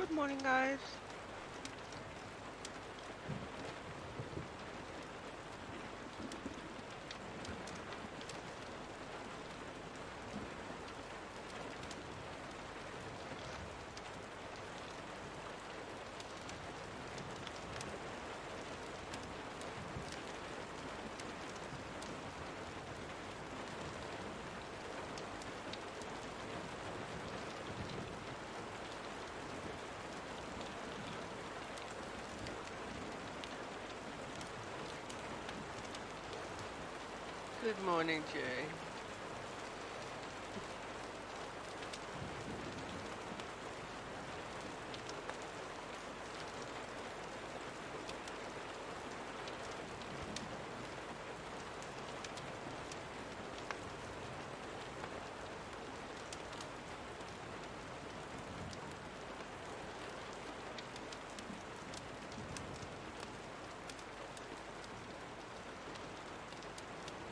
Good morning, guys. Good morning, Jay.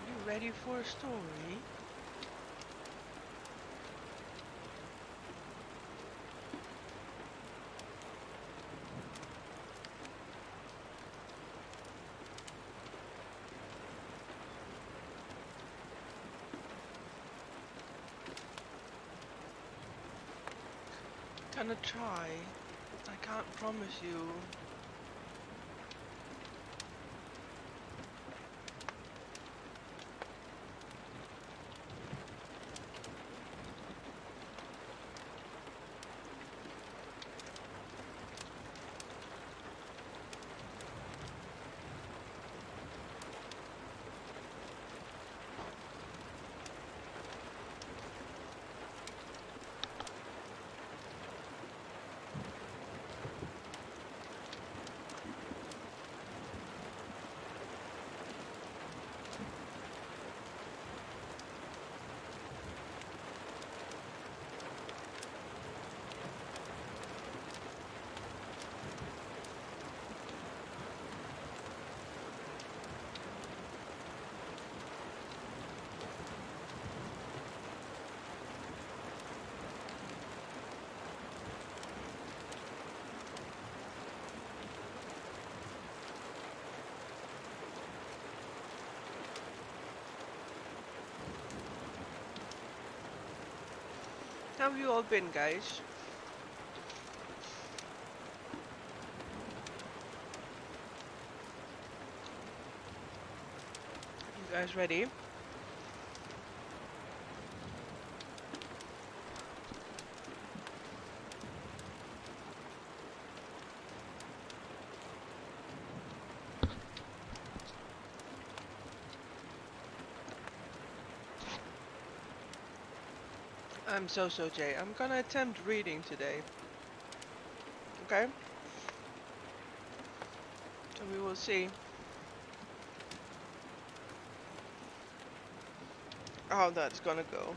You ready for a story? Gonna try. I can't promise you. How have you all been, guys? You guys ready? I'm so Jay. I'm gonna attempt reading today. Okay? So we will see how that's gonna go.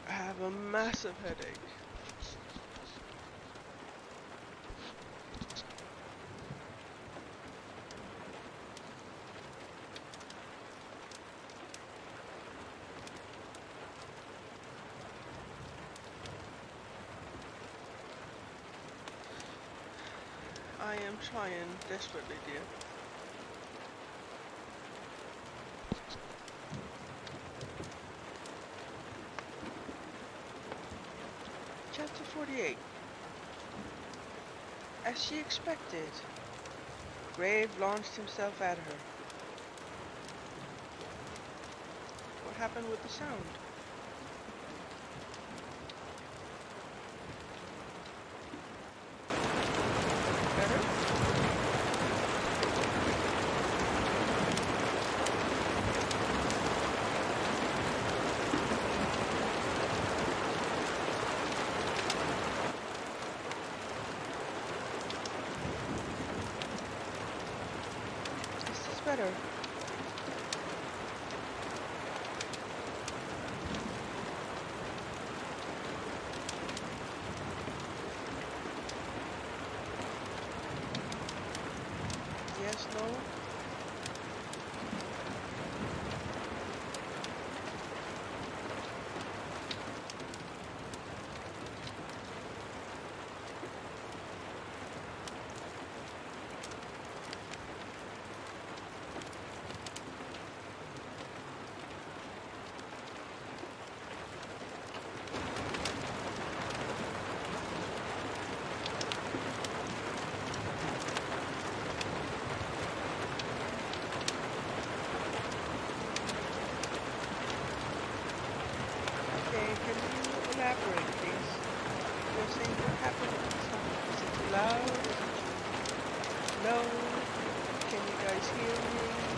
I have a massive headache. I am trying desperately, dear. Chapter 48. As she expected, Grave launched himself at her. What happened with the sound? Better? Is this better? saying what happened? Is it too loud? Is it too low? Can you guys hear me?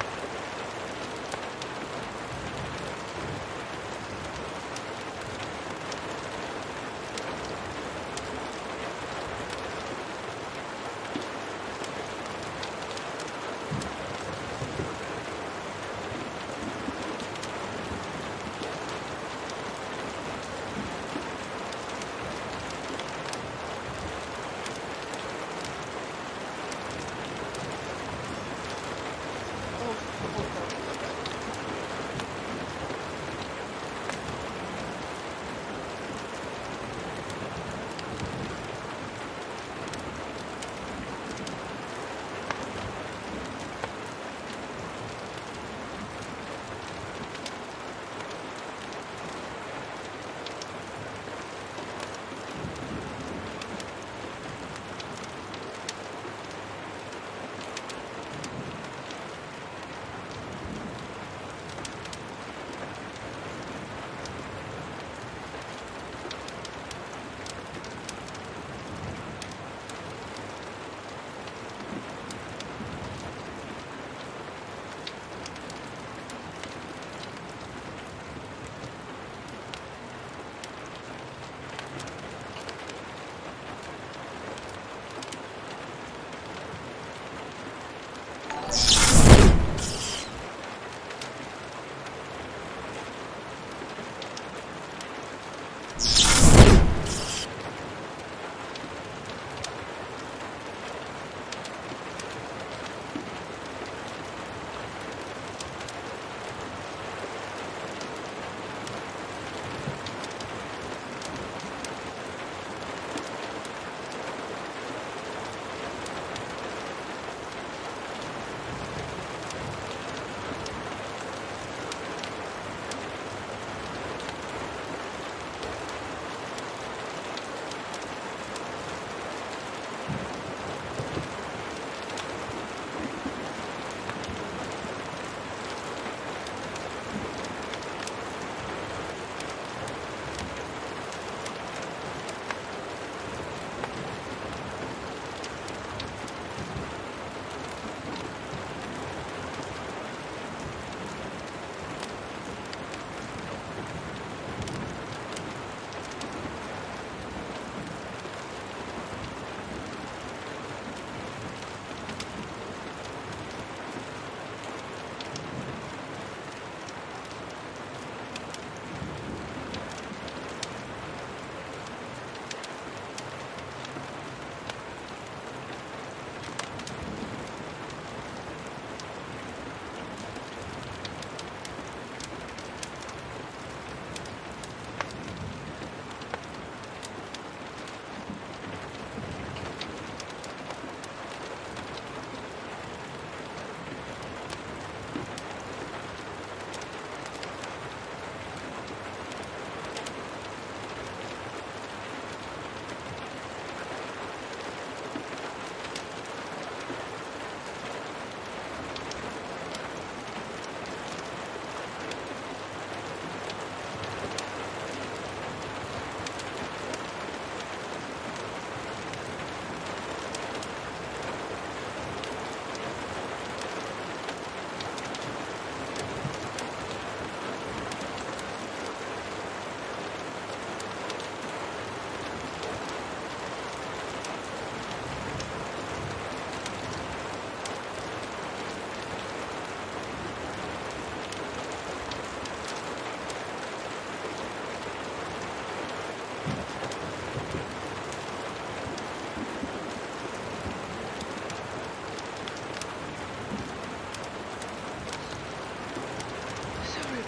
Oh, hold on.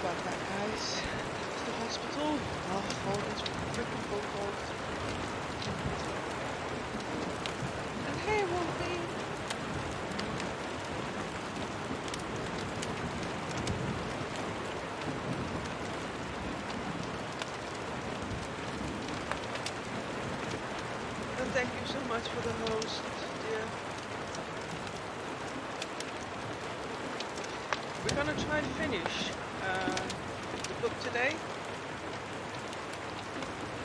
about that, guys. It's the hospital. Oh, all these freaking phone calls. And hey, Wolfie. And thank you so much for the host, dear. We're gonna try and finish the book today.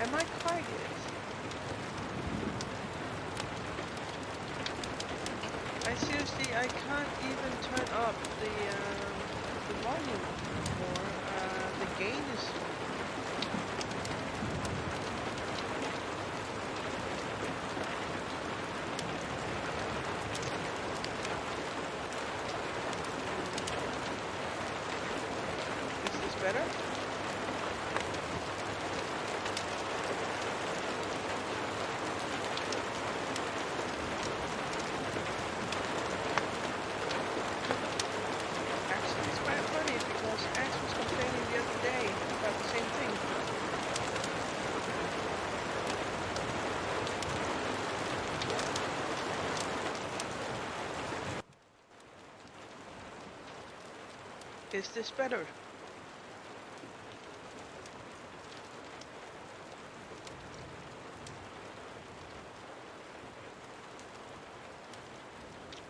Am I quiet? I can't even turn up the volume more. The gain is this better? Actually, it's quite funny because Ash was complaining the other day about the same thing. Is this better?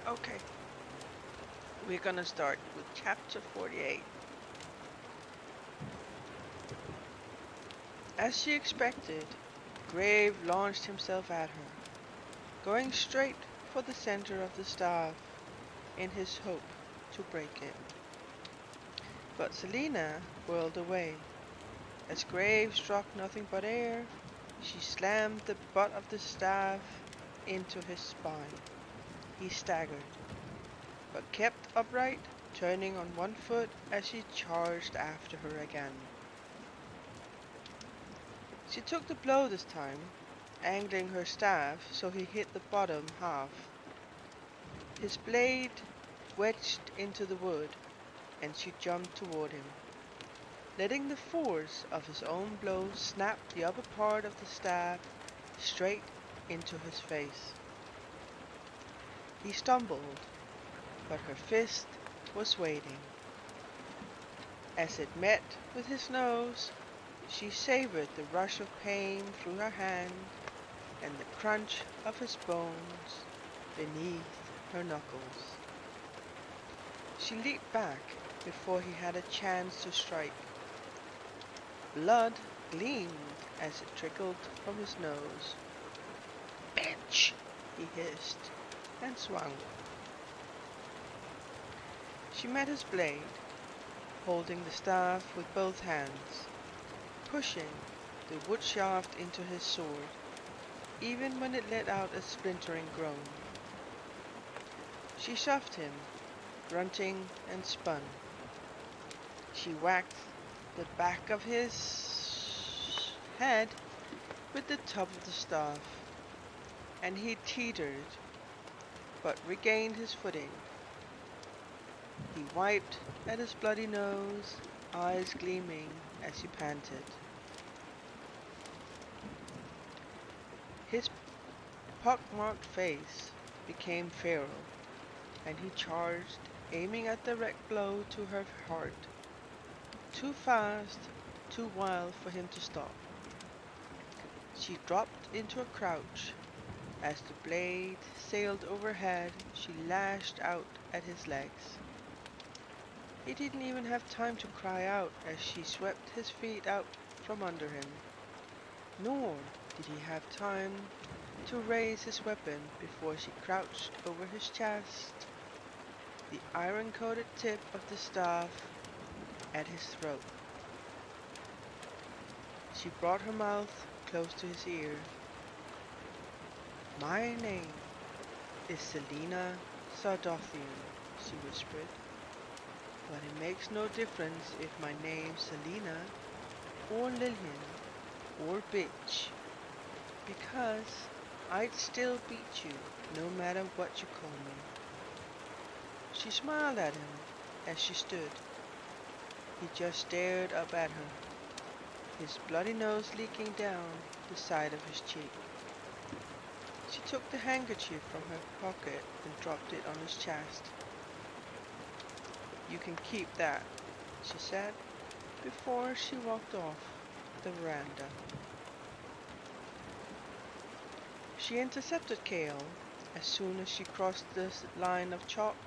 Okay, we're gonna start with chapter 48. As she expected, Grave launched himself at her, going straight for the center of the staff in his hope to break it. But Selena whirled away. As Grave struck nothing but air, she slammed the butt of the staff into his spine. He staggered, but kept upright, turning on one foot as she charged after her again. She took the blow this time, angling her staff so he hit the bottom half. His blade wedged into the wood, and she jumped toward him, letting the force of his own blow snap the upper part of the staff straight into his face. He stumbled, but her fist was waiting. As it met with his nose, she savored the rush of pain through her hand and the crunch of his bones beneath her knuckles. She leaped back before he had a chance to strike. Blood gleamed as it trickled from his nose. "Bitch!" he hissed, and swung. She met his blade, holding the staff with both hands, pushing the wood shaft into his sword, even when it let out a splintering groan. She shoved him, grunting, and spun. She whacked the back of his head with the top of the staff, and he teetered, but regained his footing. He wiped at his bloody nose, eyes gleaming as he panted. His pock-marked face became feral, and he charged, aiming a direct blow to her heart. Too fast, too wild for him to stop. She dropped into a crouch. As the blade sailed overhead, she lashed out at his legs. He didn't even have time to cry out as she swept his feet out from under him. Nor did he have time to raise his weapon before she crouched over his chest, the iron-coated tip of the staff at his throat. She brought her mouth close to his ear. "My name is Selena Sardothian," she whispered. "But it makes no difference if my name's Selena, or Lillian, or bitch, because I'd still beat you no matter what you call me." She smiled at him as she stood. He just stared up at her, his bloody nose leaking down the side of his cheek. She took the handkerchief from her pocket and dropped it on his chest. "You can keep that," she said, before she walked off the veranda. She intercepted Kale as soon as she crossed the line of chalk.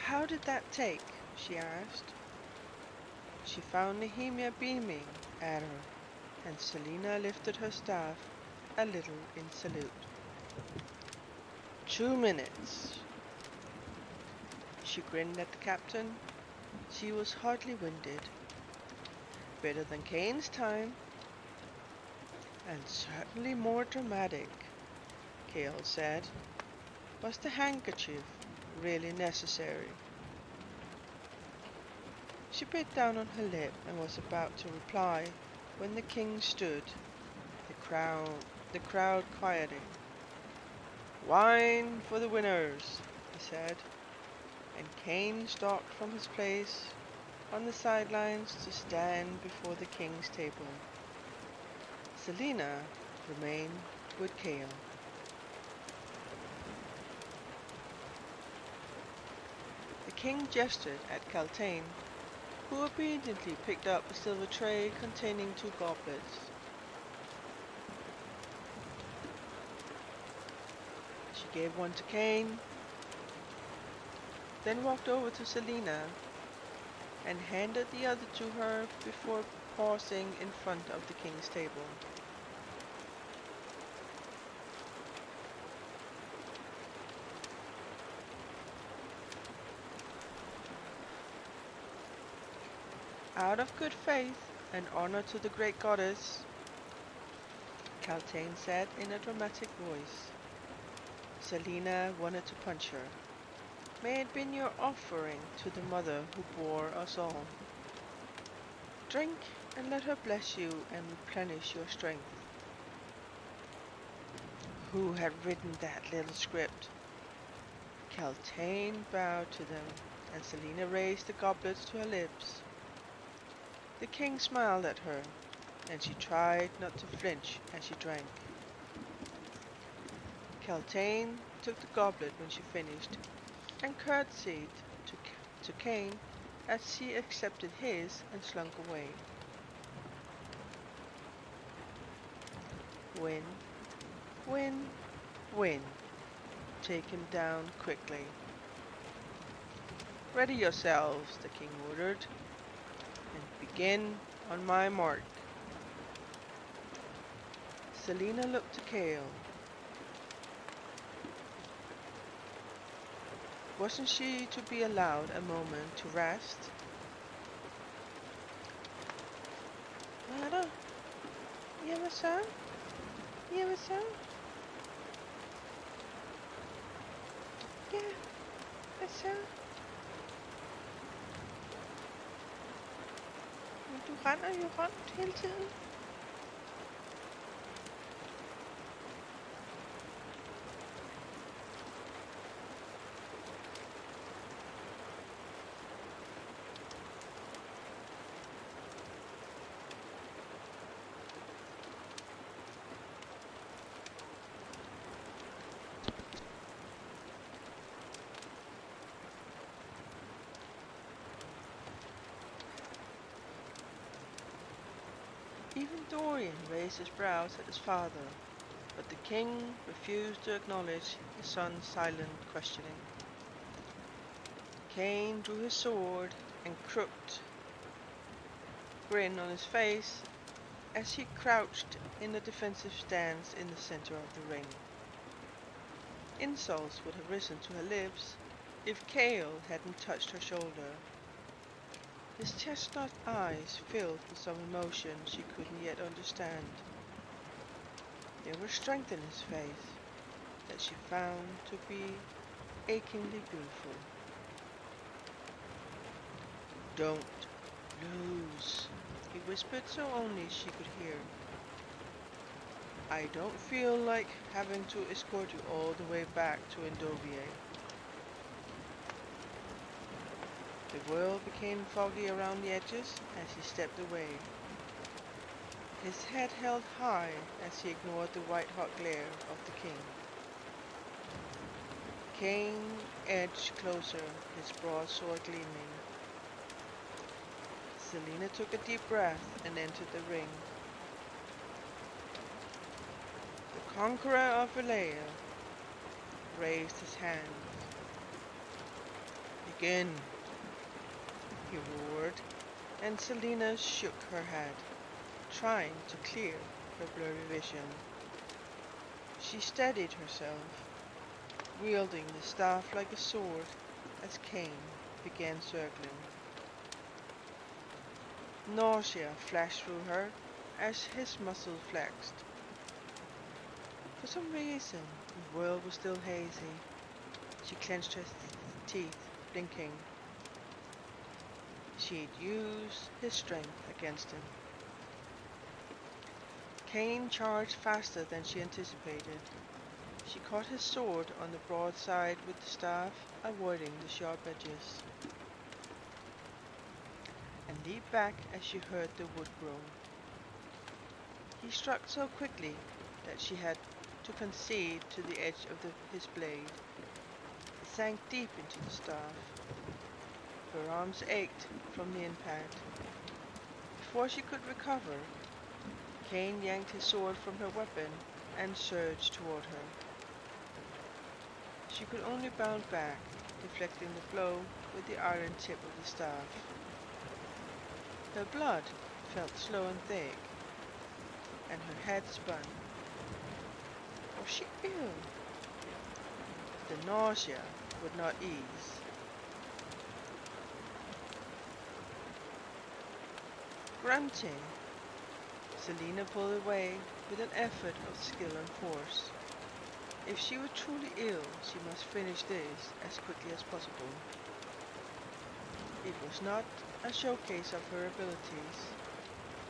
"How did that take?" she asked. She found Nehemia beaming at her, and Selena lifted her staff a little in salute. 2 minutes. She grinned at the captain. She was hardly winded. Better than Kane's time, and certainly more dramatic, Kale said. Was the handkerchief really necessary? She bit down on her lip and was about to reply when the king stood, the crowd quieting. Wine for the winners, he said, and Kane stalked from his place on the sidelines to stand before the king's table. Selina remained with Kale. The king gestured at Kaltain, who obediently picked up a silver tray containing 2 goblets. She gave one to Kane, then walked over to Selina and handed the other to her before pausing in front of the king's table. Out of good faith and honor to the great goddess, Kaltain said in a dramatic voice. Selina wanted to punch her. May it be your offering to the mother who bore us all. Drink and let her bless you and replenish your strength. Who had written that little script? Kaltain bowed to them, and Selina raised the goblets to her lips. The king smiled at her, and she tried not to flinch as she drank. Kaltain took the goblet when she finished, and curtsied to Kane as she accepted his and slunk away. Win, win, win. Take him down quickly. Ready yourselves, the king ordered, and begin on my mark. Selina looked to Kale. Wasn't she to be allowed a moment to rest? Mara, yavaşça, yavaşça. Gel, aşağı. Du render jo rundt hele tiden. Even Dorian raised his brows at his father, but the king refused to acknowledge his son's silent questioning. Kane drew his sword and crooked grin on his face as he crouched in a defensive stance in the center of the ring. Insults would have risen to her lips if Kale hadn't touched her shoulder. His chestnut eyes filled with some emotion she couldn't yet understand. There was strength in his face that she found to be achingly beautiful. Don't lose, he whispered so only she could hear. I don't feel like having to escort you all the way back to Endovier. The world became foggy around the edges as he stepped away. His head held high as he ignored the white-hot glare of the king. Kane edged closer, his broadsword gleaming. Selina took a deep breath and entered the ring. The conqueror of Valea raised his hand. Begin, he roared, and Selina shook her head, trying to clear her blurry vision. She steadied herself. wielding the staff like a sword as Cain began circling. Nausea flashed through her as his muscles flexed. For some reason, the world was still hazy. She clenched her teeth, blinking. She'd used his strength against him. Cain charged faster than she anticipated. She caught his sword on the broadside with the staff, avoiding the sharp edges, and leaped back as she heard the wood groan. He struck so quickly that she had to concede to the edge of his blade. It sank deep into the staff. Her arms ached from the impact. Before she could recover, Cain yanked his sword from her weapon and surged toward her. She could only bound back, deflecting the blow with the iron tip of the staff. Her blood felt slow and thick, and her head spun. Was she ill? The nausea would not ease. Grunting, Selena pulled away with an effort of skill and force. If she were truly ill, she must finish this as quickly as possible. It was not a showcase of her abilities,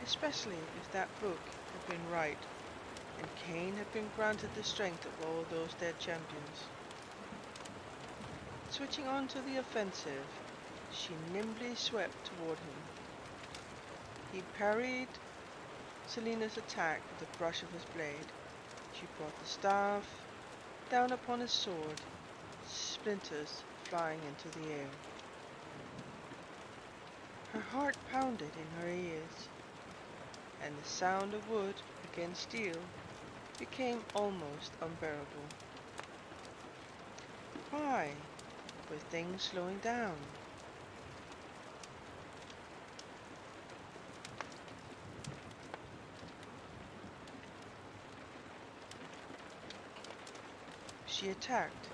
especially if that book had been right and Cain had been granted the strength of all those dead champions. Switching on to the offensive, she nimbly swept toward him. He parried Selena's attack with a brush of his blade. She brought the staff down upon his sword, splinters flying into the air. Her heart pounded in her ears, and the sound of wood against steel became almost unbearable. Why were things slowing down? She attacked,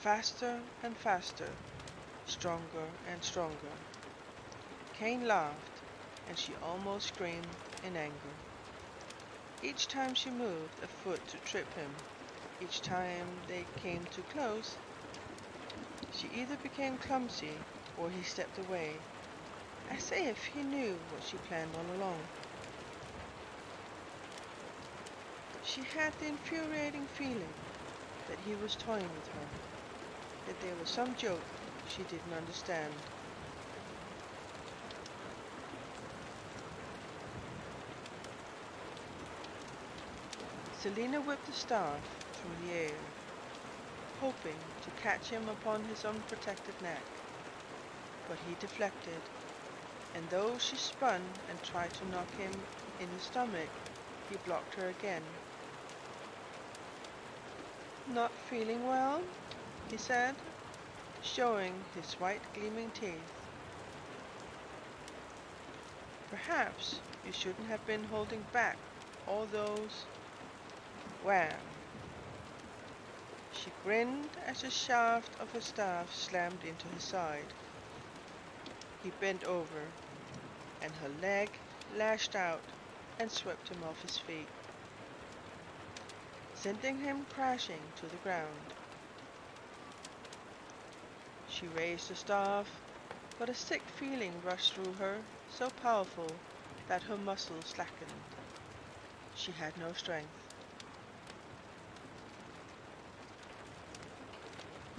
faster and faster, stronger and stronger. Cain laughed, and she almost screamed in anger. Each time she moved a foot to trip him, each time they came too close, she either became clumsy or he stepped away, as if he knew what she planned all along. She had the infuriating feeling that he was toying with her, that there was some joke she didn't understand. Selena whipped the staff through the air, hoping to catch him upon his unprotected neck, but he deflected, and though she spun and tried to knock him in the stomach, he blocked her again. "Not feeling well?" he said, showing his white gleaming teeth. "Perhaps you shouldn't have been holding back all those—" Wham! She grinned as the shaft of her staff slammed into his side. He bent over, and her leg lashed out and swept him off his feet, sending him crashing to the ground. She raised the staff, but a sick feeling rushed through her, so powerful that her muscles slackened. She had no strength.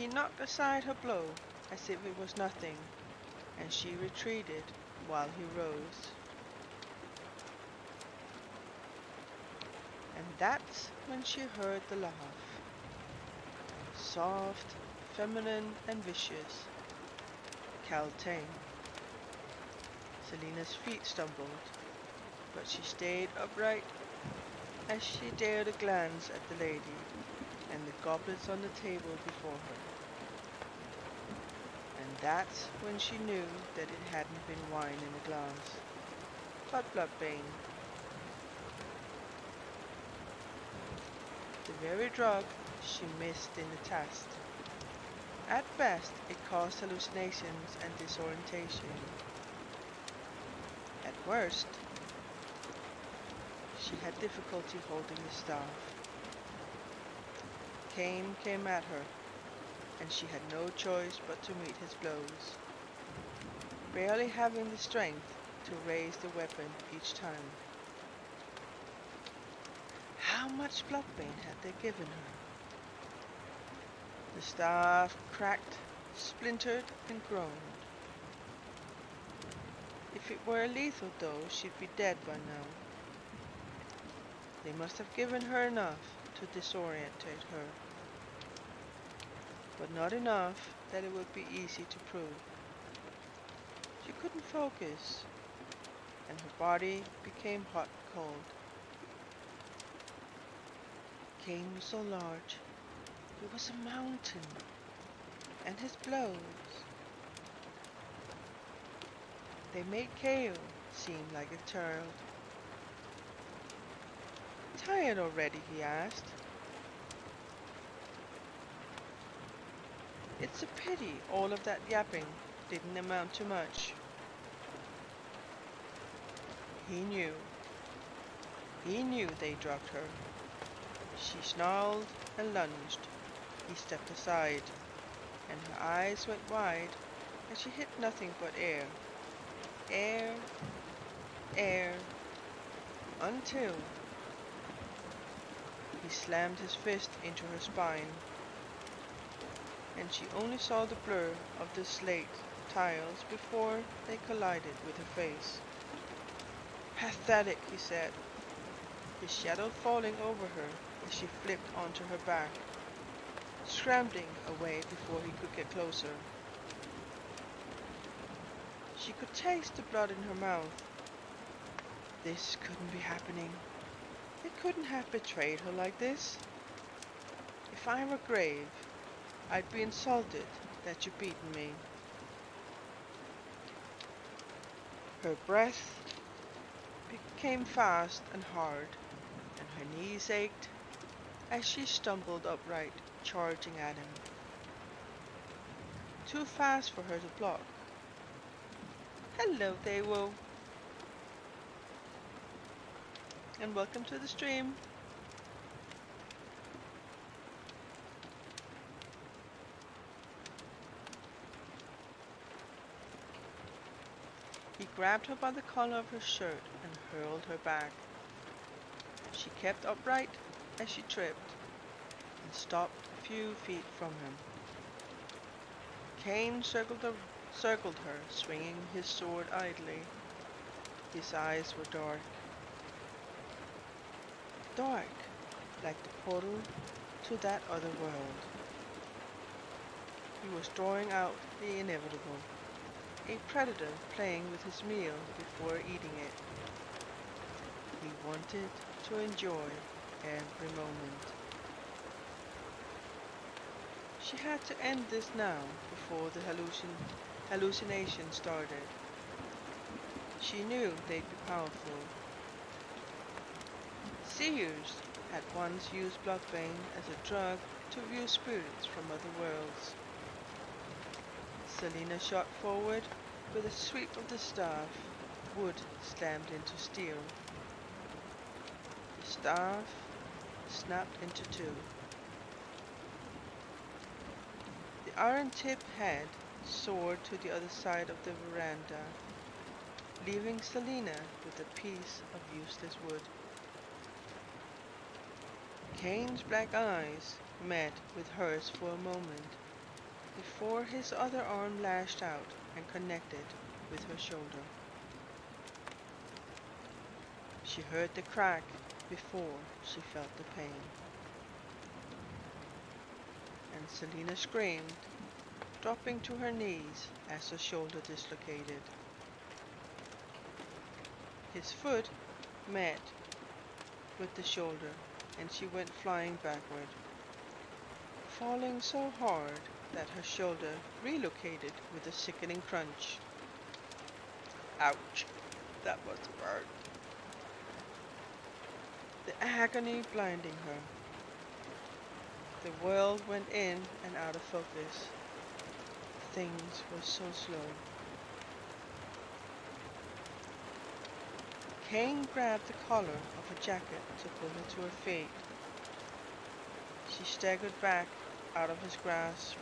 He knocked aside her blow as if it was nothing, and she retreated while he rose. And that's when she heard the laugh. Soft, feminine, and vicious. Caltane. Selena's feet stumbled, but she stayed upright as she dared a glance at the lady and the goblets on the table before her. And that's when she knew that it hadn't been wine in a glass, but bloodbane. The very drug she missed in the test. At best, it caused hallucinations and disorientation. At worst, she had difficulty holding the staff. Cain came at her, and she had no choice but to meet his blows, barely having the strength to raise the weapon each time. How much bloodbane had they given her? The staff cracked, splintered, and groaned. If it were a lethal dose, she'd be dead by now. They must have given her enough to disorientate her, but not enough that it would be easy to prove. She couldn't focus, and her body became hot and cold. Cain was so large, he was a mountain, and his blows, they made Kale seem like a child. Tired already? He asked. It's a pity all of that yapping didn't amount to much. He knew. He knew they drugged her. She snarled and lunged. He stepped aside, and her eyes went wide as she hit nothing but air. Air, air, until he slammed his fist into her spine, and she only saw the blur of the slate tiles before they collided with her face. Pathetic, he said, his shadow falling over her as she flipped onto her back, scrambling away before he could get closer. She could taste the blood in her mouth. This couldn't be happening. They couldn't have betrayed her like this. If I were Grave, I'd be insulted that you've beaten me. Her breath became fast and hard, and her knees ached as she stumbled upright, charging at him. Too fast for her to block. Hello, Daewoo, and welcome to the stream. He grabbed her by the collar of her shirt and hurled her back. She kept upright as she tripped and stopped a few feet from him. Cain circled her, swinging his sword idly. His eyes were dark. Dark, like the portal to that other world. He was drawing out the inevitable. A predator playing with his meal before eating it. He wanted to enjoy every moment. She had to end this now before the hallucination started. She knew they'd be powerful. Seers had once used bloodbane as a drug to view spirits from other worlds. Selena shot forward with a sweep of the staff. Wood slammed into steel. The staff snapped into two. The iron-tipped head soared to the other side of the veranda, leaving Selena with a piece of useless wood. Cain's black eyes met with hers for a moment, before his other arm lashed out and connected with her shoulder. She heard the crack before she felt the pain. And Selena screamed, dropping to her knees as her shoulder dislocated. His foot met with the shoulder, and she went flying backward, falling so hard that her shoulder relocated with a sickening crunch. Ouch, that must have hurt. The agony blinding her. The world went in and out of focus. Things were so slow. Kane grabbed the collar of her jacket to pull her to her feet. She staggered back out of his grasp,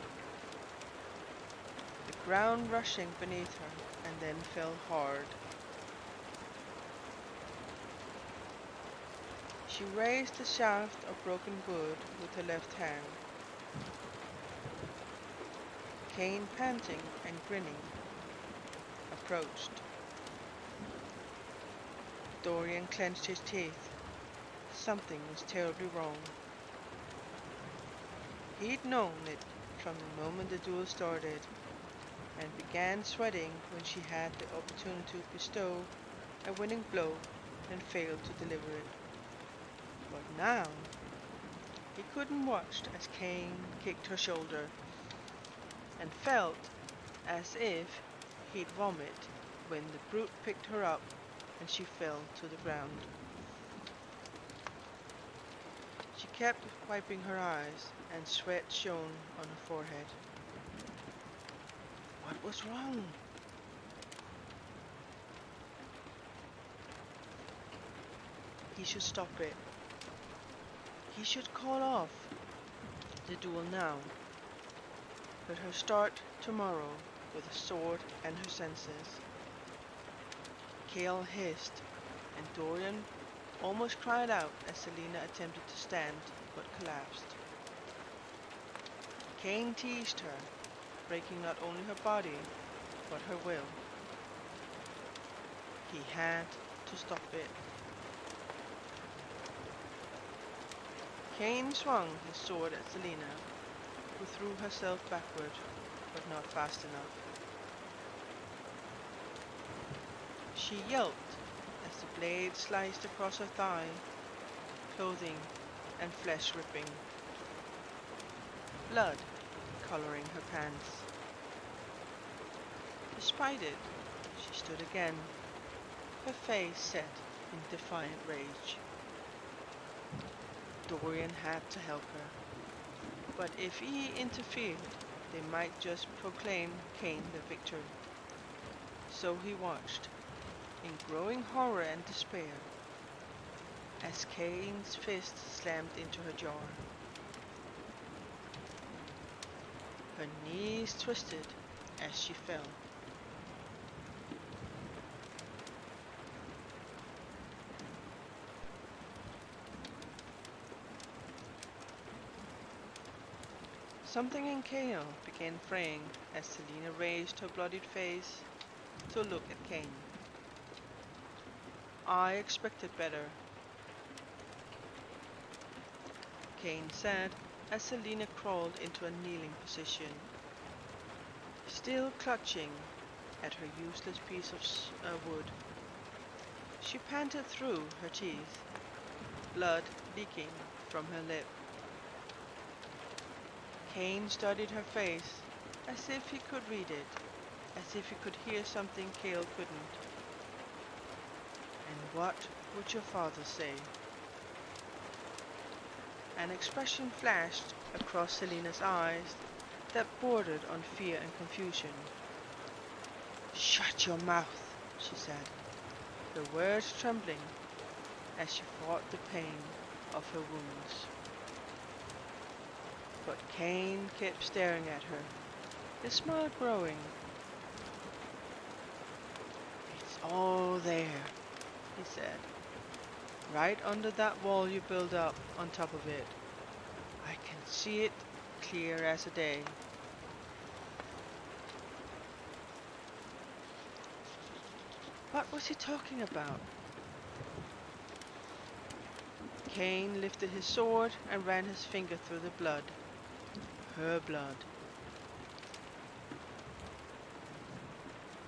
the ground rushing beneath her, and then fell hard. She raised the shaft of broken wood with her left hand. Kane, panting and grinning, approached. Dorian clenched his teeth. Something was terribly wrong. He'd known it from the moment the duel started, and began sweating when she had the opportunity to bestow a winning blow and failed to deliver it. But now, he couldn't watch as Kane kicked her shoulder, and felt as if he'd vomit when the brute picked her up and she fell to the ground. She kept wiping her eyes, and sweat shone on her forehead. What was wrong? He should stop it. He should call off the duel now. Let her start tomorrow with a sword and her senses. Kale hissed, and Dorian almost cried out as Selena attempted to stand but collapsed. Kane teased her, breaking not only her body but her will. He had to stop it. Kane swung his sword at Selena, who threw herself backward, but not fast enough. She yelped as the blade sliced across her thigh, clothing and flesh ripping. Blood coloring her pants. Despite it, she stood again, her face set in defiant rage. Dorian had to help her, but if he interfered, they might just proclaim Kane the victor. So he watched, in growing horror and despair, as Kane's fist slammed into her jaw. Her knees twisted as she fell. Something in Kale began fraying as Selena raised her bloodied face to look at Kane. I expected better, Kane said as Selena crawled into a kneeling position, still clutching at her useless piece of wood. She panted through her teeth, blood leaking from her lip. Kane studied her face as if he could read it, as if he could hear something Kale couldn't. And what would your father say? An expression flashed across Selena's eyes that bordered on fear and confusion. Shut your mouth, she said, her words trembling as she fought the pain of her wounds. But Kane kept staring at her, his smile growing. It's all there, he said. Right under that wall you build up on top of it. I can see it clear as a day. What was he talking about? Kane lifted his sword and ran his finger through the blood. Her blood.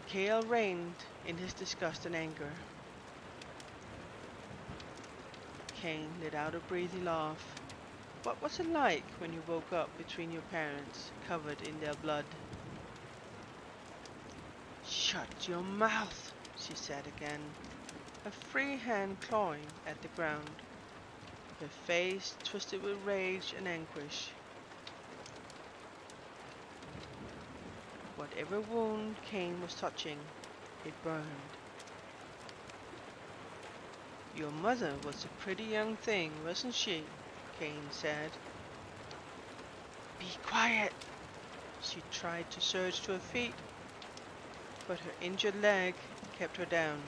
Kale reigned in his disgust and anger. Kane let out a breathy laugh. What was it like when you woke up between your parents, covered in their blood? Shut your mouth, she said again, her free hand clawing at the ground, her face twisted with rage and anguish. whatever wound Cain was touching, it burned. Your mother was a pretty young thing, wasn't she? Cain said. Be quiet! She tried to surge to her feet, but her injured leg kept her down.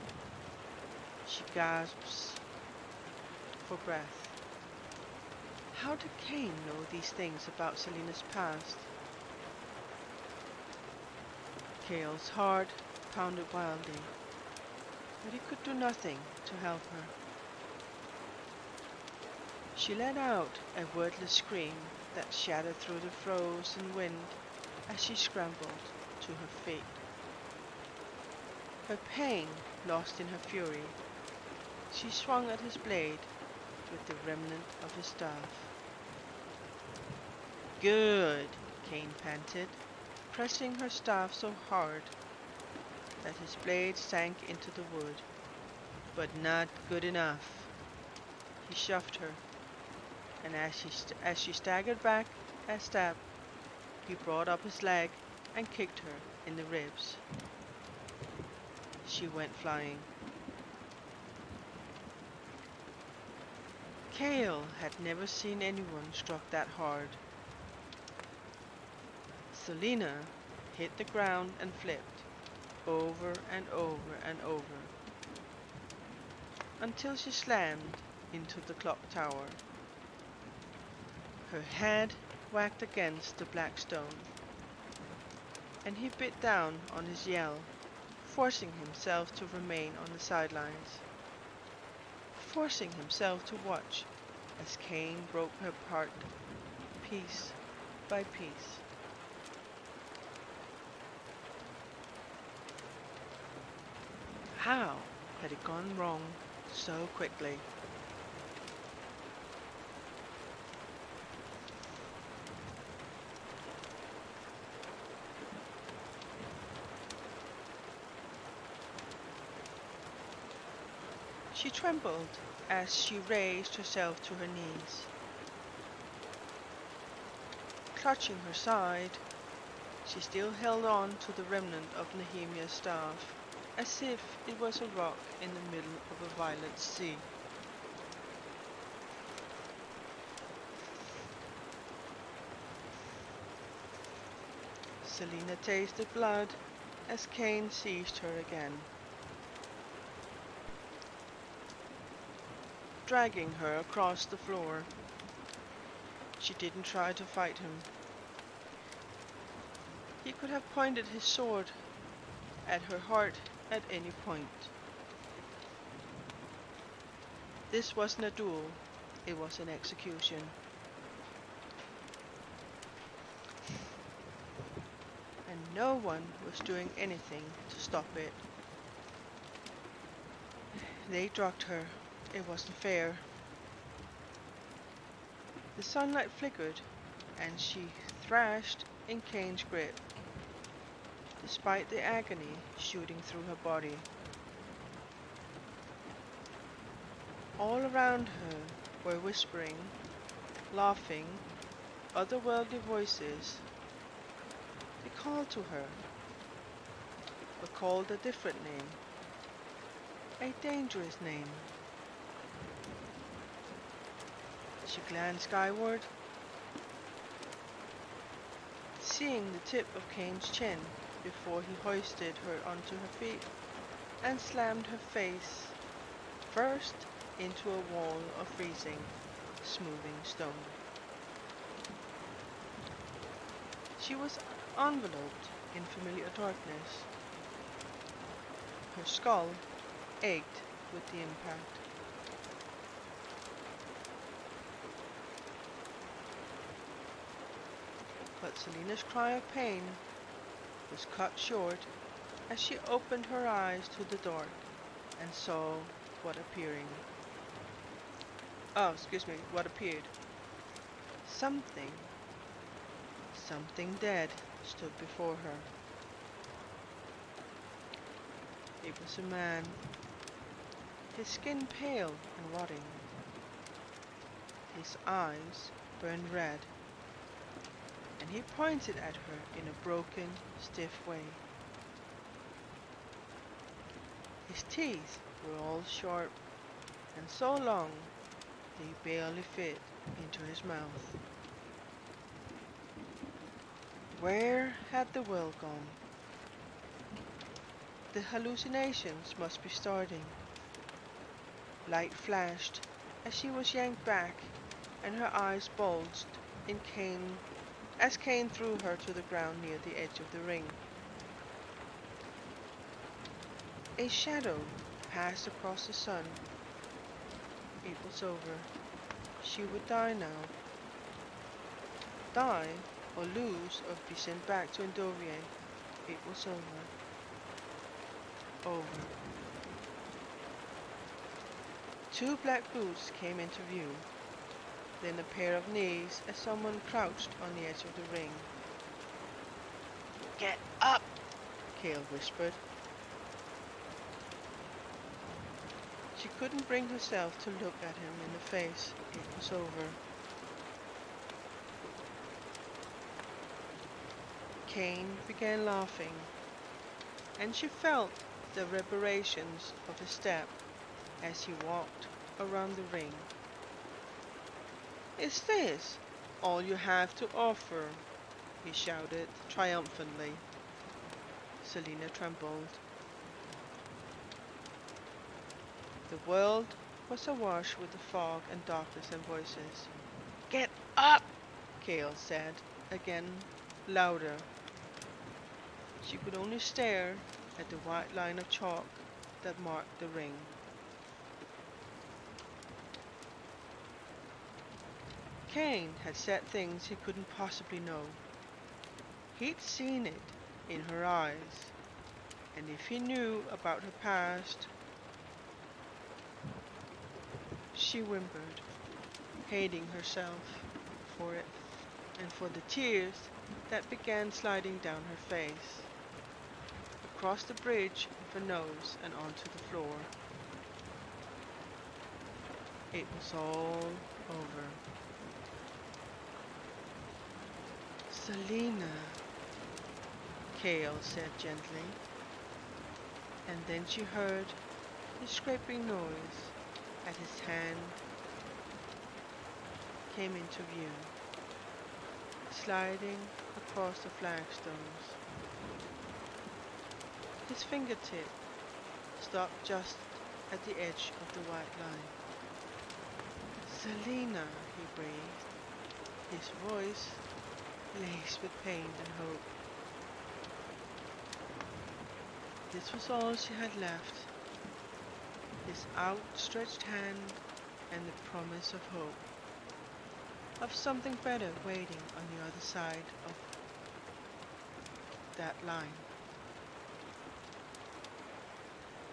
She gasps for breath. How did Cain know these things about Selina's past? Cale's heart pounded wildly, but he could do nothing to help her. She let out a wordless scream that shattered through the frozen wind as she scrambled to her feet. Her pain lost in her fury, she swung at his blade with the remnant of his staff. Good, Cain panted, pressing her staff so hard that his blade sank into the wood. But not good enough. He shoved her, and as she staggered back a step, he brought up his leg and kicked her in the ribs. She went flying. Cale had never seen anyone struck that hard. Selina hit the ground and flipped, over and over and over, until she slammed into the clock tower. Her head whacked against the black stone, and he bit down on his yell, forcing himself to remain on the sidelines, forcing himself to watch as Cain broke her apart piece by piece. How had it gone wrong so quickly? She trembled as she raised herself to her knees. Clutching her side, she still held on to the remnant of Nehemiah's staff, as if it was a rock in the middle of a violent sea. Selina tasted blood as Cain seized her again, dragging her across the floor. She didn't try to fight him. He could have pointed his sword at her heart at any point. This wasn't a duel, it was an execution. And no one was doing anything to stop it. They drugged her. It wasn't fair. The sunlight flickered, and she thrashed in Cain's grip, despite the agony shooting through her body. All around her were whispering, laughing, otherworldly voices. They called to her, but called a different name, a dangerous name. She glanced skyward, seeing the tip of Cain's chin before he hoisted her onto her feet and slammed her face first into a wall of freezing, smoothing stone. She was enveloped in familiar darkness. Her skull ached with the impact. But Selina's cry of pain was cut short as she opened her eyes to the dark and saw what what appeared. Something dead stood before her. It was a man, his skin pale and rotting. His eyes burned red, and he pointed at her in a broken, stiff way. His teeth were all sharp and so long they barely fit into his mouth. Where had the will gone? The hallucinations must be starting. Light flashed as she was yanked back, and her eyes bulged in as Kane threw her to the ground near the edge of the ring. A shadow passed across the sun. It was over. She would die now. Die or lose or be sent back to Endovie. It was over. Over. Two black boots came into view, then a pair of knees as someone crouched on the edge of the ring. "Get up!" Kale whispered. She couldn't bring herself to look at him in the face. It was over. Kane began laughing, and she felt the reverberations of his step as he walked around the ring. "Is this all you have to offer?" he shouted triumphantly. Selina trembled. The world was awash with the fog and darkness and voices. "Get up!" Kale said, again, louder. She could only stare at the white line of chalk that marked the ring. Kane had said things he couldn't possibly know. He'd seen it in her eyes, and if he knew about her past... She whimpered, hating herself for it, and for the tears that began sliding down her face, across the bridge of her nose and onto the floor. It was all over. "Selina," Kale said gently, and then she heard the scraping noise as his hand came into view, sliding across the flagstones. His fingertip stopped just at the edge of the white line. "Selina," he breathed, his voice laced with pain and hope. This was all she had left, his outstretched hand and the promise of hope, of something better waiting on the other side of that line.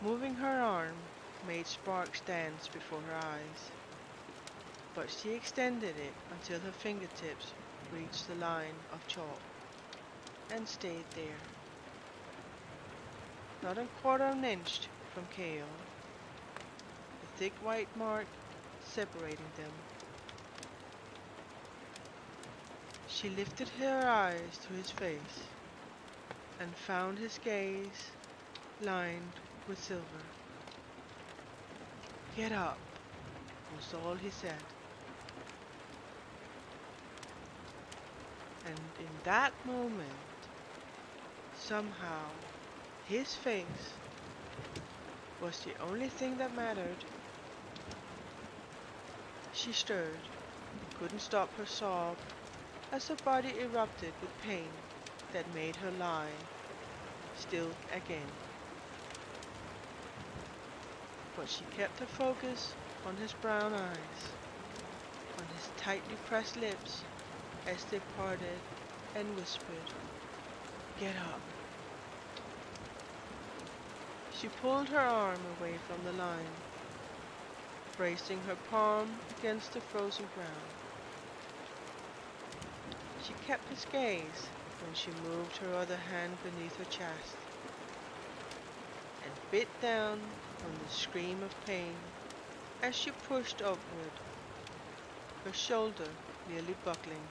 Moving her arm made sparks dance before her eyes, but she extended it until her fingertips reached the line of chalk and stayed there, not a quarter of an inch from Kale, the thick white mark separating them. She lifted her eyes to his face and found his gaze lined with silver. "Get up," was all he said. And in that moment, somehow, his face was the only thing that mattered. She stirred, couldn't stop her sob, as her body erupted with pain that made her lie still again. But she kept her focus on his brown eyes, on his tightly pressed lips as they parted, and whispered, "Get up." She pulled her arm away from the line, bracing her palm against the frozen ground. She kept his gaze when she moved her other hand beneath her chest and bit down on the scream of pain as she pushed upward, her shoulder nearly buckling.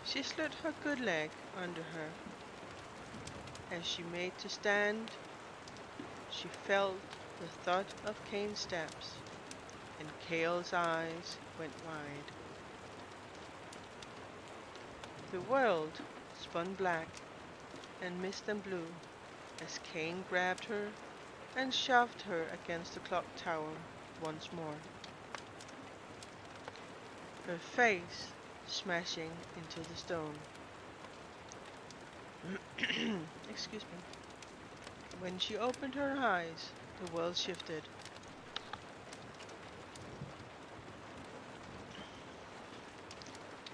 She slid her good leg under her. As she made to stand, she felt the thud of Kane's steps, and Kale's eyes went wide. The world spun black and mist and blue as Kane grabbed her and shoved her against the clock tower once more, her face smashing into the stone. Excuse me. When she opened her eyes, the world shifted.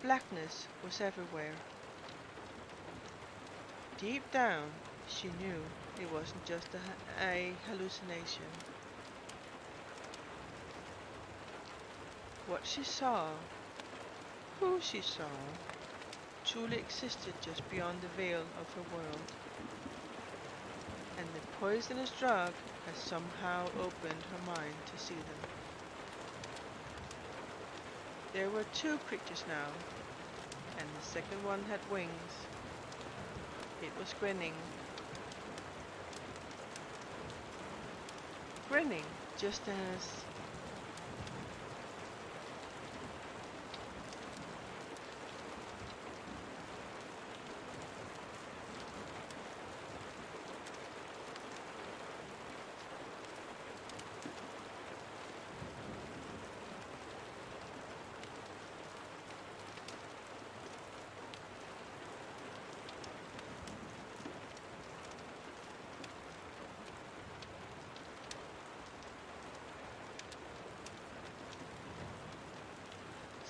Blackness was everywhere. Deep down, she knew it wasn't just a hallucination. What she saw, who she saw, truly existed just beyond the veil of her world. And the poisonous drug had somehow opened her mind to see them. There were two creatures now, and the second one had wings. It was grinning. Grinning just as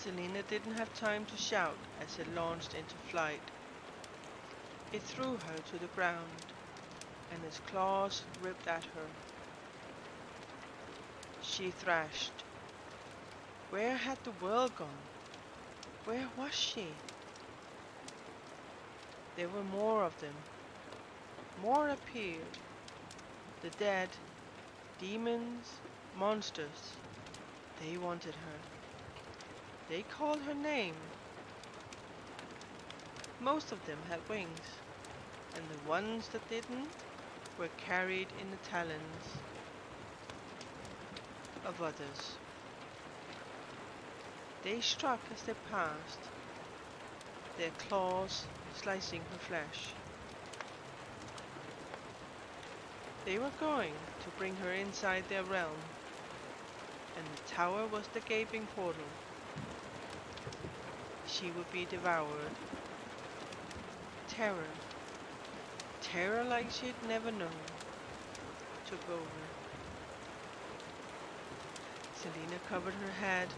Selena didn't have time to shout as it launched into flight. It threw her to the ground, and its claws ripped at her. She thrashed. Where had the world gone? Where was she? There were more of them. More appeared. The dead, demons, monsters. They wanted her. They called her name. Most of them had wings, and the ones that didn't were carried in the talons of others. They struck as they passed, their claws slicing her flesh. They were going to bring her inside their realm, and the tower was the gaping portal. She would be devoured. Terror, terror like she'd never known, took over. Selena covered her head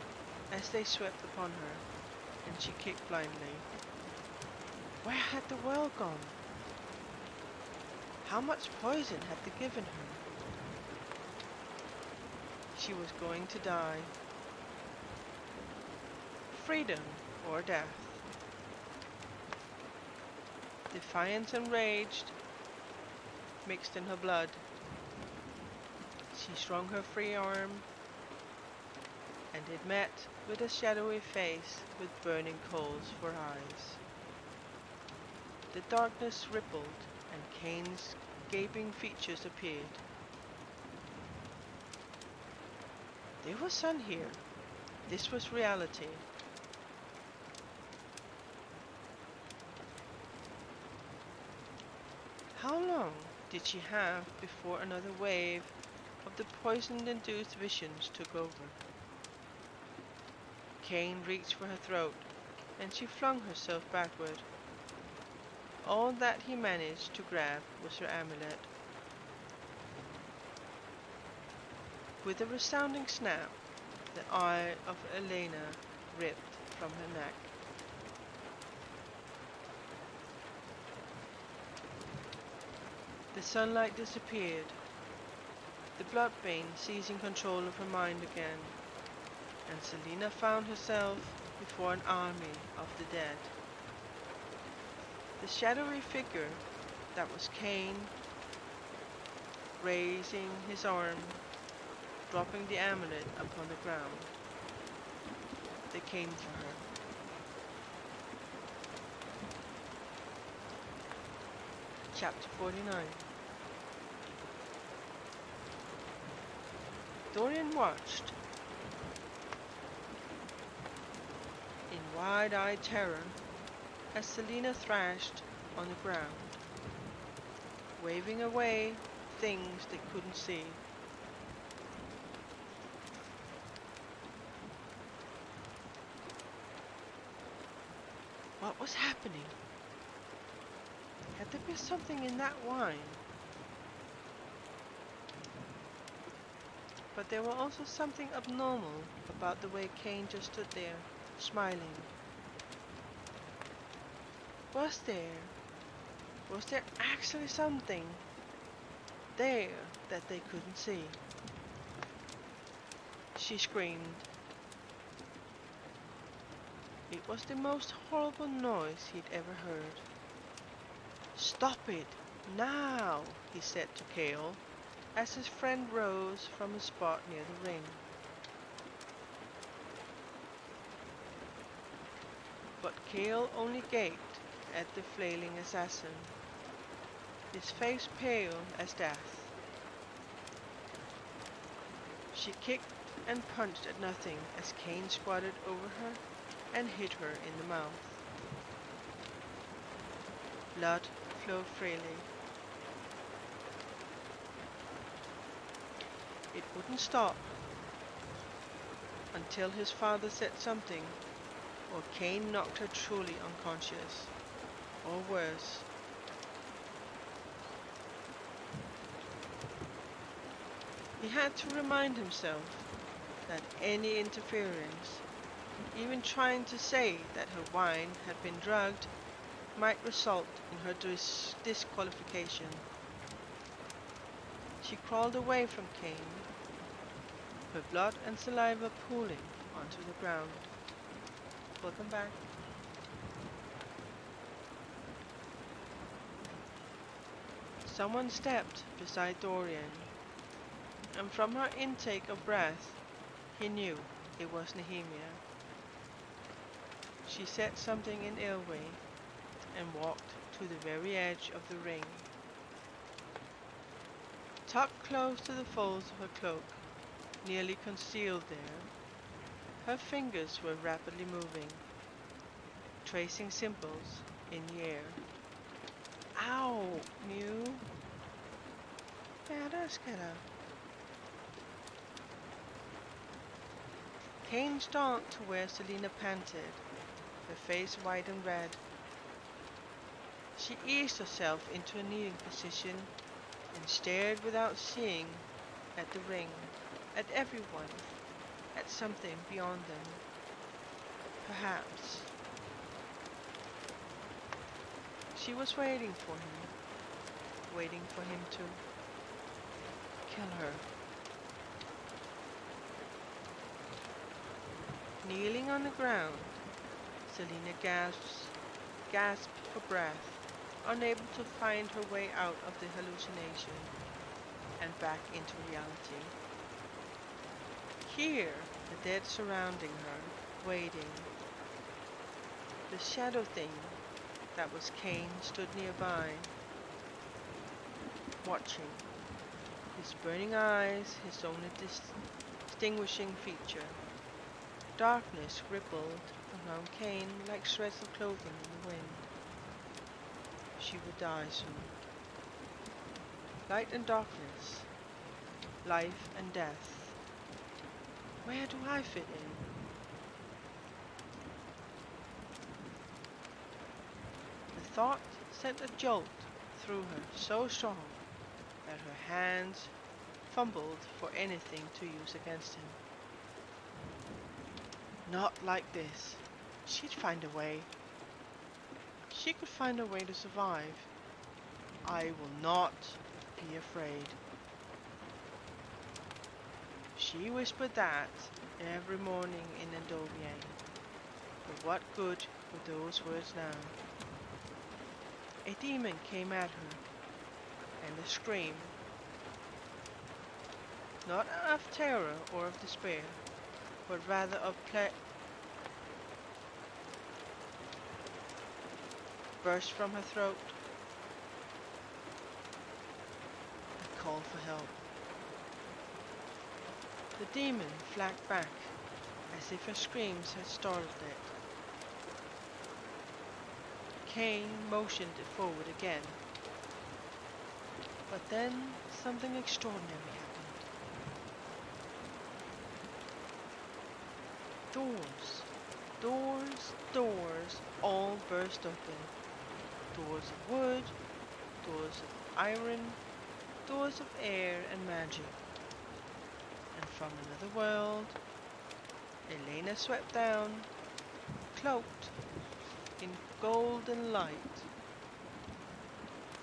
as they swept upon her, and she kicked blindly. Where had the world gone? How much poison had they given her? She was going to die. Freedom or death. Defiance and rage mixed in her blood. She strung her free arm, and it met with a shadowy face with burning coals for eyes. The darkness rippled, and Kane's gaping features appeared. There was sun here. This was reality. How long did she have before another wave of the poison-induced visions took over? Kane reached for her throat, and she flung herself backward. All that he managed to grab was her amulet. With a resounding snap, the eye of Elena ripped from her neck. The sunlight disappeared, the bloodbane seizing control of her mind again, and Selena found herself before an army of the dead. The shadowy figure that was Kane, raising his arm, dropping the amulet upon the ground. They came for her. Chapter 49. Dorian watched in wide-eyed terror as Selina thrashed on the ground, waving away things they couldn't see. What was happening? Had there been something in that wine? But there was also something abnormal about the way Kane just stood there, smiling. Was there actually something there that they couldn't see? She screamed. It was the most horrible noise he'd ever heard. "Stop it, now," he said to Kale, as his friend rose from his spot near the ring. But Kale only gaped at the flailing assassin, his face pale as death. She kicked and punched at nothing as Kane squatted over her and hit her in the mouth. Blood flowed freely. It wouldn't stop until his father said something, or Kane knocked her truly unconscious, or worse. He had to remind himself that any interference, even trying to say that her wine had been drugged, might result in her disqualification. She crawled away from Kane, her blood and saliva pooling onto the ground. Welcome back. Someone stepped beside Dorian, and from her intake of breath, he knew it was Nehemia. She said something in Ilwe and walked to the very edge of the ring. Tucked close to the folds of her cloak, nearly concealed there, her fingers were rapidly moving, tracing symbols in the air. Ow, Mew. Skada. Kane stalked to where Selina panted, her face white and red. She eased herself into a kneeling position and stared without seeing at the ring, at everyone, at something beyond them. Perhaps. She was waiting for him to kill her. Kneeling on the ground, Selina gasped for breath, unable to find her way out of the hallucination and back into reality. Here, the dead surrounding her, waiting. The shadow thing that was Kane stood nearby, watching, his burning eyes his only distinguishing feature. Darkness rippled around Kane like shreds of clothing in the wind. She would die soon. Light and darkness, life and death. Where do I fit in? The thought sent a jolt through her so strong that her hands fumbled for anything to use against him. Not like this. She'd find a way. She could find a way to survive. I will not be afraid. She whispered that every morning in Endovier. But what good were those words now? A demon came at her, and a scream. Not of terror or of despair, but rather of burst from her throat. called for help. The demon flagged back, as if her screams had startled it. Cain motioned it forward again. But then something extraordinary happened. Doors all burst open. Doors of wood, doors of iron, doors of air and magic. And from another world, Elena swept down, cloaked in golden light.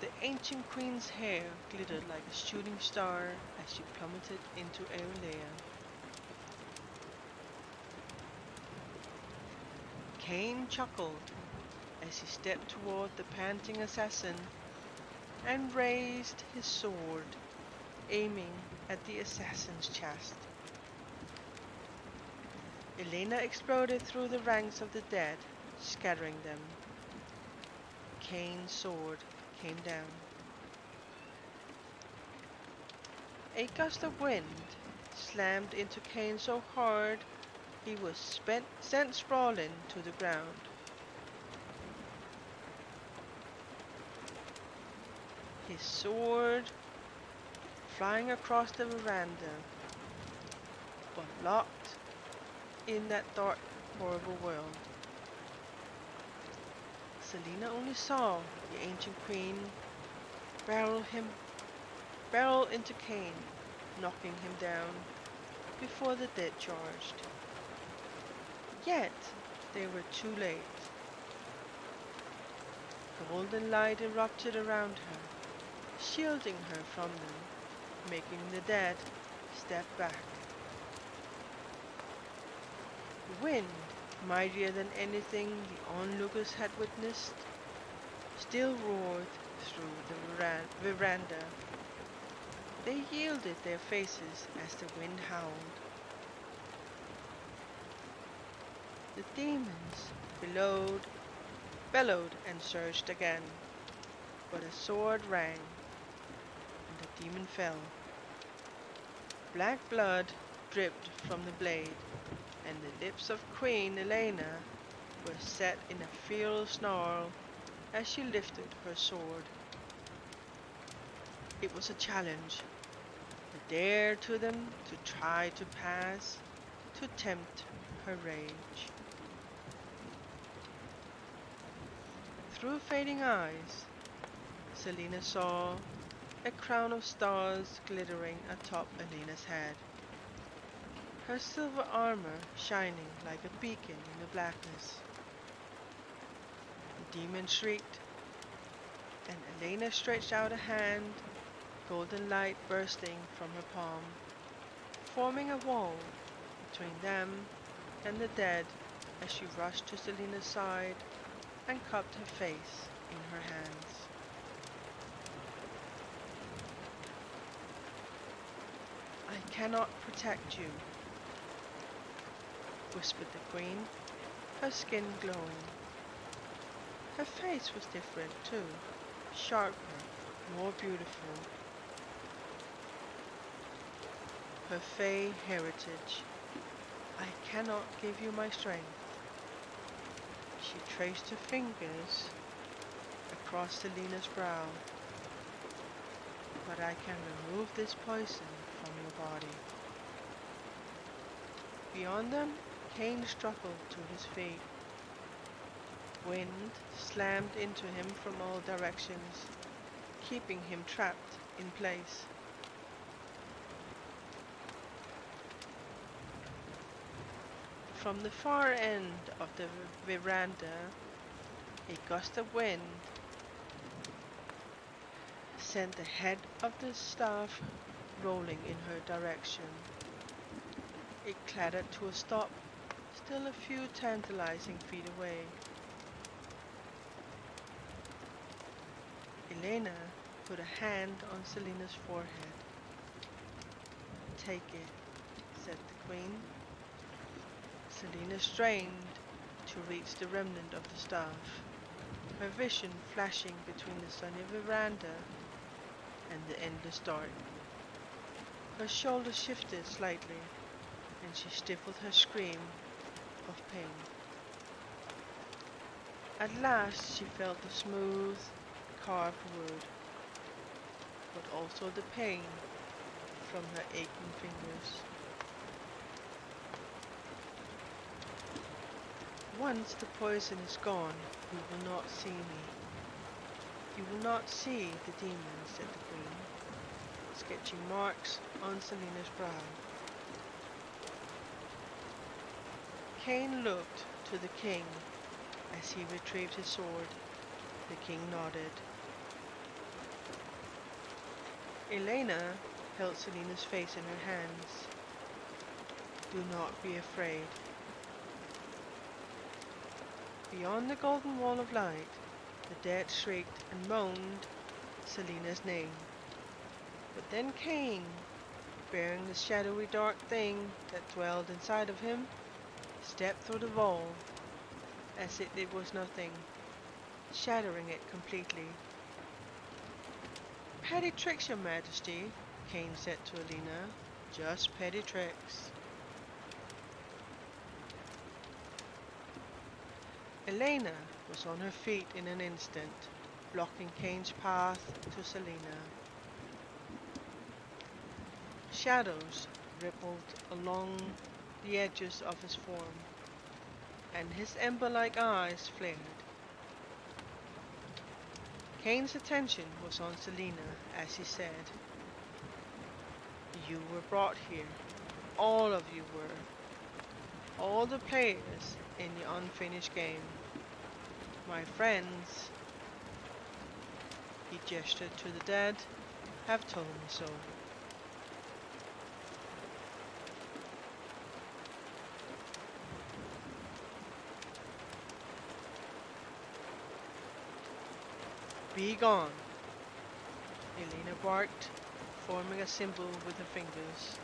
The ancient queen's hair glittered like a shooting star as she plummeted into Aeolea. Cain chuckled as he stepped toward the panting assassin and raised his sword, aiming at the assassin's chest. Elena exploded through the ranks of the dead, scattering them. Cain's sword came down. A gust of wind slammed into Cain so hard he was sent sprawling to the ground. His sword flying across the veranda, but locked in that dark, horrible world. Selena only saw the ancient queen barrel into Cain, knocking him down before the dead charged. Yet they were too late. Golden light erupted around her, shielding her from them, making the dead step back. The wind, mightier than anything the onlookers had witnessed, still roared through the veranda. They yielded their faces as the wind howled. The demons bellowed and surged again, but a sword rang, and the demon fell. Black blood dripped from the blade, and the lips of Queen Elena were set in a feral snarl as she lifted her sword. It was a challenge, a dare to them to try to pass, to tempt her rage. Through fading eyes, Selena saw a crown of stars glittering atop Elena's head, her silver armor shining like a beacon in the blackness. The demon shrieked, and Elena stretched out a hand, golden light bursting from her palm, forming a wall between them and the dead as she rushed to Selena's side and cupped her face in her hands. "I cannot protect you," whispered the queen, her skin glowing. Her face was different too, sharper, more beautiful. Her Fey heritage. "I cannot give you my strength." She traced her fingers across Selena's brow. "But I can remove this poison from your body." Beyond them, Cain struggled to his feet. Wind slammed into him from all directions, keeping him trapped in place. From the far end of the veranda, a gust of wind sent the head of the staff rolling in her direction. It clattered to a stop, still a few tantalizing feet away. Elena put a hand on Selena's forehead. "Take it," said the queen. Selena strained to reach the remnant of the staff, her vision flashing between the sunny veranda and the endless dark. Her shoulders shifted slightly, and she stifled her scream of pain. At last she felt the smooth, carved wood, but also the pain from her aching fingers. Once the poison is gone, you will not see me. You will not see the demon, said the queen, sketching marks on Selina's brow. Cain looked to the king as he retrieved his sword. The king nodded. Elena held Selina's face in her hands. Do not be afraid. Beyond the golden wall of light, the dead shrieked and moaned Selina's name. But then Cain, bearing the shadowy dark thing that dwelled inside of him, stepped through the wall as if it was nothing, shattering it completely. Petty tricks, your majesty, Cain said to Elena. Just petty tricks. Elena was on her feet in an instant, blocking Cain's path to Selina. Shadows rippled along the edges of his form, and his ember-like eyes flared. Cain's attention was on Selina as he said, You were brought here. All of you were. All the players in the unfinished game. My friends, he gestured to the dead, have told me so. Be gone, Elena barked, forming a symbol with her fingers.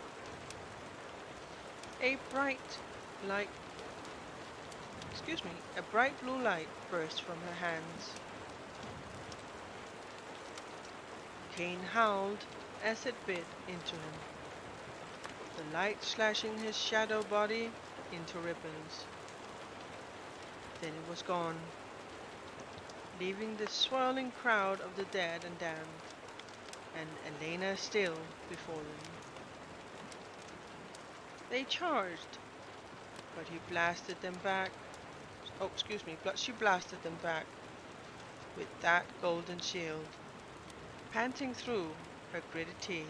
A bright blue light burst from her hands. Cain howled as it bit into him, the light slashing his shadow body into ribbons. Then it was gone, leaving the swirling crowd of the dead and damned, and Elena still before them. They charged, but she blasted them back with that golden shield, panting through her gritted teeth.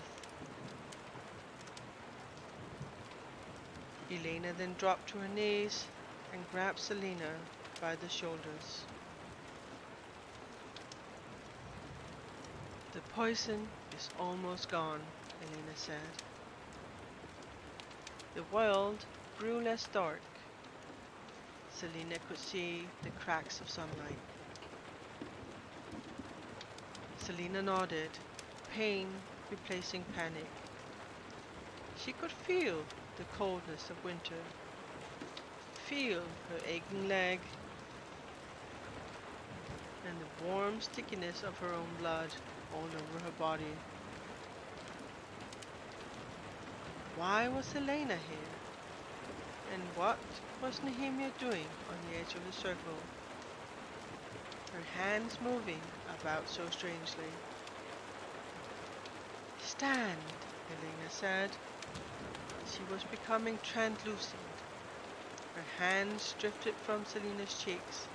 Elena then dropped to her knees and grabbed Selina by the shoulders. The poison is almost gone, Elena said. The world grew less dark. Selina could see the cracks of sunlight. Selina nodded, pain replacing panic. She could feel the coldness of winter, feel her aching leg, and the warm stickiness of her own blood all over her body. Why was Elena here? And what was Nehemia doing on the edge of the circle? Her hands moving about so strangely. Stand, Elena said. She was becoming translucent. Her hands drifted from Selina's cheeks,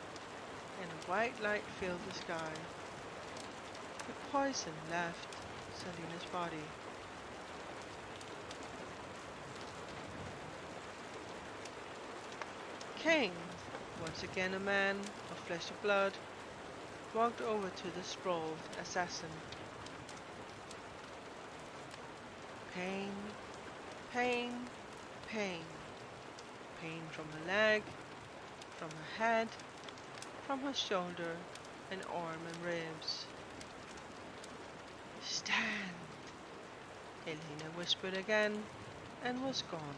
and a white light filled the sky. The poison left Selina's body. Cain, once again a man of flesh and blood, walked over to the sprawled assassin. Pain, pain, pain. Pain from her leg, from her head, from her shoulder and arm and ribs. Stand, Elena whispered again, and was gone.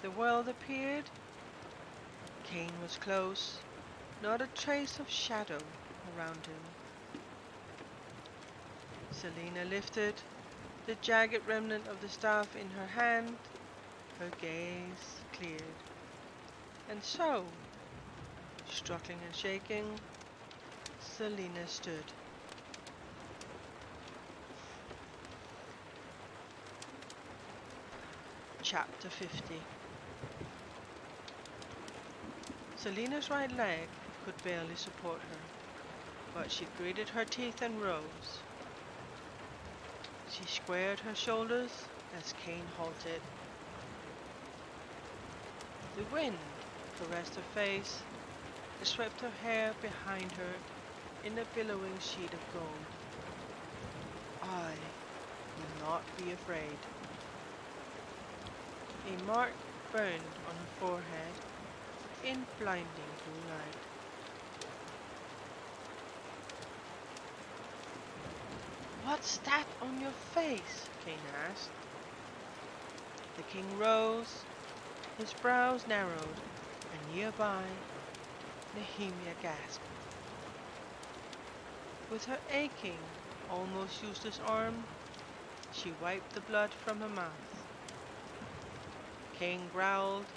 The world appeared. Cain was close, not a trace of shadow around him. Selena lifted the jagged remnant of the staff in her hand. Her gaze cleared. And so, struggling and shaking, Selena stood. Chapter 50. Selena's right leg could barely support her, but she gritted her teeth and rose. She squared her shoulders as Cain halted. The wind caressed her face and swept her hair behind her in a billowing sheet of gold. I will not be afraid. A mark burned on her forehead in blinding blue light. "What's that on your face?" Cain asked. The king rose, his brows narrowed, and nearby, Nehemia gasped. With her aching, almost useless arm, she wiped the blood from her mouth. Cain growled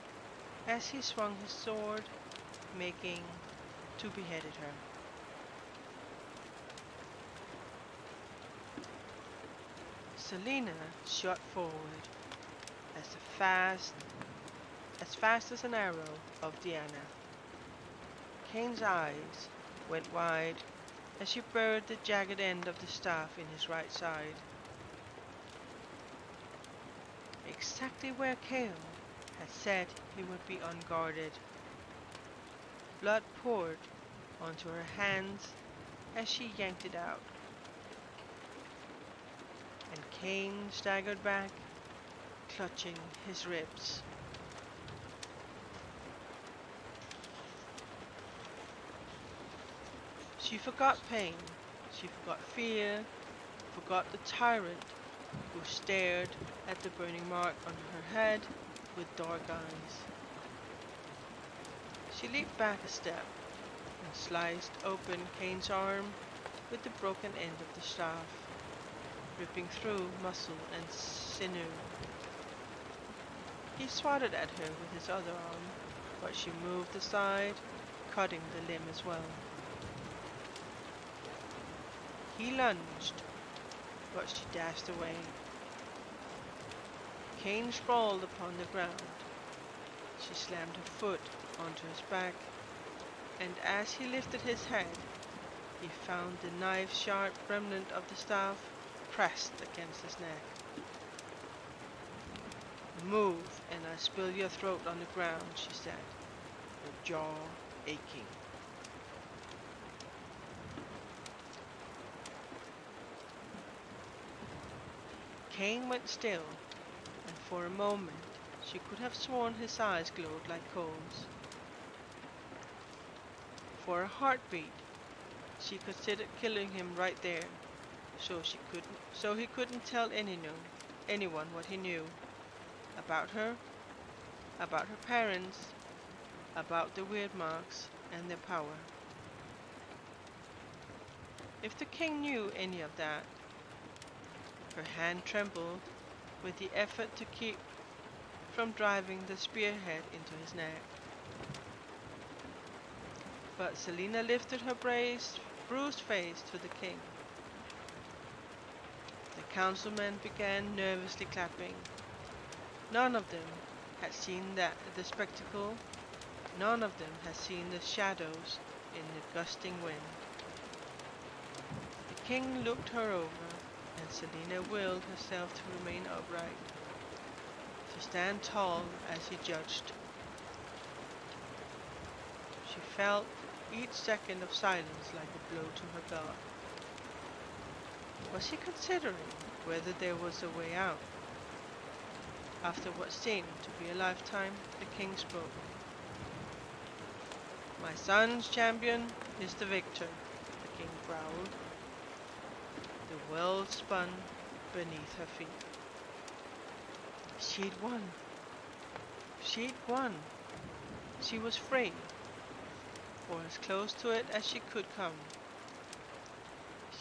as he swung his sword, making to beheaded her. Selena shot forward as fast as an arrow of Diana. Cain's eyes went wide as she buried the jagged end of the staff in his right side, exactly where Cael had said he would be unguarded. Blood poured onto her hands as she yanked it out, and Cain staggered back, clutching his ribs. She forgot pain, she forgot fear, forgot the tyrant who stared at the burning mark on her head with dark eyes. She leaped back a step and sliced open Cain's arm with the broken end of the staff, ripping through muscle and sinew. He swatted at her with his other arm, but she moved aside, cutting the limb as well. He lunged, but she dashed away. Cain sprawled upon the ground. She slammed her foot onto his back, and as he lifted his head, he found the knife-sharp remnant of the staff pressed against his neck. "Move, and I spill your throat on the ground," she said, her jaw aching. Cain went still, and for a moment she could have sworn his eyes glowed like coals. For a heartbeat, she considered killing him right there, so he couldn't tell anyone what he knew about her parents, about the weird marks and their power. If the king knew any of that, her hand trembled with the effort to keep from driving the spearhead into his neck. But Selena lifted her bruised face to the king. The councilmen began nervously clapping. None of them had seen the spectacle. None of them had seen the shadows in the gusting wind. The king looked her over, and Selena willed herself to remain upright, to stand tall as he judged. She felt each second of silence like a blow to her guard. Was he considering whether there was a way out? After what seemed to be a lifetime, the king spoke. "My son's champion is the victor," the king growled. The world spun beneath her feet. She'd won. She'd won. She was free, or as close to it as she could come.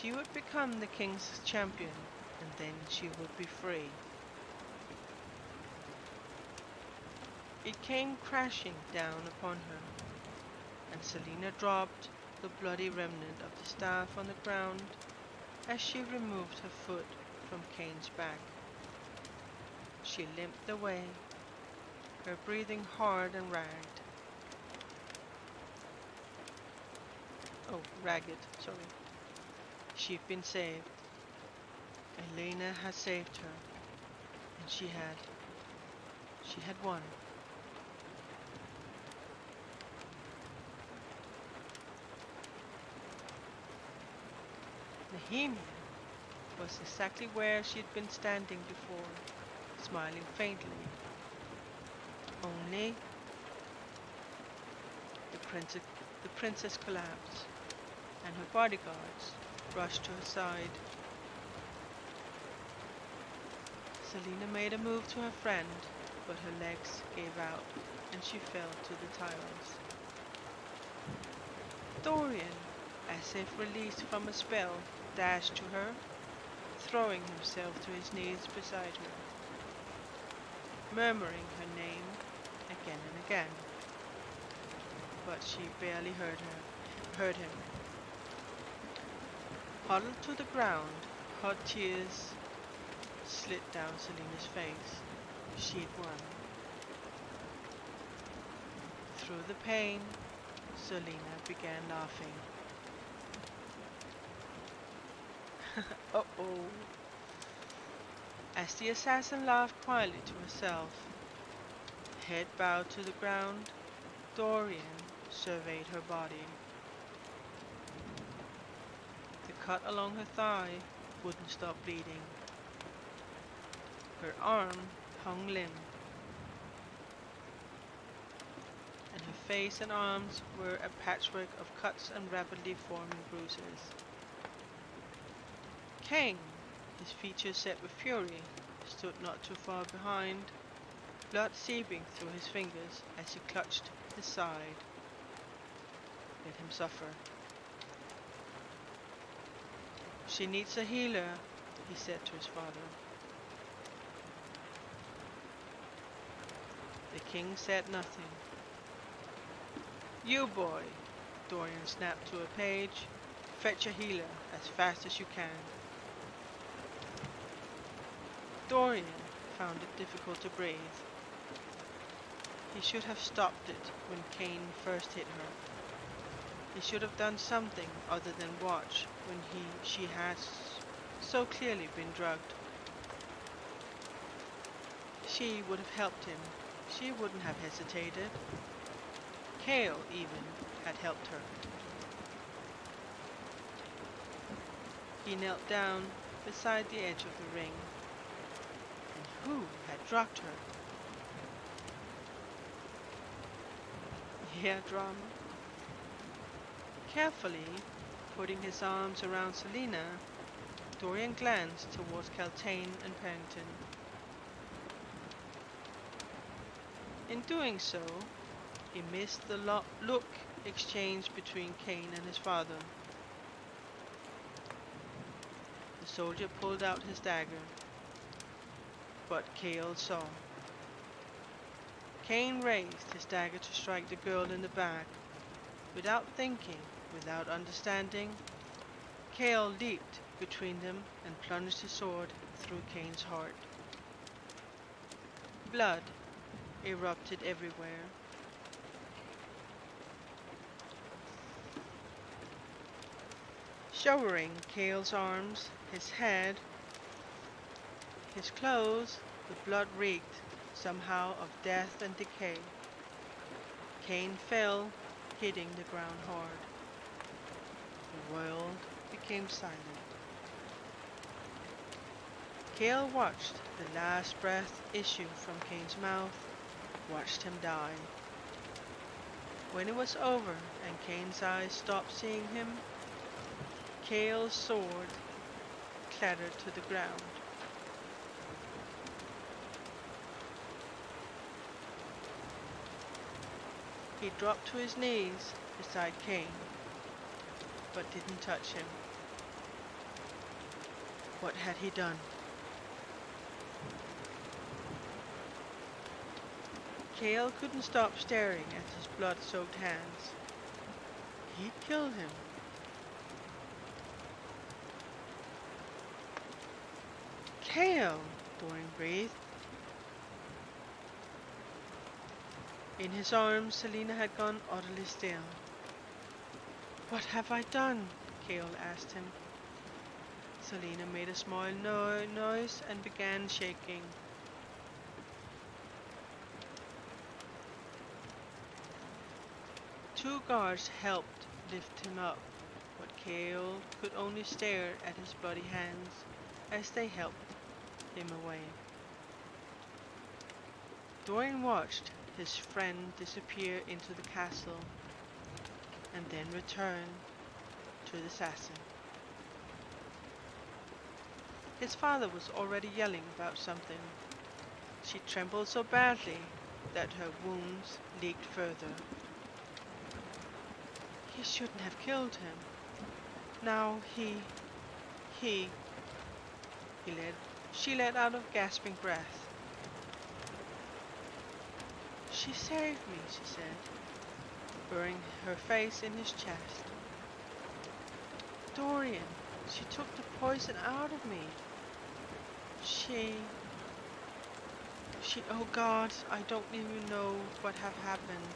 She would become the king's champion, and then she would be free. It came crashing down upon her, and Selina dropped the bloody remnant of the staff on the ground as she removed her foot from Cain's back. She limped away, her breathing hard and ragged. Oh, ragged, sorry. She'd been saved. Elena had saved her, and she had won. Nehemia was exactly where she'd been standing before, smiling faintly. Only the princess collapsed, and her bodyguards rushed to her side. Selina made a move to her friend, but her legs gave out, and she fell to the tiles. Dorian, as if released from a spell, dashed to her, throwing himself to his knees beside her, murmuring her name again and again. But she barely heard him. Huddled to the ground, hot tears slid down Selina's face. She'd won. Through the pain, Selina began laughing. Uh-oh. As the assassin laughed quietly to herself, head bowed to the ground, Dorian surveyed her body. The cut along her thigh wouldn't stop bleeding. Her arm hung limp, and her face and arms were a patchwork of cuts and rapidly forming bruises. Cain, his features set with fury, stood not too far behind, blood seeping through his fingers as he clutched his side. Let him suffer. She needs a healer, he said to his father. The king said nothing. You boy, Dorian snapped to a page, fetch a healer as fast as you can. Dorian found it difficult to breathe. He should have stopped it when Cain first hit her. He should have done something other than watch when she had so clearly been drugged. She would have helped him. She wouldn't have hesitated. Kale, even, had helped her. He knelt down beside the edge of the ring. And who had drugged her? Yeah, drama. Carefully putting his arms around Selina, Dorian glanced towards Caltaine and Pennington. In doing so, he missed the look exchanged between Cain and his father. The soldier pulled out his dagger, but Cale saw. Cain raised his dagger to strike the girl in the back. Without thinking, without understanding, Cale leaped between them and plunged his sword through Cain's heart. Blood erupted everywhere. Showering Cale's arms, his head, his clothes, the blood reeked somehow of death and decay. Cain fell, hitting the ground hard. The world became silent. Cale watched the last breath issue from Cain's mouth, watched him die. When it was over and Cain's eyes stopped seeing him, Cale's sword clattered to the ground. He dropped to his knees beside Cain, but didn't touch him. What had he done? Kale couldn't stop staring at his blood-soaked hands. He'd killed him. Kale! Dorian breathed. In his arms, Selena had gone utterly still. What have I done? Kale asked him. Selena made a small noise and began shaking. Two guards helped lift him up, but Kale could only stare at his bloody hands as they helped him away. Dorian watched his friend disappear into the castle and then return to the assassin. His father was already yelling about something. She trembled so badly that her wounds leaked further. He shouldn't have killed him. Now she let out a gasping breath. She saved me, she said, burying her face in his chest. Dorian, she took the poison out of me. Oh God, I don't even know what have happened.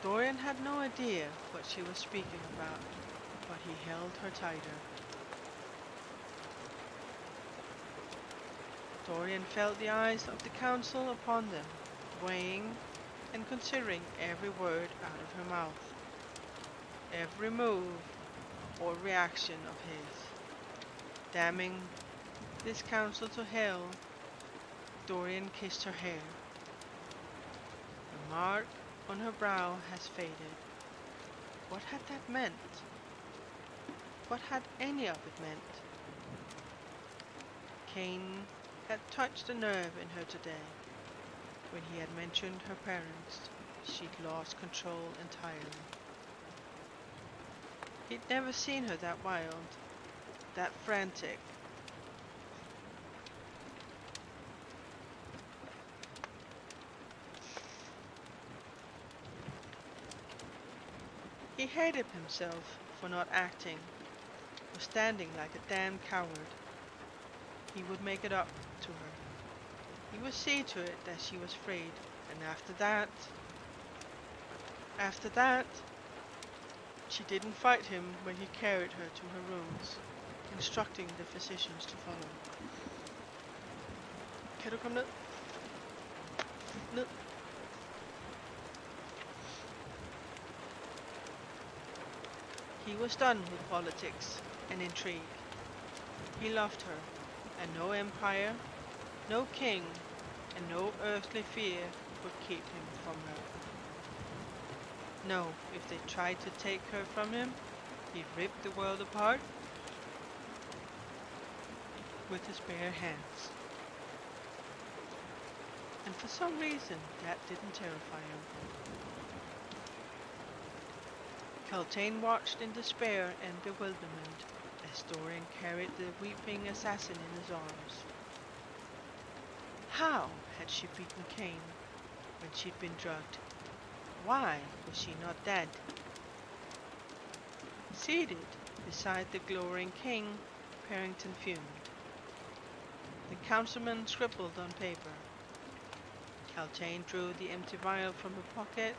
Dorian had no idea what she was speaking about, but he held her tighter. Dorian felt the eyes of the council upon them, weighing and considering every word out of her mouth, every move or reaction of his. Damning this council to hell, Dorian kissed her hair. The mark on her brow has faded. What had that meant? What had any of it meant? Cain had touched a nerve in her today. When he had mentioned her parents, she'd lost control entirely. He'd never seen her that wild, that frantic. He hated himself for not acting, for standing like a damn coward. He would make it up to her. He would see to it that she was freed, and after that, she didn't fight him when he carried her to her rooms, instructing the physicians to follow. Kan du komme ned? Ned. He was done with politics and intrigue. He loved her, and no empire, no king, and no earthly fear would keep him from her. No, if they tried to take her from him, he'd rip the world apart with his bare hands. And for some reason, that didn't terrify him. Kaltain watched in despair and bewilderment as Dorian carried the weeping assassin in his arms. How had she beaten Cain when she'd been drugged? Why was she not dead? Seated beside the glowering king, Parrington fumed. The councilman scribbled on paper. Kaltain drew the empty vial from her pocket.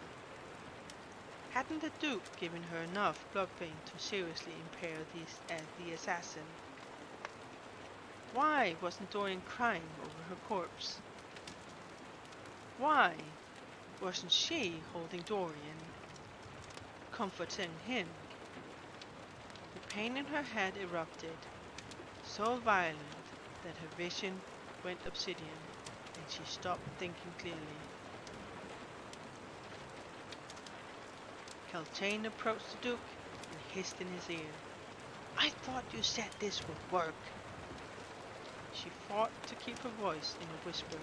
Hadn't the Duke given her enough blood pain to seriously impair the assassin? Why wasn't Dorian crying over her corpse? Why wasn't she holding Dorian, comforting him? The pain in her head erupted, so violent that her vision went obsidian, and she stopped thinking clearly. Kaltain approached the Duke and hissed in his ear. I thought you said this would work. She fought to keep her voice in a whisper.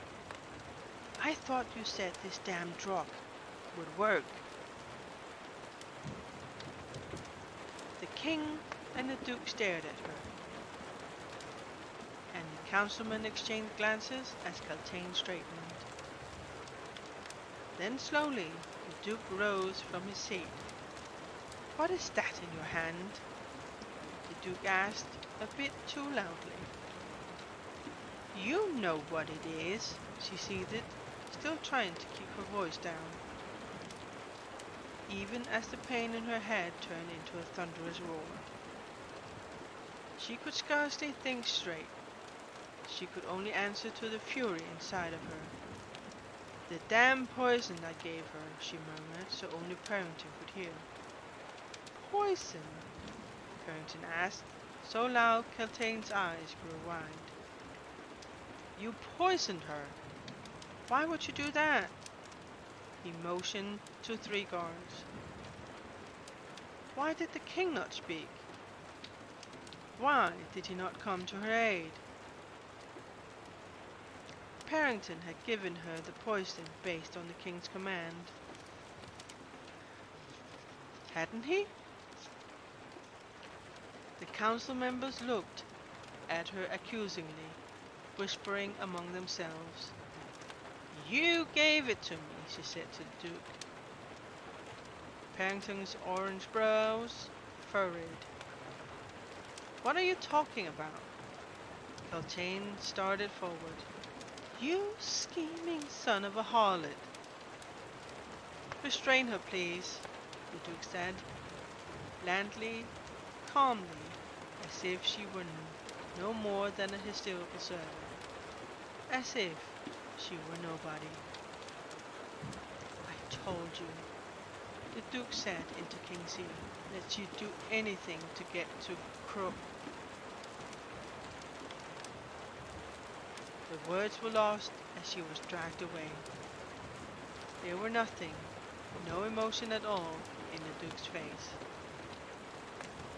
I thought you said this damn drug would work. The king and the duke stared at her, and the councilmen exchanged glances as Caltaine straightened. Then slowly the duke rose from his seat. "What is that in your hand?" the duke asked, a bit too loudly. "You know what it is," she seethed, still trying to keep her voice down, even as the pain in her head turned into a thunderous roar. She could scarcely think straight. She could only answer to the fury inside of her. "The damn poison I gave her," she murmured, so only Parrington could hear. "Poison?" Parrington asked, so loud Caltaine's eyes grew wide. "You poisoned her. Why would you do that?" He motioned to 3 guards. "Why did the king not speak? Why did he not come to her aid?" Parrington had given her the poison based on the king's command. Hadn't he? The council members looked at her accusingly, whispering among themselves. "You gave it to me," she said to the duke. Parrington's orange brows furrowed. "What are you talking about?" Caltaine started forward. "You scheming son of a harlot!" "Restrain her, please," the duke said, blandly, calmly, as if she were no more than a hysterical servant, as if she were nobody. "I told you," the duke said into King's ear, "that you'd do anything to get to Crook." The words were lost as she was dragged away. There were nothing, no emotion at all in the duke's face.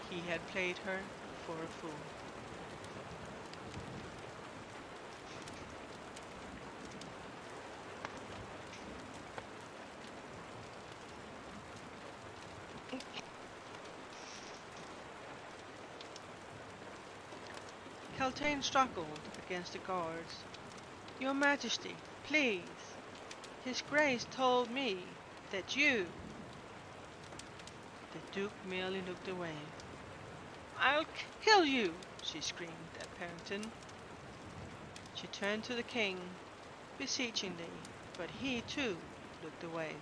He had played her for a fool. Caltaine struggled against the guards. "Your Majesty, please. His Grace told me that you—" The duke merely looked away. "I'll kill you!" she screamed at Parrington. She turned to the king, beseechingly, but he, too, looked away.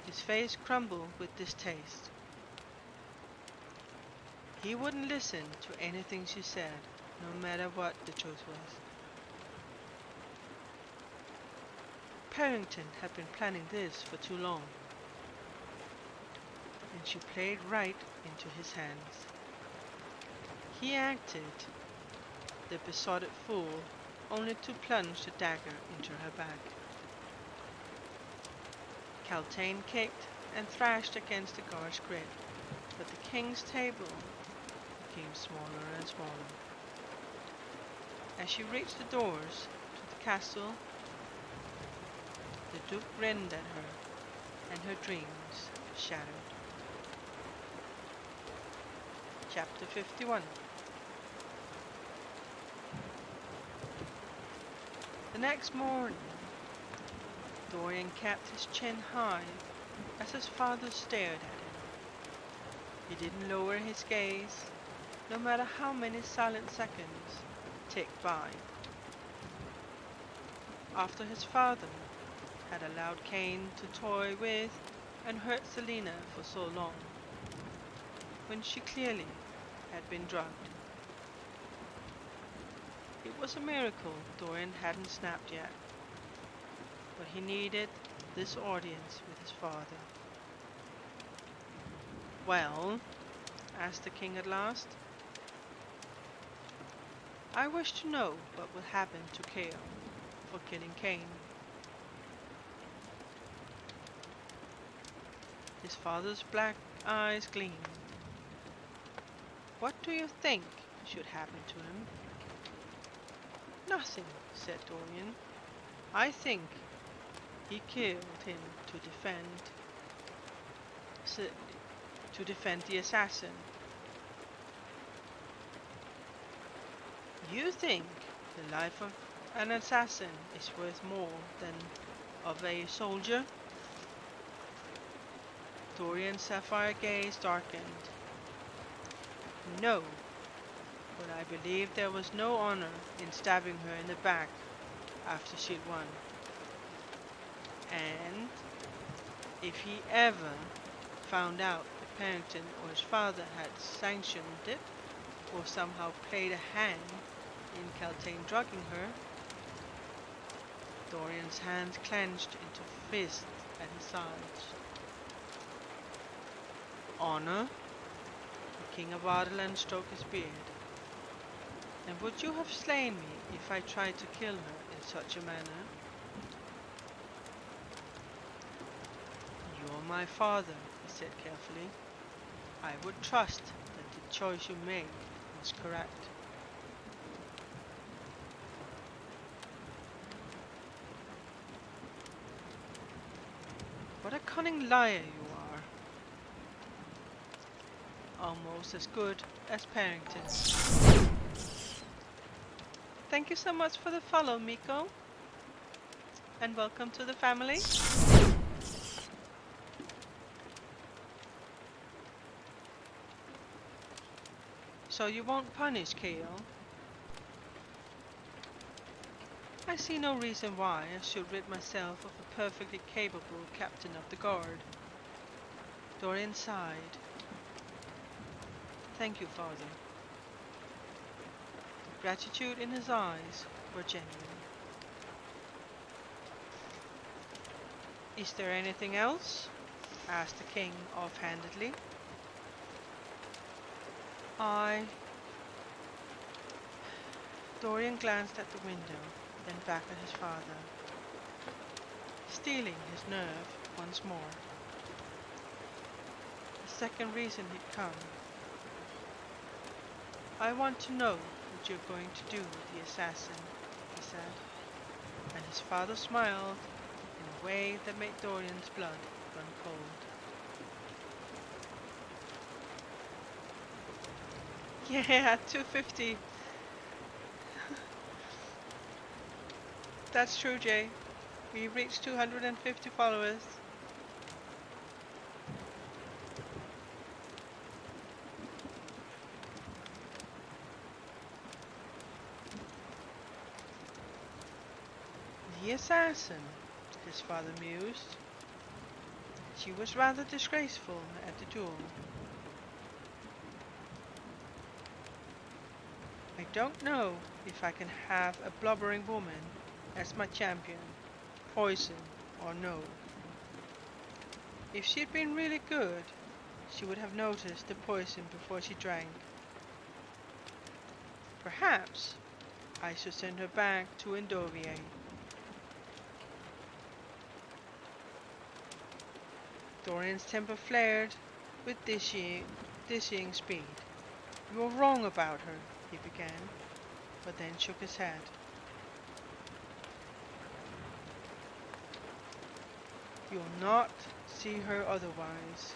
His face crumbled with distaste. He wouldn't listen to anything she said, no matter what the truth was. Parrington had been planning this for too long, and she played right into his hands. He acted, the besotted fool, only to plunge the dagger into her back. Caltaine kicked and thrashed against the guard's grip, but the king's table became smaller and smaller. As she reached the doors to the castle, the duke grinned at her, and her dreams shattered. Chapter 51. The next morning, Dorian kept his chin high as his father stared at him. He didn't lower his gaze, no matter how many silent seconds ticked by. After his father had allowed Cain to toy with and hurt Selina for so long, when she clearly had been drugged. It was a miracle Dorian hadn't snapped yet, but he needed this audience with his father. "Well?" asked the king at last. "I wish to know what will happen to Kale for killing Cain." His father's black eyes gleamed. "What do you think should happen to him?" "Nothing," said Dorian. "I think he killed him to defend to defend the assassin. You think the life of an assassin is worth more than of a soldier? Dorian's sapphire gaze darkened. No, but I believe there was no honor in stabbing her in the back after she'd won. And if he ever found out that Parrington or his father had sanctioned it, or somehow played a hand in Caltaine drugging her, Dorian's hands clenched into fists at his sides. Honor? The King of Ardalan stroked his beard. And would you have slain me if I tried to kill her in such a manner? You're my father, he said carefully. I would trust that the choice you made was correct. What a cunning liar you are. Almost as good as Parrington. Thank you so much for the follow, Miko. And welcome to the family. So you won't punish Kale? I see no reason why I should rid myself of a perfectly capable captain of the guard. Dorian sighed. Thank you, father. The gratitude in his eyes were genuine. Is there anything else? Asked the king offhandedly. Dorian glanced at the window, then back at his father, steeling his nerve once more. The second reason he'd come. I want to know what you're going to do with the assassin, he said, and his father smiled in a way that made Dorian's blood run cold. Yeah, 250. That's true, Jay. We reached 250 followers. The assassin, his father mused. She was rather disgraceful at the duel. I don't know if I can have a blubbering woman as my champion, poison or no. If she'd been really good, she would have noticed the poison before she drank. Perhaps I should send her back to Endovier. Dorian's temper flared with dizzying speed. You're wrong about her, he began, but then shook his head. You'll not see her otherwise,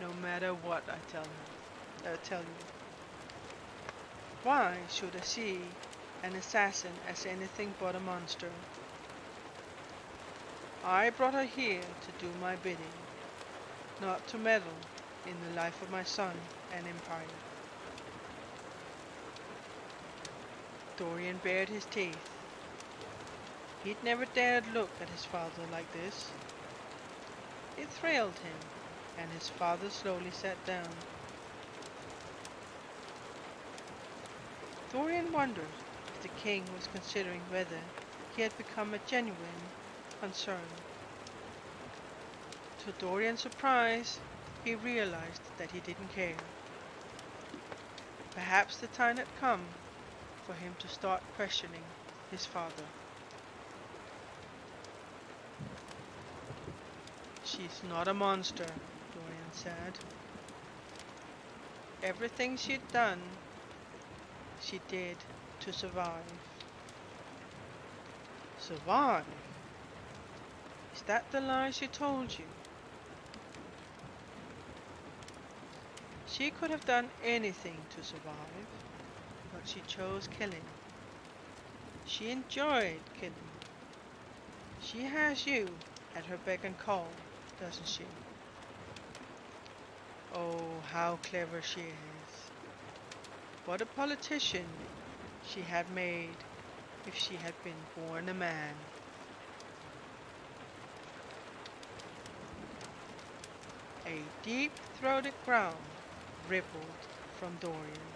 no matter what I tell you. Why should I see an assassin as anything but a monster? I brought her here to do my bidding, not to meddle in the life of my son and empire. Dorian bared his teeth. He'd never dared look at his father like this. It thrilled him, and his father slowly sat down. Dorian wondered if the king was considering whether he had become a genuine concern. To Dorian's surprise, he realized that he didn't care. Perhaps the time had come for him to start questioning his father. She's not a monster, Dorian said. Everything she'd done, she did to survive. Survive? Is that the lie she told you? She could have done anything to survive, but she chose killing. She enjoyed killing. She has you at her beck and call, doesn't she? Oh, how clever she is. What a politician she had made if she had been born a man. A deep-throated growl rippled from Dorian.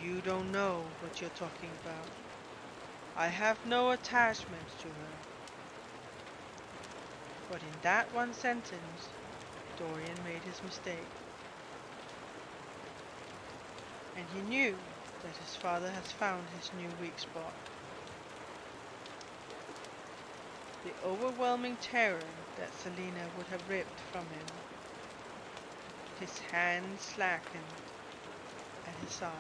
You don't know what you're talking about. I have no attachment to her. But in that one sentence, Dorian made his mistake. And he knew that his father has found his new weak spot. The overwhelming terror that Selena would have ripped from him. His hand slackened at his side.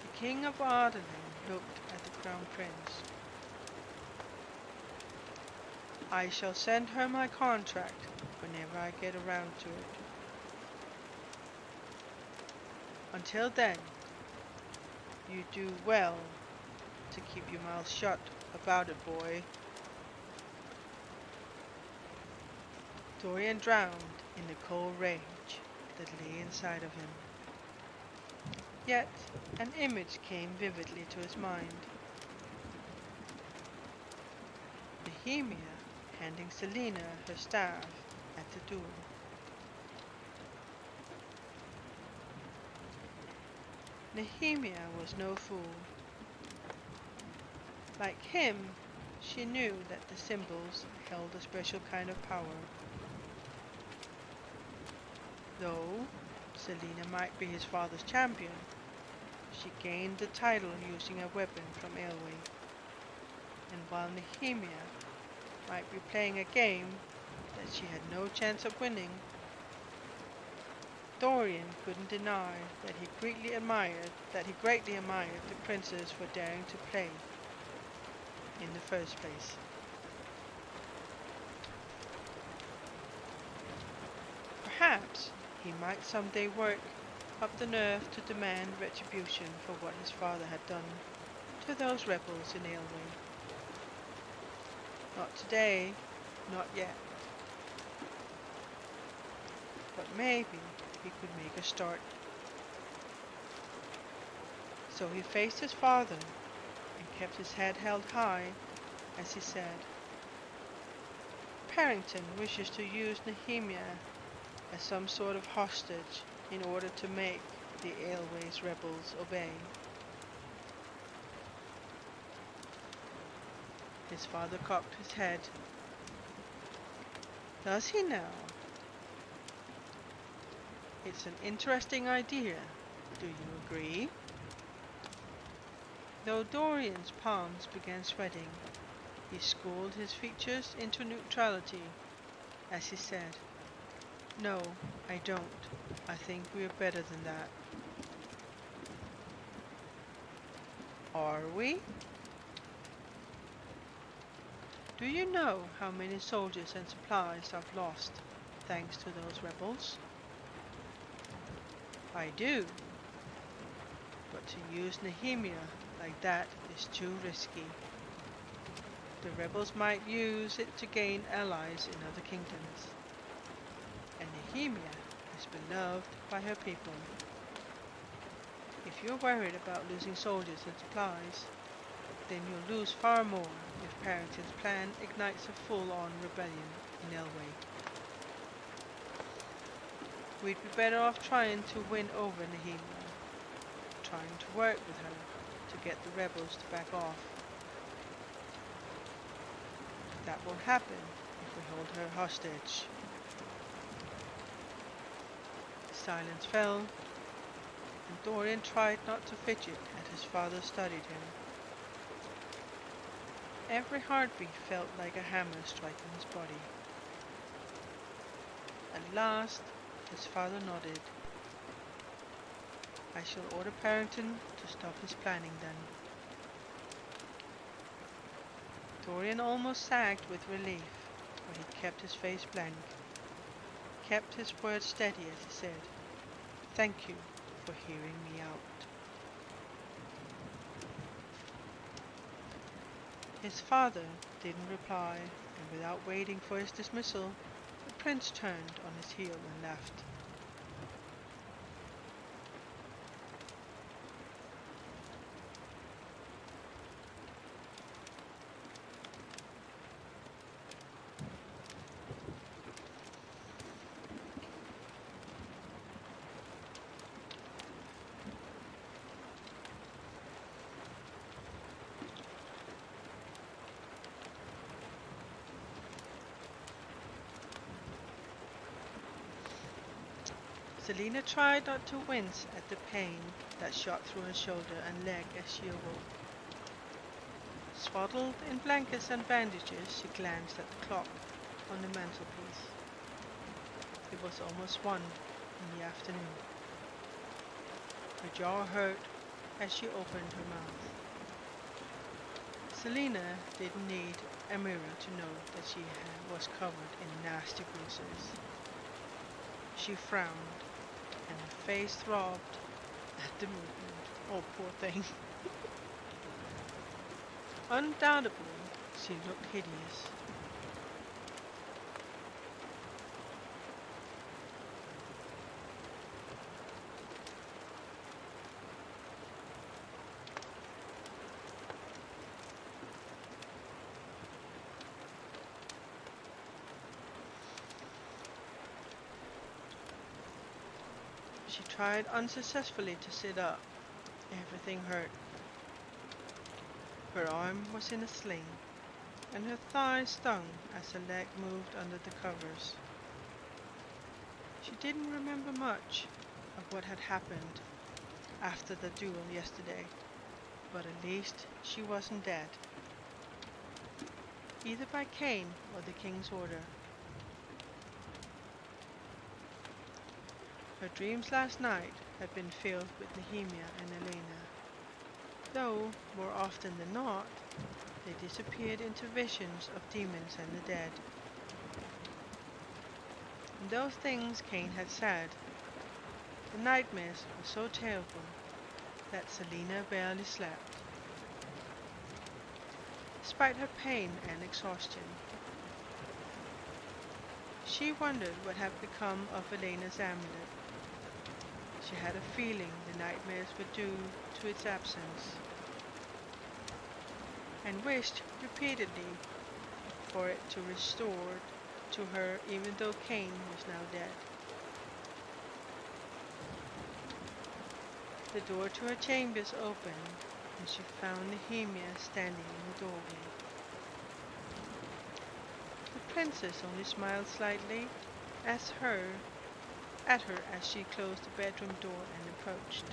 The King of Ardenland looked at the Crown Prince. I shall send her my contract whenever I get around to it. Until then, you do well to keep your mouth shut about it, boy. Dorian drowned in the cold rage that lay inside of him. Yet an image came vividly to his mind. Nehemia handing Selena her staff at the duel. Nehemia was no fool. Like him, she knew that the symbols held a special kind of power. Though Selena might be his father's champion, she gained the title using a weapon from Elwë. And while Nehemia might be playing a game that she had no chance of winning, Dorian couldn't deny that he greatly admired the princess for daring to play in the first place. Perhaps he might someday work up the nerve to demand retribution for what his father had done to those rebels in Elwë. Not today, not yet. But maybe he could make a start. So he faced his father and kept his head held high as he said, Parrington wishes to use Nehemia as some sort of hostage in order to make the Elwë's rebels obey. His father cocked his head. Does he now? It's an interesting idea. Do you agree? Though Dorian's palms began sweating, he schooled his features into neutrality as he said, No, I don't. I think we are better than that. Are we? Do you know how many soldiers and supplies I've lost thanks to those rebels? I do. But to use Nehemia like that is too risky. The rebels might use it to gain allies in other kingdoms. And Nehemia is beloved by her people. If you're worried about losing soldiers and supplies, then you'll lose far more if Parrington's plan ignites a full-on rebellion in Elwë. We'd be better off trying to win over Nehemia, trying to work with her to get the rebels to back off. That will happen if we hold her hostage. The silence fell, and Dorian tried not to fidget as his father studied him. Every heartbeat felt like a hammer striking his body. At last, his father nodded. I shall order Parrington to stop his planning then. Dorian almost sagged with relief but he kept his face blank, kept his words steady as he said, "Thank you for hearing me out." His father didn't reply, and without waiting for his dismissal, the prince turned on his heel and left. Selina tried not to wince at the pain that shot through her shoulder and leg as she awoke. Swaddled in blankets and bandages, she glanced at the clock on the mantelpiece. It was almost 1 in the afternoon. Her jaw hurt as she opened her mouth. Selina didn't need a mirror to know that she was covered in nasty bruises. She frowned, and her face throbbed at the movement. Oh, poor thing. Undoubtedly, she looked hideous. She tried unsuccessfully to sit up. Everything hurt. Her arm was in a sling, and her thigh stung as her leg moved under the covers. She didn't remember much of what had happened after the duel yesterday, but at least she wasn't dead, either by Cain or the king's order. Her dreams last night had been filled with Nehemia and Elena, though, more often than not, they disappeared into visions of demons and the dead. And those things Cain had said, the nightmares were so terrible that Selina barely slept. Despite her pain and exhaustion, she wondered what had become of Elena's amulet. She had a feeling the nightmares were due to its absence, and wished repeatedly for it to restore to her even though Cain was now dead. The door to her chambers opened, and she found Nehemia standing in the doorway. The princess only smiled slightly at her as she closed the bedroom door and approached.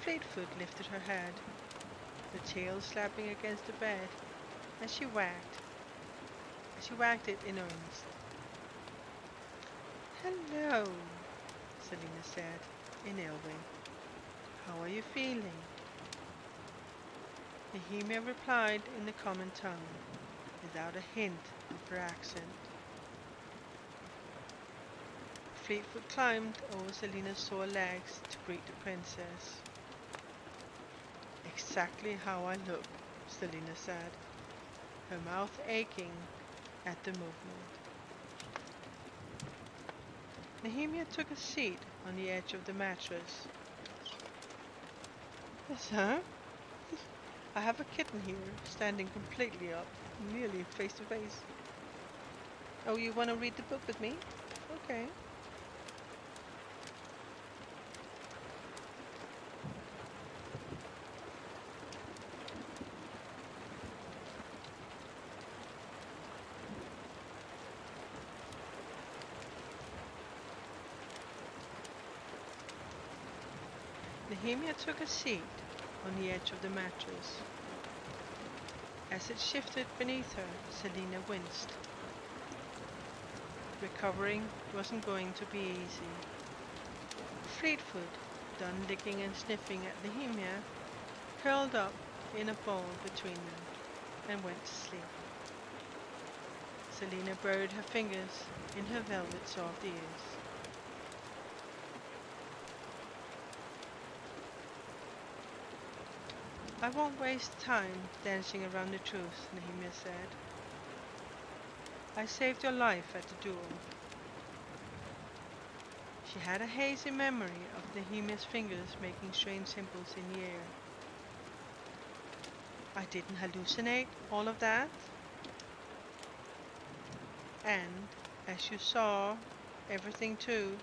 Fleetfoot lifted her head, the tail slapping against the bed as she wagged it in earnest. "Hello," Selina said in Elwing. "How are you feeling?" Nehemia replied in the common tongue, without a hint of her accent. Fleetfoot climbed over Selina's sore legs to greet the princess. "Exactly how I look," Selina said, her mouth aching at the movement. Nehemia took a seat on the edge of the mattress. "Yes, sir? I have a kitten here, standing completely up, nearly face to face." "Oh, you want to read the book with me? Okay." Nehemia took a seat on the edge of the mattress. As it shifted beneath her, Selina winced. Recovering wasn't going to be easy. Fleetfoot, done licking and sniffing at Nehemia, curled up in a ball between them and went to sleep. Selena buried her fingers in her velvet soft ears. I won't waste time dancing around the truth, Nehemia said. I saved your life at the duel. She had a hazy memory of Nehemia's fingers making strange symbols in the air. I didn't hallucinate all of that. And, as you saw, everything too.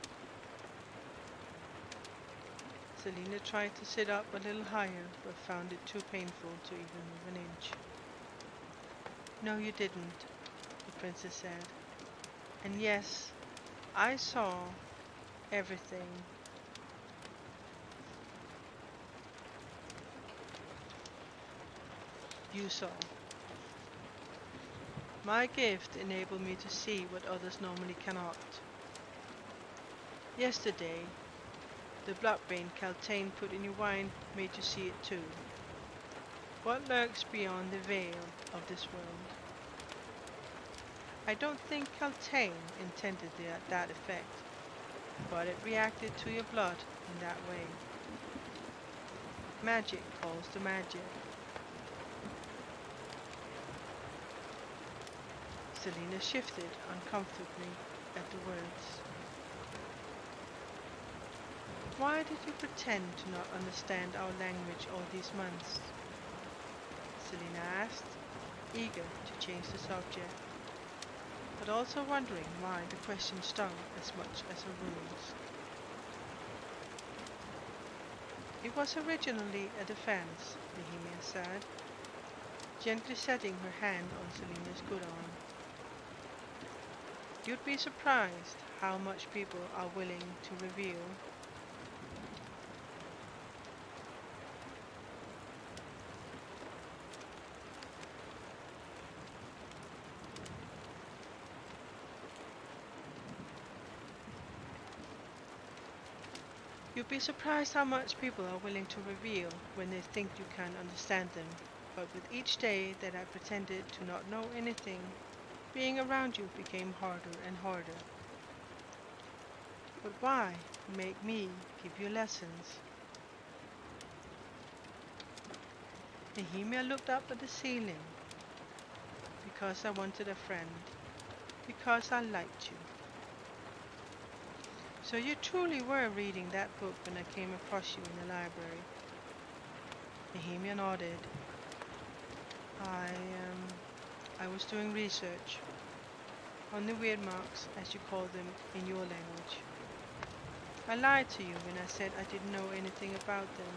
Selena tried to sit up a little higher, but found it too painful to even move an inch. No, you didn't, the princess said. And yes, I saw everything. You saw. My gift enabled me to see what others normally cannot. Yesterday, the blood-brain Caltaine put in your wine made you see it too. What lurks beyond the veil of this world? I don't think Caltaine intended that effect, but it reacted to your blood in that way. Magic calls to magic. Selena shifted uncomfortably at the words. Why did you pretend to not understand our language all these months? Selena asked, eager to change the subject, but also wondering why the question stung as much as her rules. It was originally a defense, Nehemia said, gently setting her hand on Selena's good arm. You'd be surprised how much people are willing to reveal. You'd be surprised how much people are willing to reveal when they think you can't understand them. But with each day that I pretended to not know anything, being around you became harder and harder. But why make me give you lessons? Nehemia looked up at the ceiling. Because I wanted a friend. Because I liked you. So you truly were reading that book when I came across you in the library. Nehemia nodded. I was doing research on the weird marks, as you call them in your language. I lied to you when I said I didn't know anything about them.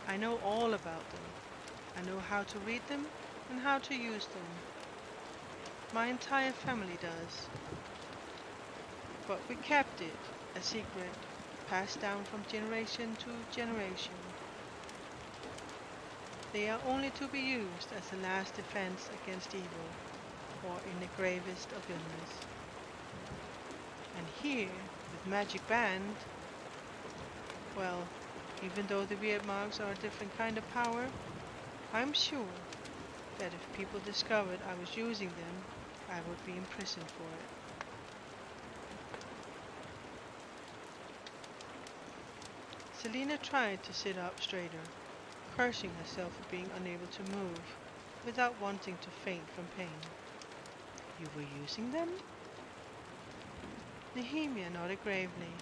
I know all about them. I know how to read them and how to use them. My entire family does. But we kept it a secret, passed down from generation to generation. They are only to be used as a last defense against evil, or in the gravest of illness. And here, with Magic Band, well, even though the weird marks are a different kind of power, I'm sure that if people discovered I was using them, I would be imprisoned for it. Selena tried to sit up straighter, cursing herself for being unable to move, without wanting to faint from pain. You were using them? Nehemia nodded gravely.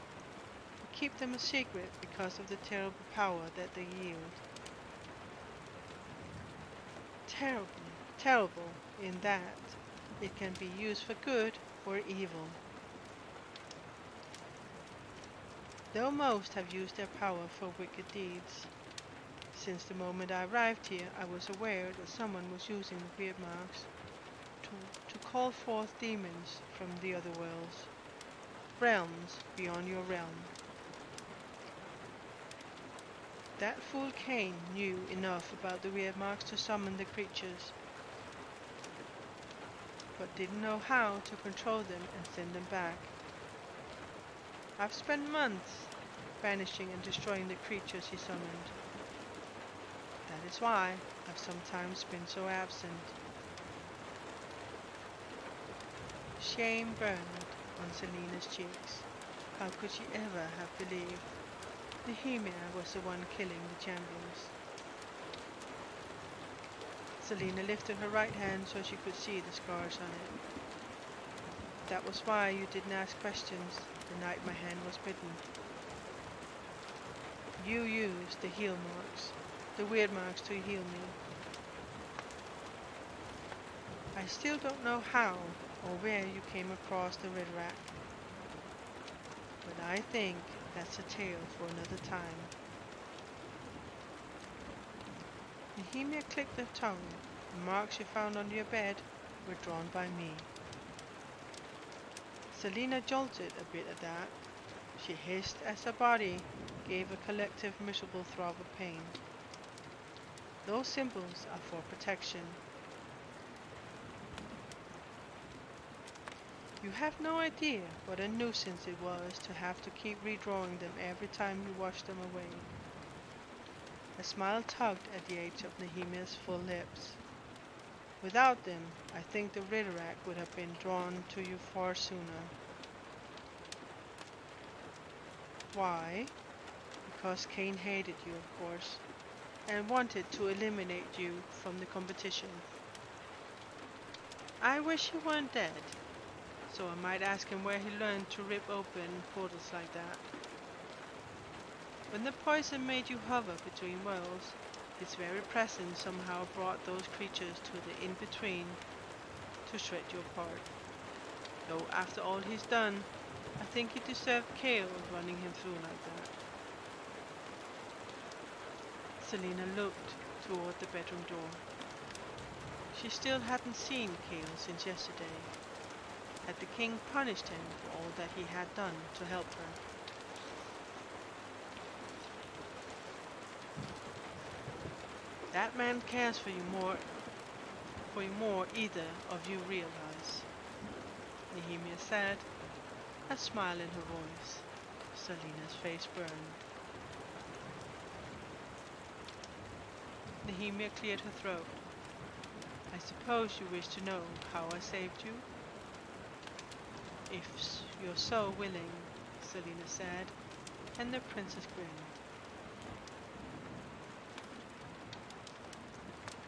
We keep them a secret because of the terrible power that they yield. Terrible in that it can be used for good or evil. Though most have used their power for wicked deeds. Since the moment I arrived here, I was aware that someone was using the weird marks to call forth demons from the other worlds, realms beyond your realm. That fool Cain knew enough about the weird marks to summon the creatures, but didn't know how to control them and send them back. I've spent months banishing and destroying the creatures he summoned. That is why I've sometimes been so absent. Shame burned on Selina's cheeks. How could she ever have believed Nehemia was the one killing the champions? Selina lifted her right hand so she could see the scars on it. That was why you didn't ask questions the night my hand was bitten. You used the heal marks, the weird marks to heal me. I still don't know how or where you came across the red rack, but I think that's a tale for another time. Nehemia clicked her tongue. The marks you found under your bed were drawn by me. Selina jolted a bit at that. She hissed as her body gave a collective miserable throb of pain. Those symbols are for protection. You have no idea what a nuisance it was to have to keep redrawing them every time you washed them away. A smile tugged at the edge of Nehemia's full lips. Without them, I think the Riderack would have been drawn to you far sooner. Why? Because Cain hated you, of course, and wanted to eliminate you from the competition. I wish he weren't dead, so I might ask him where he learned to rip open portals like that. When the poison made you hover between worlds, its very presence somehow brought those creatures to the in-between to shred you apart. Though after all he's done, I think he deserved chaos running him through like that. Selina looked toward the bedroom door. She still hadn't seen Kale since yesterday. Had the king punished him for all that he had done to help her? That man cares for you more either of you realize, Nehemia said, a smile in her voice. Selina's face burned. Nehemia cleared her throat. I suppose you wish to know how I saved you? If you're so willing, Selina said, and the princess grinned.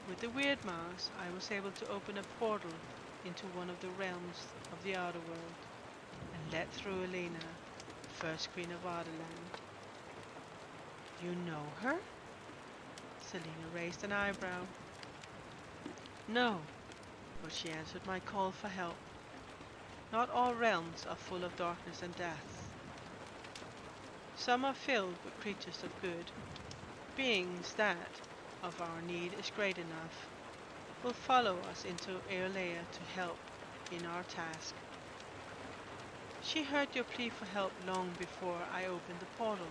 With the weird mask, I was able to open a portal into one of the realms of the outer world and let through Elena, first queen of Ardalan. You know her? Selina raised an eyebrow. No, but she answered my call for help. Not all realms are full of darkness and death. Some are filled with creatures of good, beings that, if our need is great enough, will follow us into Aerolea to help in our task. She heard your plea for help long before I opened the portal.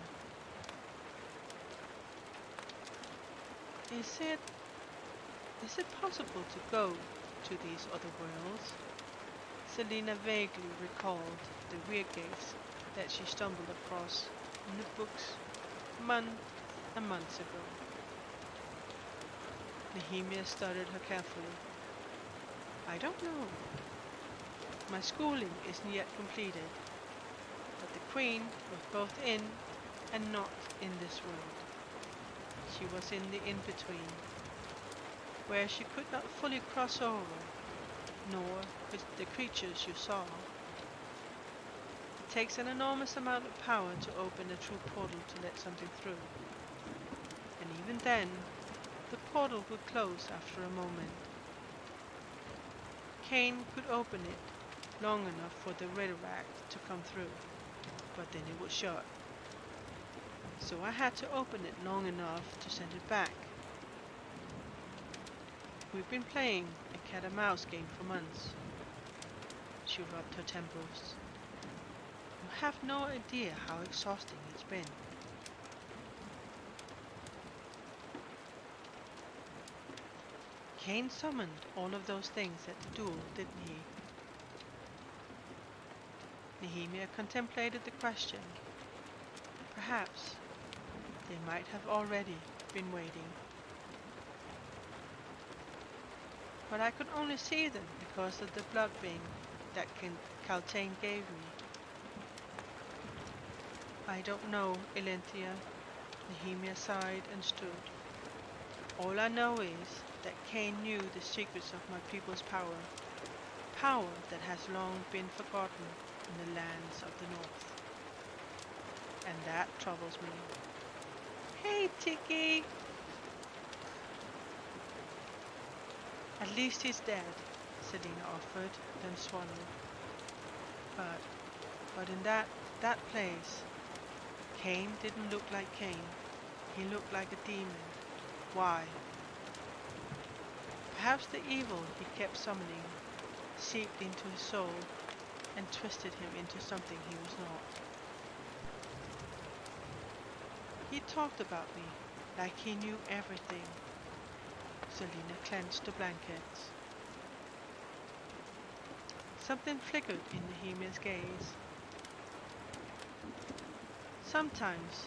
Is it possible to go to these other worlds? Selina vaguely recalled the weird gates that she stumbled across in the books months and months ago. Nehemia studied her carefully. I don't know. My schooling isn't yet completed, but the queen was both in and not in this world. She was in the in-between, where she could not fully cross over, nor with the creatures you saw. It takes an enormous amount of power to open a true portal to let something through. And even then, the portal would close after a moment. Cain could open it long enough for the Riderack to come through, but then it would shut. So I had to open it long enough to send it back. We've been playing a cat and mouse game for months. She rubbed her temples. You have no idea how exhausting it's been. Cain summoned all of those things at the duel, didn't he? Nehemia contemplated the question. Perhaps they might have already been waiting. But I could only see them because of the blood ring that Caltaine gave me? I don't know, Elenthia. Nehemia sighed and stood. All I know is that Cain knew the secrets of my people's power, power that has long been forgotten in the lands of the north. And that troubles me. Hey, Tiki! At least he's dead, Selina offered, then swallowed. But in that place, Cain didn't look like Cain. He looked like a demon. Why? Perhaps the evil he kept summoning seeped into his soul and twisted him into something he was not. He talked about me like he knew everything. Selina clenched the blankets. Something flickered in Nehemia's gaze. Sometimes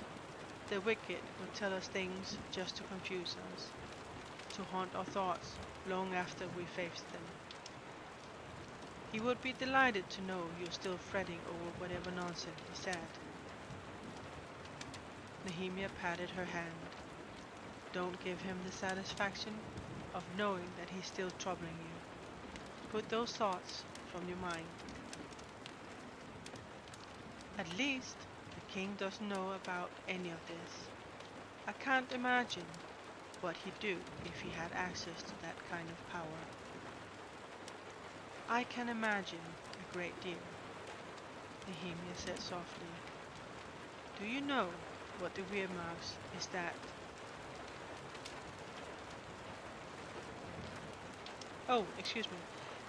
the wicked will tell us things just to confuse us, to haunt our thoughts long after we faced them. He would be delighted to know you're still fretting over whatever nonsense he said. Nehemia patted her hand. Don't give him the satisfaction of knowing that he's still troubling you. Put those thoughts from your mind. At least the king doesn't know about any of this. I can't imagine what he'd do if he had access to that kind of power. I can imagine a great deal, Nehemia said softly. Do you know what the weird marks is that? Oh, excuse me.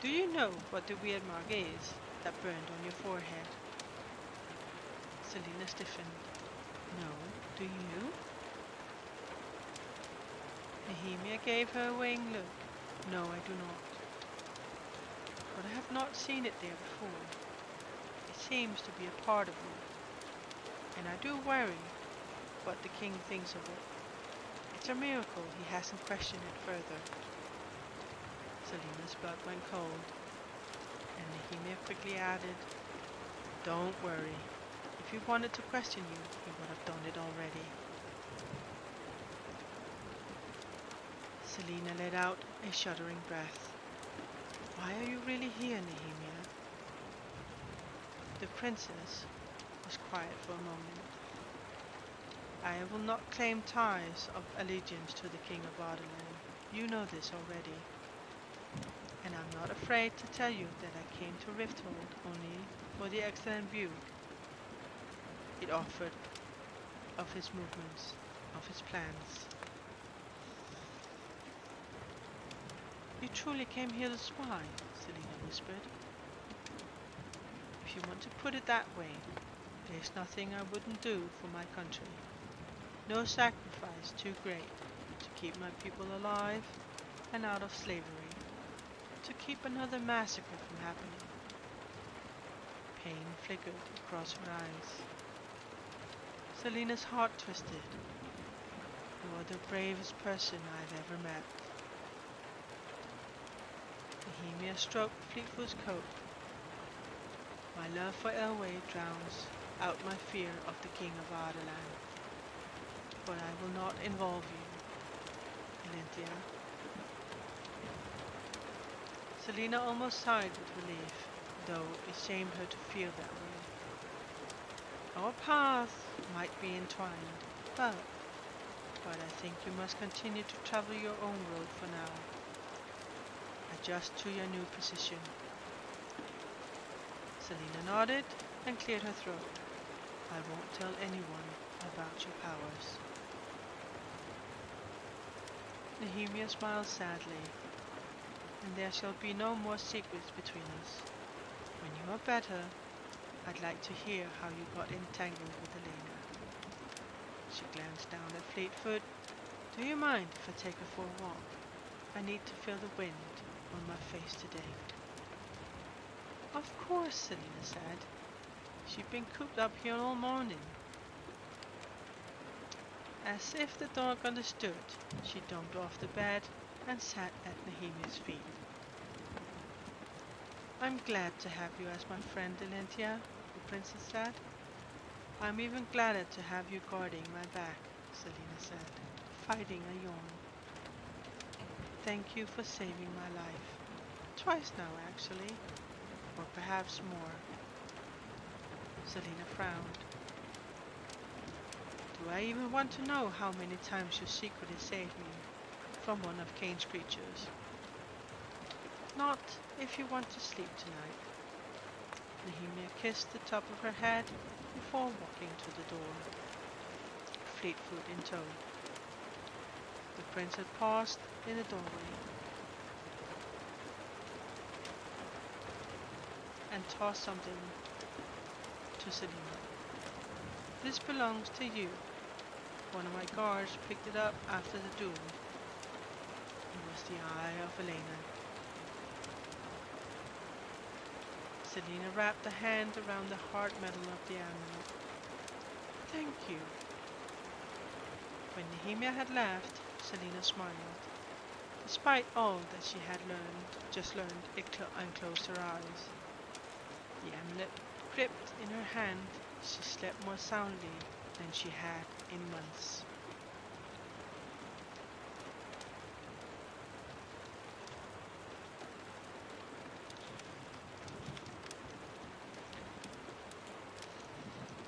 Do you know what the weird mark is that burned on your forehead? Selina stiffened. No, do you? Nehemia gave her a weighing look. No, I do not. But I have not seen it there before. It seems to be a part of me. And I do worry what the king thinks of it. It's a miracle he hasn't questioned it further. Selina's blood went cold, and Nehemia quickly added, Don't worry. If he wanted to question you, he would have done it already. Selina let out a shuddering breath. Why are you really here, Nehemia? The princess was quiet for a moment. I will not claim ties of allegiance to the king of Ardenland. You know this already. And I'm not afraid to tell you that I came to Rifthold only for the excellent view it offered of his movements, of his plans. You truly came here to spy, Selina whispered. If you want to put it that way, there's nothing I wouldn't do for my country. No sacrifice too great to keep my people alive and out of slavery, to keep another massacre from happening. Pain flickered across her eyes. Selina's heart twisted. You are the bravest person I've ever met. Nehemia stroked Fleetfoot's coat. My love for Elway drowns out my fear of the king of Ardenland. But I will not involve you, Elenthia. Selina almost sighed with relief, though it shamed her to feel that way. Our paths might be entwined, but I think you must continue to travel your own road for now. Adjust to your new position. Selina nodded and cleared her throat. I won't tell anyone about your powers. Nehemia smiled sadly. And there shall be no more secrets between us. When you are better, I'd like to hear how you got entangled with Elena. She glanced down at Fleetfoot. Do you mind if I take her for a walk? I need to feel the wind on my face today. Of course, Selina said. She'd been cooped up here all morning. As if the dog understood, she jumped off the bed and sat at Nehemia's feet. I'm glad to have you as my friend, Delentia, the princess said. I'm even gladder to have you guarding my back, Selina said, fighting a yawn. Thank you for saving my life. Twice now, actually, or perhaps more. Selina frowned. Do I even want to know how many times you secretly saved me from one of Kane's creatures? Not if you want to sleep tonight. Nehemia kissed the top of her head before walking to the door, Fleetfoot in tow. The prince had paused in the doorway and tossed something to Selina. This belongs to you. One of my guards picked it up after the duel. It was the eye of Elena. Selina wrapped a hand around the hard metal of the amulet. Thank you. When Nehemia had left, Selina smiled. Despite all that she had just learned, and closed her eyes. The amulet gripped in her hand, she slept more soundly than she had in months.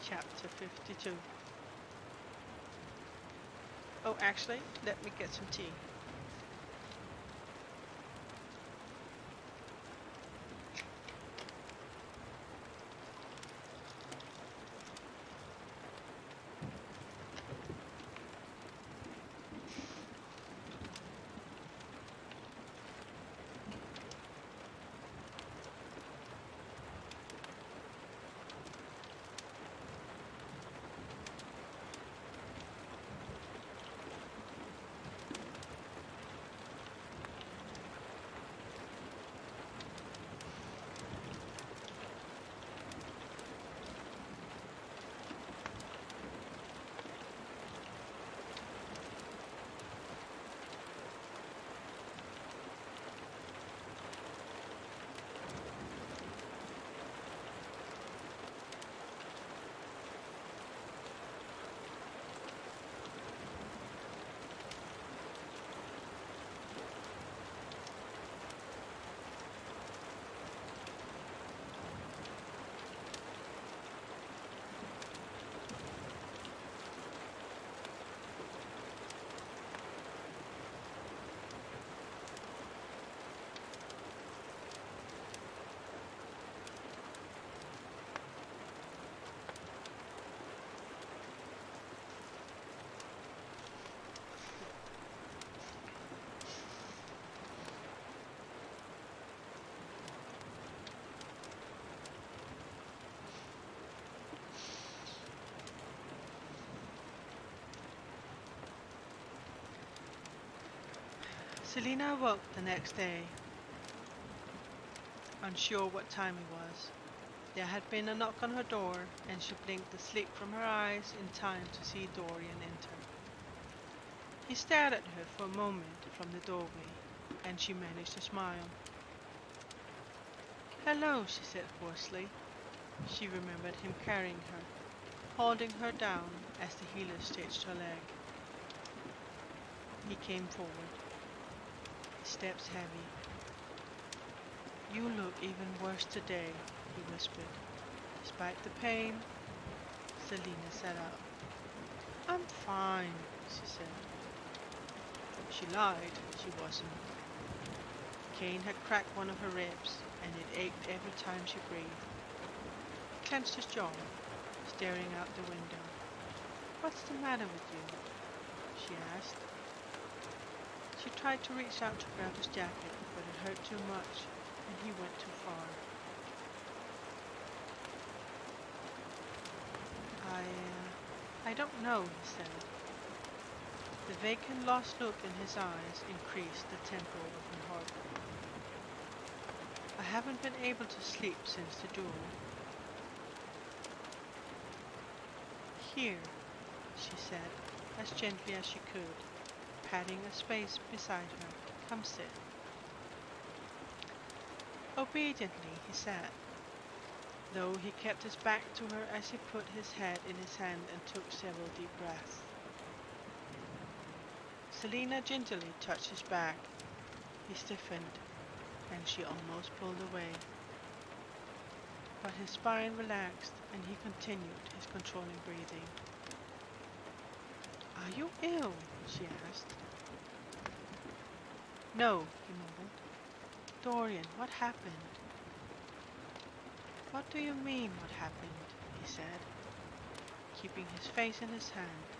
Chapter 52. Oh, actually, let me get some tea. Selina awoke the next day, unsure what time it was. There had been a knock on her door, and she blinked the sleep from her eyes in time to see Dorian enter. He stared at her for a moment from the doorway, and she managed to smile. "Hello," she said hoarsely. She remembered him carrying her, holding her down as the healer stitched her leg. He came forward, his steps heavy. "You look even worse today," he whispered. Despite the pain, Selina sat up. "I'm fine," she said. She lied, she wasn't. Kane had cracked one of her ribs, and it ached every time she breathed. He clenched his jaw, staring out the window. "What's the matter with you?" she asked. She tried to reach out to grab his jacket, but it hurt too much, and he went too far. I don't know," he said. The vacant, lost look in his eyes increased the tempo of her heart. "I haven't been able to sleep since the duel." "Here," she said, as gently as she could, patting a space beside her. "Come sit." Obediently he sat, though he kept his back to her as he put his head in his hand and took several deep breaths. Selina gingerly touched his back. He stiffened, and she almost pulled away. But his spine relaxed, and he continued his controlling breathing. "Are you ill?" she asked. "No," he mumbled. "Dorian, what happened?" "What do you mean, what happened?" he said, keeping his face in his hand.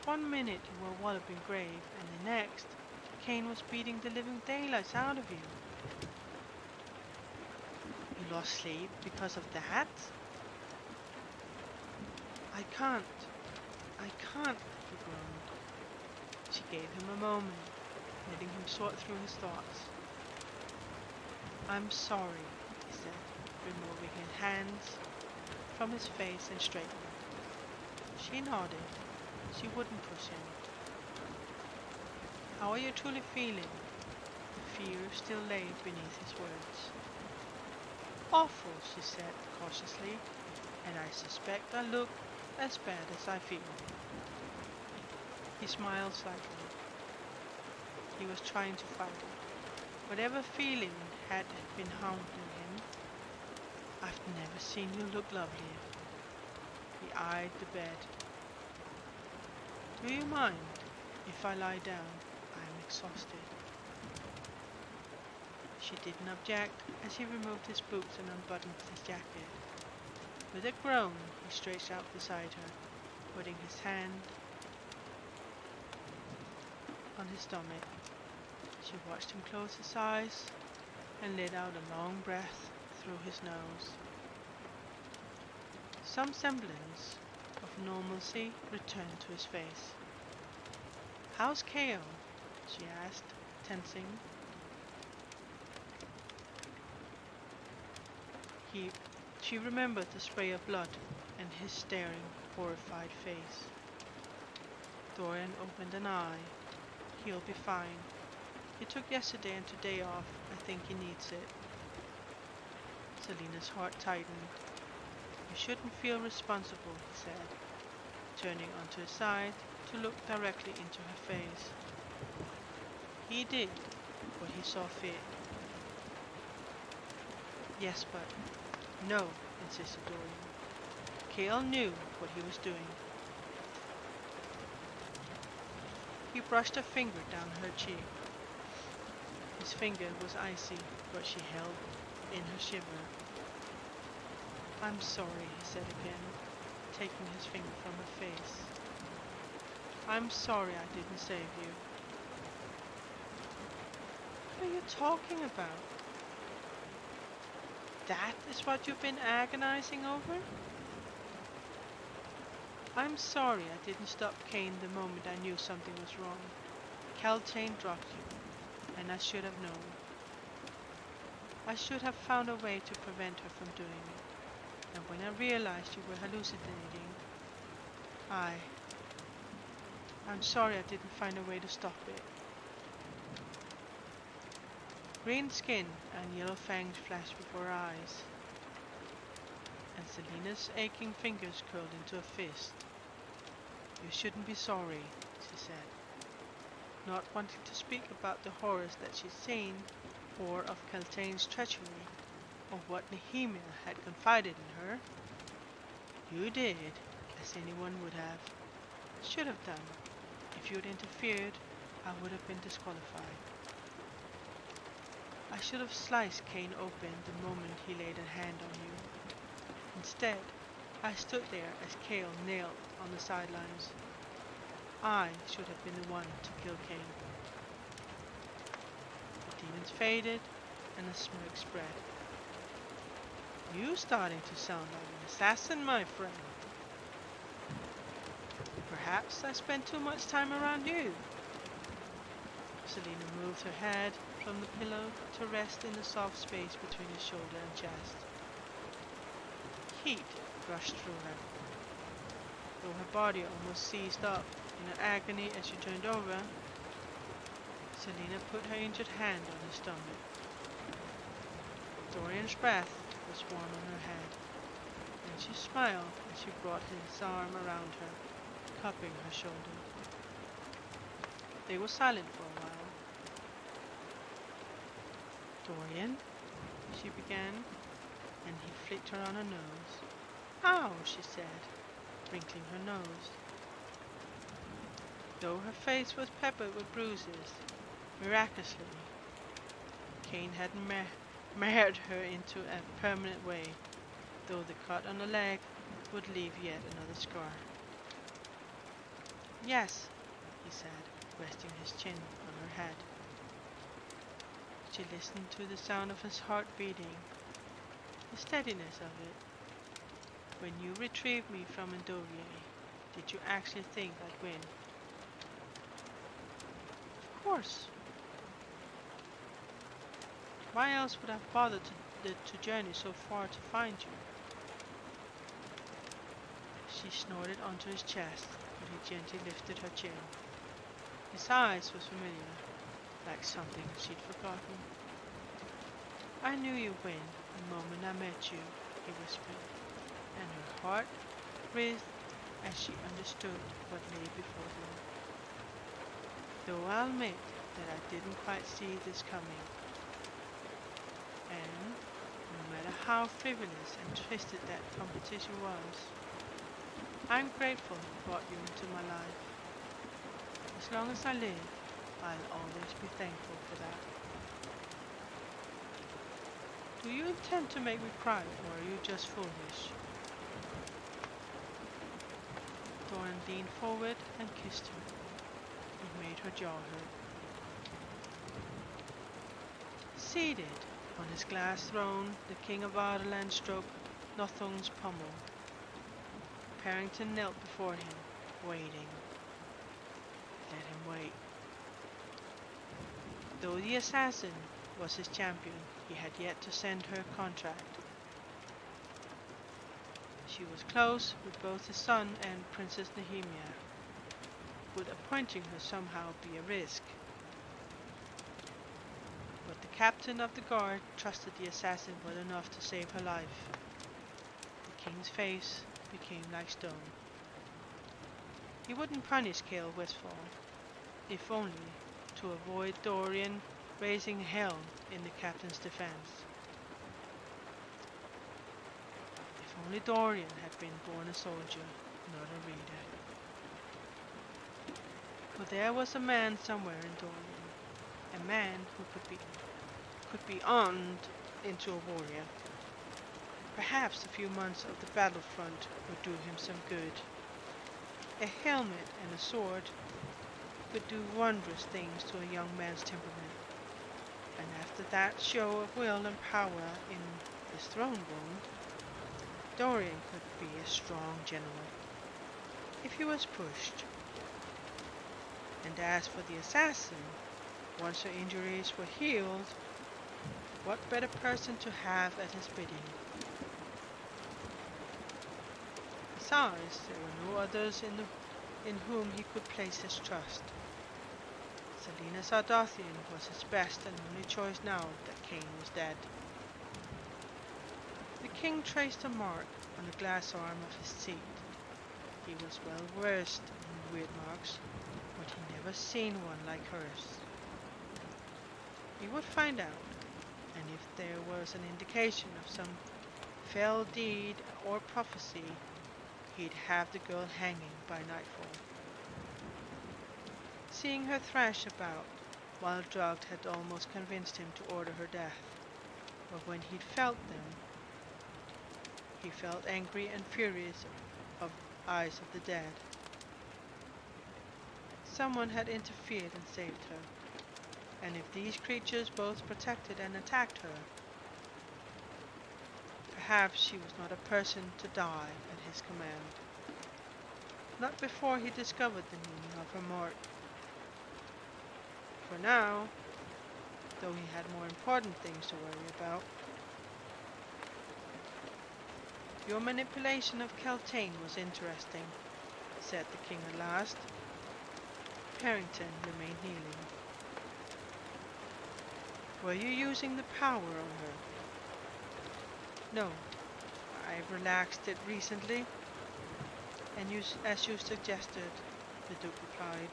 "One minute you were walloping grave, and the next, Kane was beating the living daylights out of you." "You lost sleep because of that?" I can't, he groaned. She gave him a moment, letting him sort through his thoughts. "I'm sorry," he said, removing his hands from his face and straightening. She nodded. She wouldn't push him. "How are you truly feeling?" The fear still lay beneath his words. "Awful," she said cautiously, "and I suspect I look as bad as I feel." He smiled slightly. He was trying to fight it. Whatever feeling had been haunting him, "I've never seen you look lovelier." He eyed the bed. "Do you mind if I lie down? I'm exhausted." She didn't object as he removed his boots and unbuttoned his jacket. With a groan, he stretched out beside her, putting his hand on his stomach. She watched him close his eyes and let out a long breath through his nose. Some semblance of normalcy returned to his face. "How's Kale?" she asked, tensing. He, she remembered the spray of blood and his staring, horrified face. Dorian opened an eye. "He'll be fine. He took yesterday and today off. I think he needs it." Selina's heart tightened. "You shouldn't feel responsible," he said, turning onto his side to look directly into her face. He did what he saw fit. "Yes, but—" "No," insisted Dorian. Kale knew what he was doing. He brushed a finger down her cheek. His finger was icy, but she held in her shiver. "I'm sorry," he said again, taking his finger from her face. "I'm sorry I didn't save you." "What are you talking about? That is what you've been agonizing over?" "I'm sorry I didn't stop Kane the moment I knew something was wrong. Caltane dropped you, and I should have known. I should have found a way to prevent her from doing it. And when I realized you were hallucinating, I'm sorry I didn't find a way to stop it." Green skin and yellow fangs flashed before her eyes, and Selina's aching fingers curled into a fist. "You shouldn't be sorry," she said, not wanting to speak about the horrors that she'd seen, or of Caltain's treachery, or what Nehemia had confided in her. "You did, as anyone would have, should have done. If you'd interfered, I would have been disqualified. I should have sliced Kane open the moment he laid a hand on you. Instead, I stood there as Kale knelt on the sidelines. I should have been the one to kill Kane." The demons faded, and a smirk spread. "You starting to sound like an assassin, my friend." "Perhaps I spent too much time around you." Selina moved her head from the pillow to rest in the soft space between his shoulder and chest. Heat rushed through her, though her body almost seized up in an agony as she turned over. Selina put her injured hand on his stomach. Dorian's breath was warm on her head, and she smiled as he brought his arm around her, cupping her shoulder. They were silent for a while. Dorian, she began, and he flicked her on her nose. Ow, she said, wrinkling her nose. Though her face was peppered with bruises, miraculously, Cain hadn't marred her into a permanent way, though the cut on the leg would leave yet another scar. Yes, he said, resting his chin on her head. She listened to the sound of his heart beating, the steadiness of it. When you retrieved me from Endovier, did you actually think I'd win? Of course. Why else would I have bothered to journey so far to find you? She snorted onto his chest, but he gently lifted her chin. His eyes was familiar, like something she'd forgotten. I knew you'd win the moment I met you, he whispered, and her heart breathed as she understood what lay before them. Though I'll admit that I didn't quite see this coming. And no matter how frivolous and twisted that competition was, I'm grateful you brought you into my life. As long as I live, I'll always be thankful for that. Do you intend to make me cry, or are you just foolish? Dorian leaned forward and kissed her. It made her jaw hurt. Seated on his glass throne, the king of Ardalan stroked Nothung's pommel. Parrington knelt before him, waiting. Let him wait. Though the assassin was his champion, he had yet to send her contract. She was close with both his son and Princess Nehemia. Would appointing her somehow be a risk? But the captain of the guard trusted the assassin well enough to save her life. The king's face became like stone. He wouldn't punish Cale Westfall, if only to avoid Dorian raising hell in the captain's defense. If only Dorian had been born a soldier, not a reader. For there was a man somewhere in Dorian, a man who could be armed into a warrior. Perhaps a few months of the battlefront would do him some good. A helmet and a sword could do wondrous things to a young man's temperament. And after that show of will and power in his throne room, Dorian could be a strong general, if he was pushed. And as for the assassin, once her injuries were healed, what better person to have at his bidding? Besides, there were no others in whom he could place his trust. Selina Sardathian was his best and only choice now that Cain was dead. The king traced a mark on the glass arm of his seat. He was well versed in weird marks, but he never seen one like hers. He would find out, and if there was an indication of some fell deed or prophecy, he'd have the girl hanging by nightfall. Seeing her thrash about while drugged had almost convinced him to order her death, but when he'd felt them, he felt angry and furious of eyes of the dead. Someone had interfered and saved her, and if these creatures both protected and attacked her, perhaps she was not a person to die at his command. Not before he discovered the meaning of her mark. For now, though he had more important things to worry about. Your manipulation of Keltane was interesting, said the king at last. Parrington remained kneeling. Were you using the power on her? No, I've relaxed it recently, and as you suggested, the Duke replied,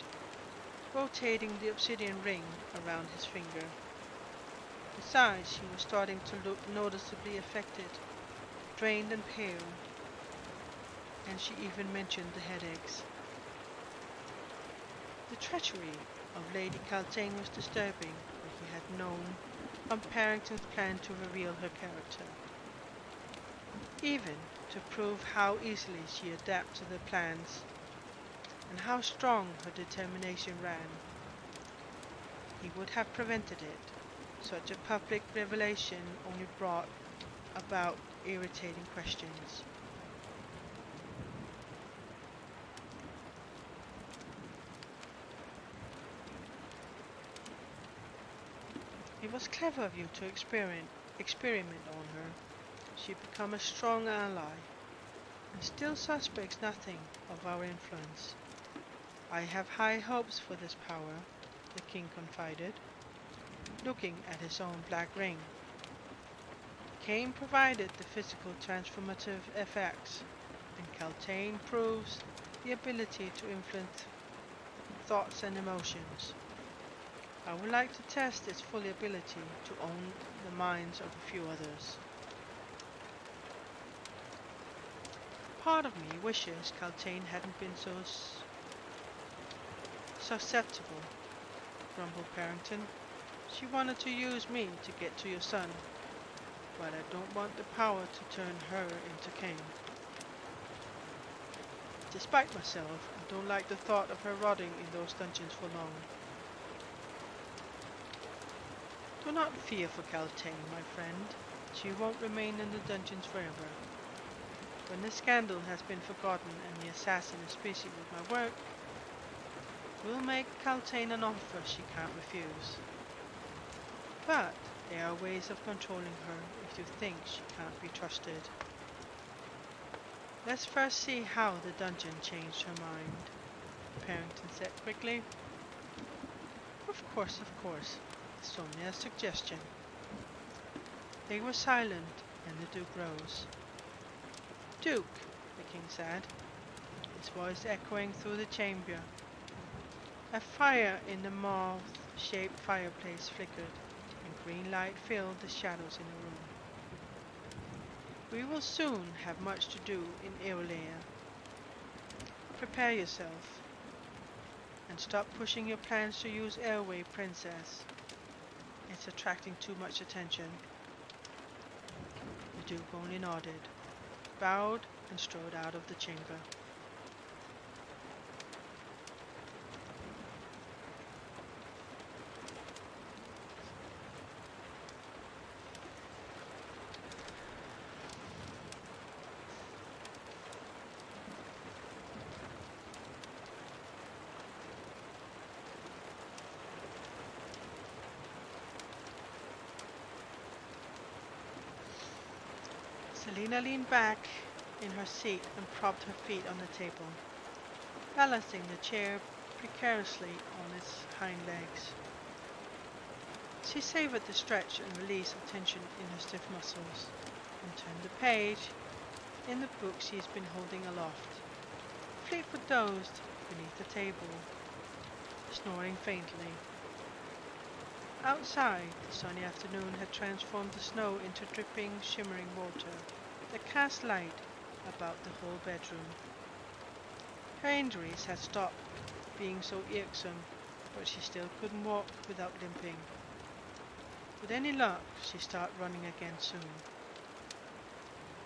rotating the obsidian ring around his finger. Besides, she was starting to look noticeably affected, drained and pale, and she even mentioned the headaches. The treachery of Lady Caltaine was disturbing, but he had known from Parrington's plan to reveal her character. Even to prove how easily she adapted to their plans and how strong her determination ran. He would have prevented it. Such a public revelation only brought about irritating questions. It was clever of you to experiment on her. She'd become a strong ally, and still suspects nothing of our influence. I have high hopes for this power, the king confided, looking at his own black ring. Cain provided the physical transformative effects, and Caltaine proves the ability to influence thoughts and emotions. I would like to test its full ability to own the minds of a few others. Part of me wishes Caltaine hadn't been so susceptible, grumbled Parrington. She wanted to use me to get to your son, but I don't want the power to turn her into Cain. Despite myself, I don't like the thought of her rotting in those dungeons for long. Do not fear for Caltaine, my friend. She won't remain in the dungeons forever. When the scandal has been forgotten and the assassin is busy with my work, we'll make Caltaine an offer she can't refuse. But there are ways of controlling her if you think she can't be trusted. Let's first see how the dungeon changed her mind, Parrington said quickly. Of course. It's only a suggestion. They were silent, and the Duke rose. Duke, the king said, his voice echoing through the chamber. A fire in the moth-shaped fireplace flickered, and green light filled the shadows in the room. We will soon have much to do in Eolea. Prepare yourself, and stop pushing your plans to use Airway Princess. It's attracting too much attention. The Duke only nodded, bowed, and strode out of the chamber. Selina leaned back in her seat and propped her feet on the table, balancing the chair precariously on its hind legs. She savored the stretch and release of tension in her stiff muscles, and turned the page in the book she's been holding aloft. Fleetwood dozed beneath the table, snoring faintly. Outside, the sunny afternoon had transformed the snow into dripping, shimmering water that cast light about the whole bedroom. Her injuries had stopped being so irksome, but she still couldn't walk without limping. With any luck, she'd start running again soon.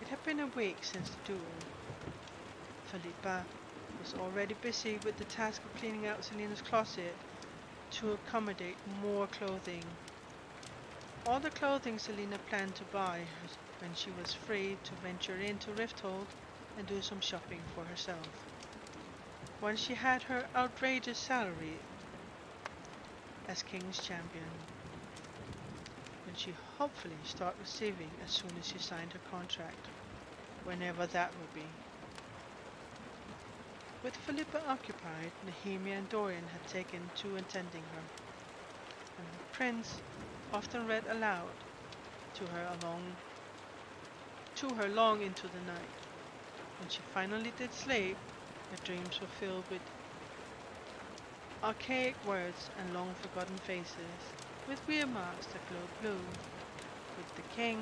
It had been a week since the duel. Philippa was already busy with the task of cleaning out Selina's closet to accommodate more clothing. All the clothing Selina planned to buy when she was free to venture into Rifthold and do some shopping for herself. Once she had her outrageous salary as King's champion, when she hopefully start receiving as soon as she signed her contract, whenever that would be. With Philippa occupied, Nehemia and Dorian had taken to attending her, and the prince often read aloud to her long into the night. When she finally did sleep, her dreams were filled with archaic words and long-forgotten faces, with weird marks that glowed blue, with the king,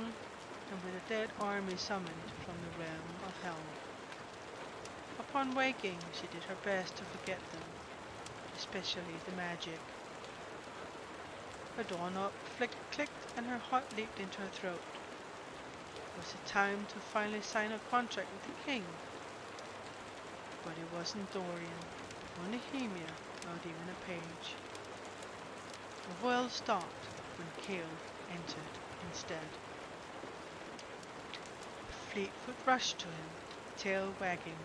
and with a dead army summoned from the realm of hell. Upon waking, she did her best to forget them, especially the magic. Her doorknob clicked and her heart leaped into her throat. Was it time to finally sign a contract with the king? But it wasn't Dorian, or Nehemia, not even a page. The world stopped when Cale entered instead. Fleetfoot rushed to him, tail wagging.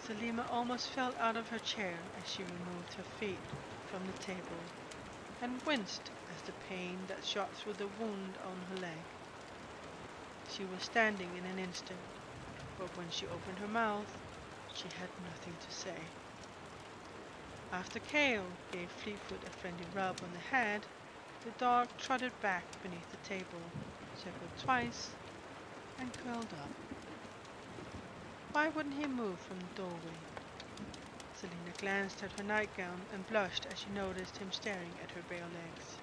Selima almost fell out of her chair as she removed her feet from the table and winced as the pain that shot through the wound on her leg. She was standing in an instant, but when she opened her mouth, she had nothing to say. After Cale gave Fleetfoot a friendly rub on the head, the dog trotted back beneath the table, circled twice, and curled up. Why wouldn't he move from the doorway? Selina glanced at her nightgown and blushed as she noticed him staring at her bare legs.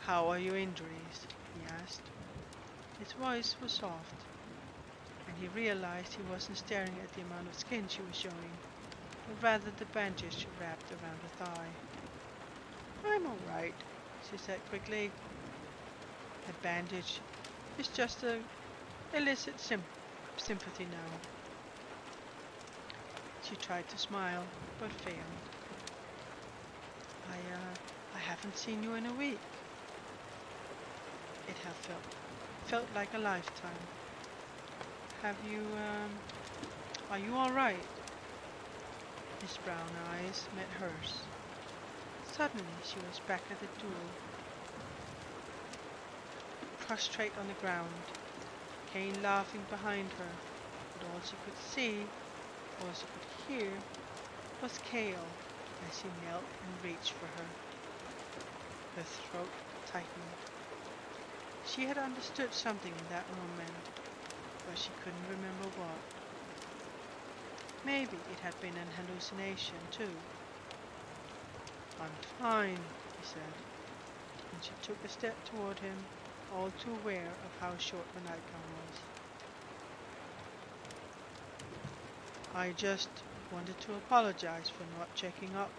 "How are your injuries?" he asked. His voice was soft, and he realized he wasn't staring at the amount of skin she was showing, but rather the bandage wrapped around her thigh. "I'm all right," she said quickly. "The bandage is just to elicit sympathy now." She tried to smile, but failed. I haven't seen you in a week." It had felt like a lifetime. Are you all right?" His brown eyes met hers. Suddenly she was back at the duel, prostrate on the ground, Kane laughing behind her, but all she could see, all she could hear, was Cale as he knelt and reached for her. Her throat tightened. She had understood something in that moment, but she couldn't remember what. Maybe it had been an hallucination, too. "I'm fine," he said, and she took a step toward him, all too aware of how short her nightgown was. "I just wanted to apologize for not checking up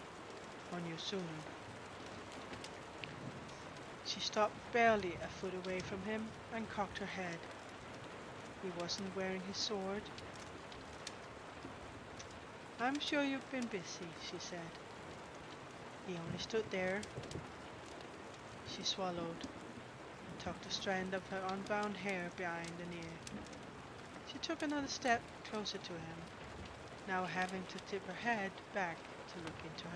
on you sooner." She stopped barely a foot away from him and cocked her head. He wasn't wearing his sword. "I'm sure you've been busy," she said. He only stood there. She swallowed and tucked a strand of her unbound hair behind an ear. She took another step closer to him, now having to tip her head back to look into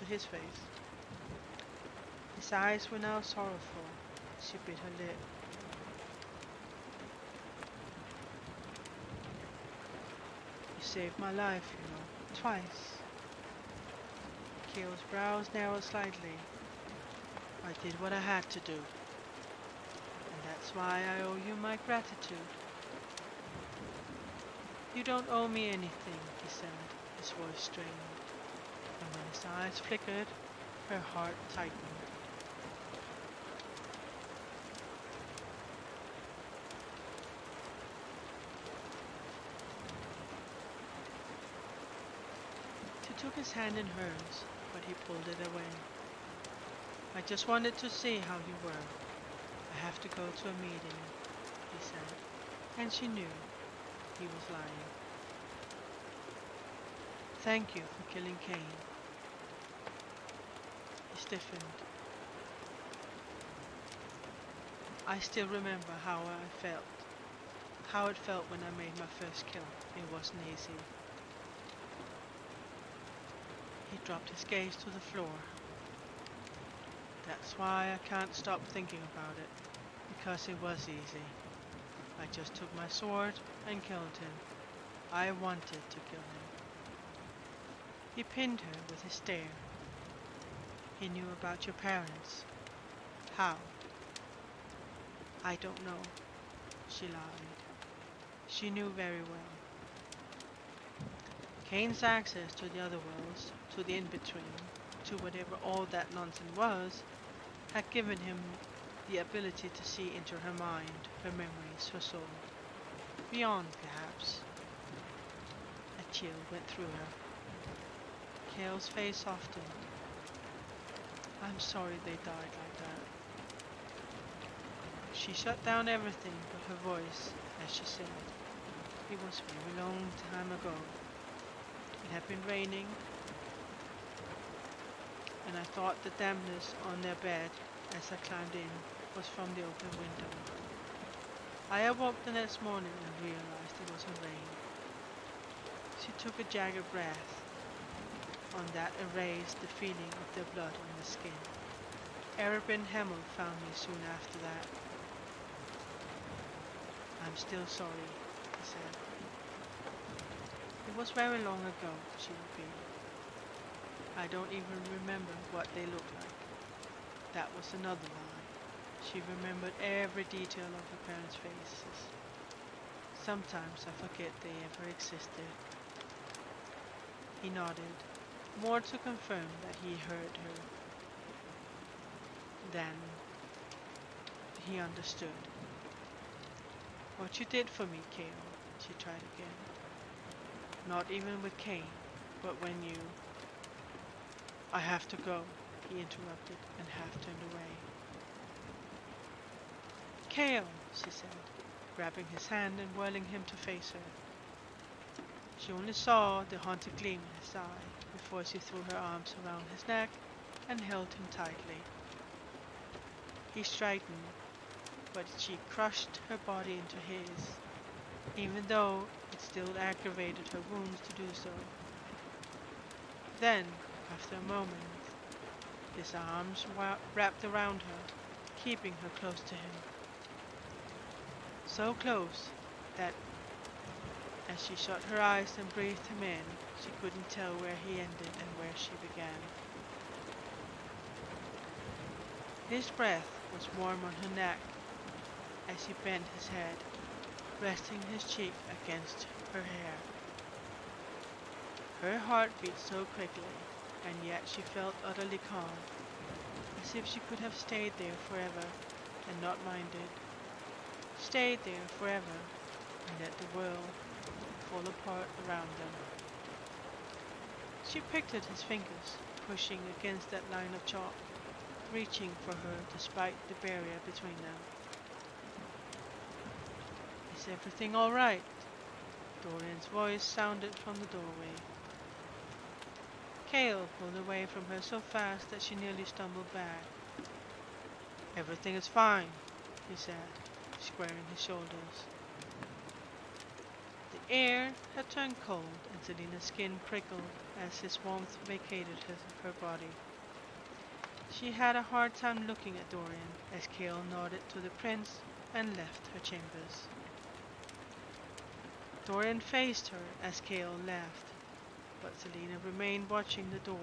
his face. His eyes were now sorrowful. She bit her lip. "You saved my life, you know, twice." Cale's brows narrowed slightly. "I did what I had to do, and that's why I owe you my gratitude." "You don't owe me anything," he said, his voice strained, and when his eyes flickered, her heart tightened. She took his hand in hers, but he pulled it away. "I just wanted to see how you were. I have to go to a meeting," he said, and she knew he was lying. "Thank you for killing Cain." He stiffened. "I still remember how it felt when I made my first kill. It wasn't easy." He dropped his gaze to the floor. "That's why I can't stop thinking about it, because it was easy. I just took my sword and killed him. I wanted to kill him." He pinned her with his stare. He knew about your parents. How? I don't know, she lied. She knew very well. Kane's access to the other worlds, to the in-between, to whatever all that nonsense was, had given him the ability to see into her mind, her memories, her soul. Beyond, perhaps. A chill went through her. Kale's face softened. I'm sorry they died like that. She shut down everything but her voice as she said, it was a very long time ago. It had been raining, and I thought the dampness on their bed as I climbed in was from the open window. I awoke the next morning and realized it wasn't rain. She took a jagged breath. On that erased the feeling of their blood on the skin. Erebin Hemel found me soon after that. I'm still sorry, he said. It was very long ago, she repeated. I don't even remember what they looked like. That was another lie. She remembered every detail of her parents' faces. Sometimes I forget they ever existed. He nodded, more to confirm that he heard her than he understood. What you did for me, Kale, she tried again. Not even with Kane, but when you... I have to go, he interrupted and half turned away. Kale, she said, grabbing his hand and whirling him to face her. She only saw the haunted gleam in his eye before she threw her arms around his neck and held him tightly. He straightened, but she crushed her body into his, even though it still aggravated her wounds to do so. Then, after a moment, his arms wrapped around her, keeping her close to him. So close that as she shut her eyes and breathed him in, she couldn't tell where he ended and where she began. His breath was warm on her neck as he bent his head, resting his cheek against her hair. Her heart beat so quickly, and yet she felt utterly calm, as if she could have stayed there forever and not minded. Stayed there forever and let the world fall apart around them. She picked at his fingers, pushing against that line of chalk, reaching for her despite the barrier between them. Is everything all right? Dorian's voice sounded from the doorway. Kale pulled away from her so fast that she nearly stumbled back. Everything is fine, he said, squaring his shoulders. The air had turned cold and Selina's skin prickled as his warmth vacated her body. She had a hard time looking at Dorian as Kale nodded to the prince and left her chambers. Dorian faced her as Kale left, but Selina remained watching the door,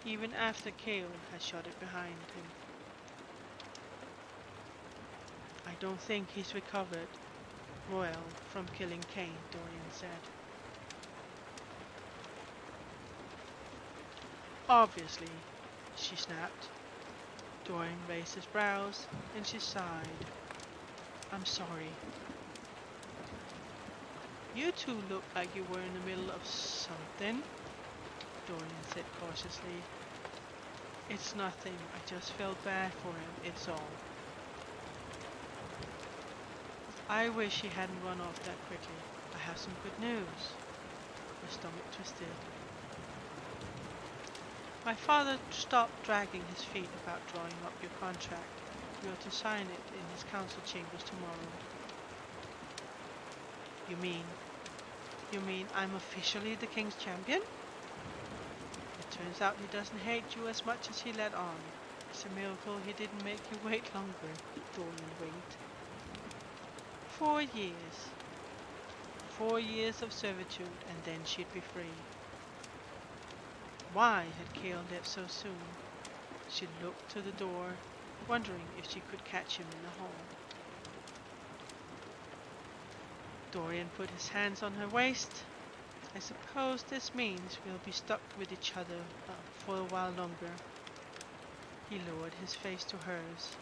even after Kale had shut it behind him. I don't think he's recovered well from killing Kane, Dorian said. Obviously, she snapped. Dorian raised his brows, and she sighed. I'm sorry. You two look like you were in the middle of something, Dorian said cautiously. It's nothing, I just felt bad for him, it's all. I wish he hadn't run off that quickly. I have some good news. Her stomach twisted. My father stopped dragging his feet about drawing up your contract. You are to sign it in his council chambers tomorrow. You mean I'm officially the king's champion? It turns out he doesn't hate you as much as he let on. It's a miracle he didn't make you wait longer, Dorian winked. 4 years. 4 years of servitude, and then she'd be free. Why had Kale left so soon? She looked to the door, wondering if she could catch him in the hall. Dorian put his hands on her waist. I suppose this means we'll be stuck with each other for a while longer. He lowered his face to hers.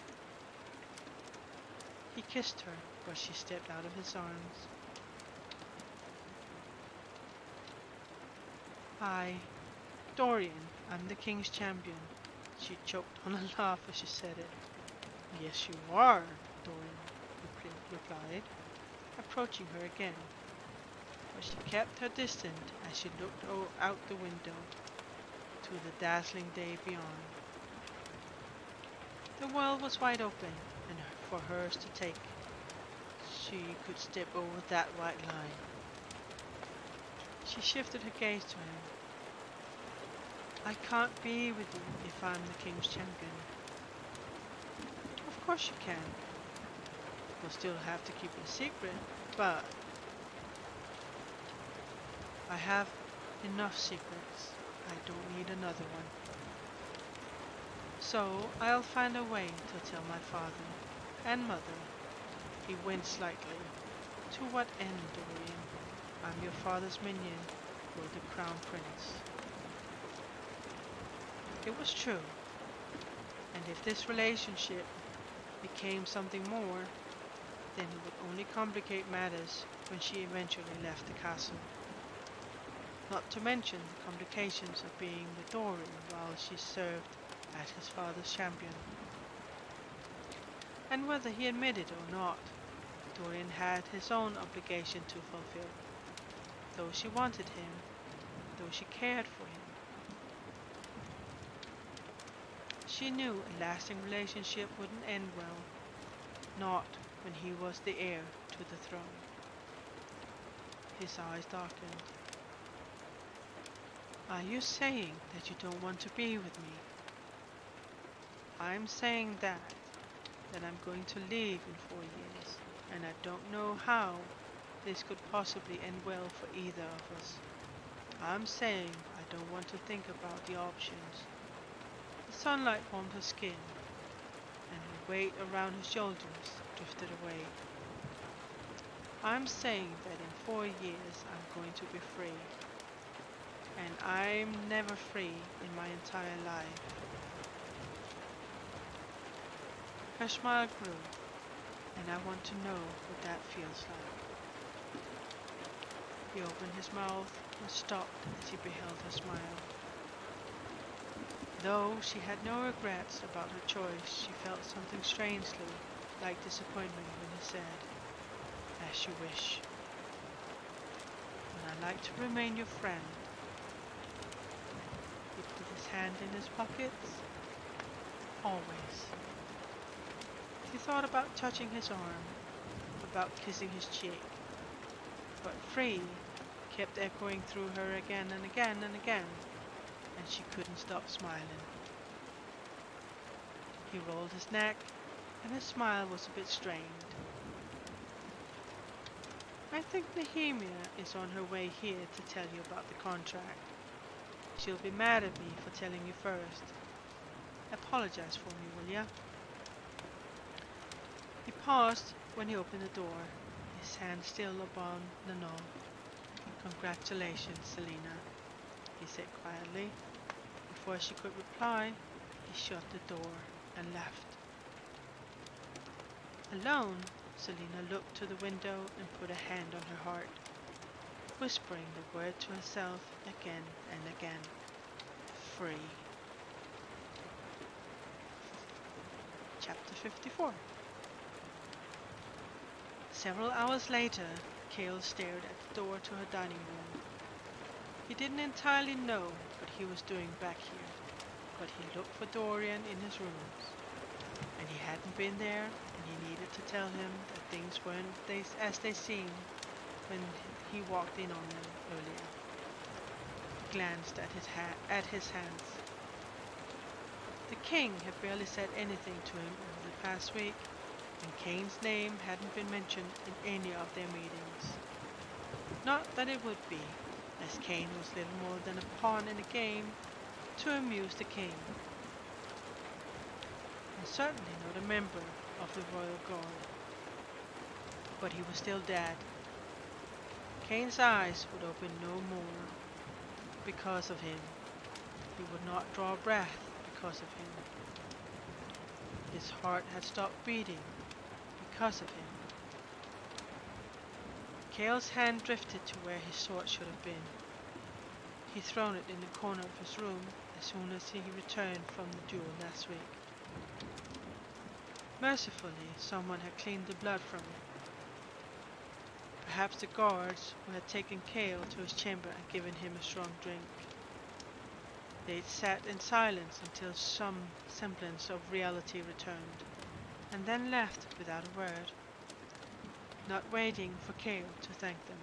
He kissed her, but she stepped out of his arms. Dorian, I'm the king's champion. She choked on a laugh as she said it. Yes, you are, Dorian replied, approaching her again. But she kept her distance as she looked out the window to the dazzling day beyond. The world was wide open and for hers to take. She could step over that white line. She shifted her gaze to him. I can't be with you if I'm the king's champion. Of course you can. We'll still have to keep it a secret, but I have enough secrets. I don't need another one. So I'll find a way to tell my father and mother. He winced slightly. To what end, Dorian? I'm your father's minion, you're the crown prince. It was true. And if this relationship became something more, then it would only complicate matters when she eventually left the castle. Not to mention the complications of being with Dorian while she served as his father's champion. And whether he admitted or not, Dorian had his own obligation to fulfill. Though she wanted him, though she cared for him. She knew a lasting relationship wouldn't end well, not when he was the heir to the throne. His eyes darkened. Are you saying that you don't want to be with me? I'm saying that I'm going to leave in 4 years, and I don't know how this could possibly end well for either of us. I'm saying I don't want to think about the options. The sunlight warmed her skin, and the weight around her shoulders drifted away. I'm saying that in 4 years I'm going to be free, and I'm never free in my entire life. Her smile grew, and I want to know what that feels like. He opened his mouth and stopped as he beheld her smile. Though she had no regrets about her choice, she felt something strangely like disappointment when he said, "As you wish. But I'd like to remain your friend." He put his hand in his pockets. Always. She thought about touching his arm, about kissing his cheek, but free kept echoing through her again and again and again, and she couldn't stop smiling. He rolled his neck, and his smile was a bit strained. I think Nehemia is on her way here to tell you about the contract. She'll be mad at me for telling you first. Apologize for me, will ya? He paused when he opened the door, his hand still upon the knob. Congratulations, Selina, he said quietly. Before she could reply, he shut the door and left. Alone, Selina looked to the window and put a hand on her heart, whispering the word to herself again and again. Free. Chapter 54. Several hours later, Cale stared at the door to her dining room. He didn't entirely know what he was doing back here, but he looked for Dorian in his rooms, and he hadn't been there, and he needed to tell him that things weren't as they seemed when he walked in on them earlier. He glanced at his hands. The king had barely said anything to him over the past week, and Kane's name hadn't been mentioned in any of their meetings. Not that it would be, as Kane was little more than a pawn in a game to amuse the king. and certainly not a member of the royal guard. But he was still dead. Kane's eyes would open no more because of him. He would not draw breath because of him. His heart had stopped beating because of him. Kale's hand drifted to where his sword should have been. He'd thrown it in the corner of his room as soon as he returned from the duel last week. Mercifully, someone had cleaned the blood from it. Perhaps the guards who had taken Kale to his chamber and given him a strong drink. They'd sat in silence until some semblance of reality returned, and then left without a word, not waiting for Kale to thank them.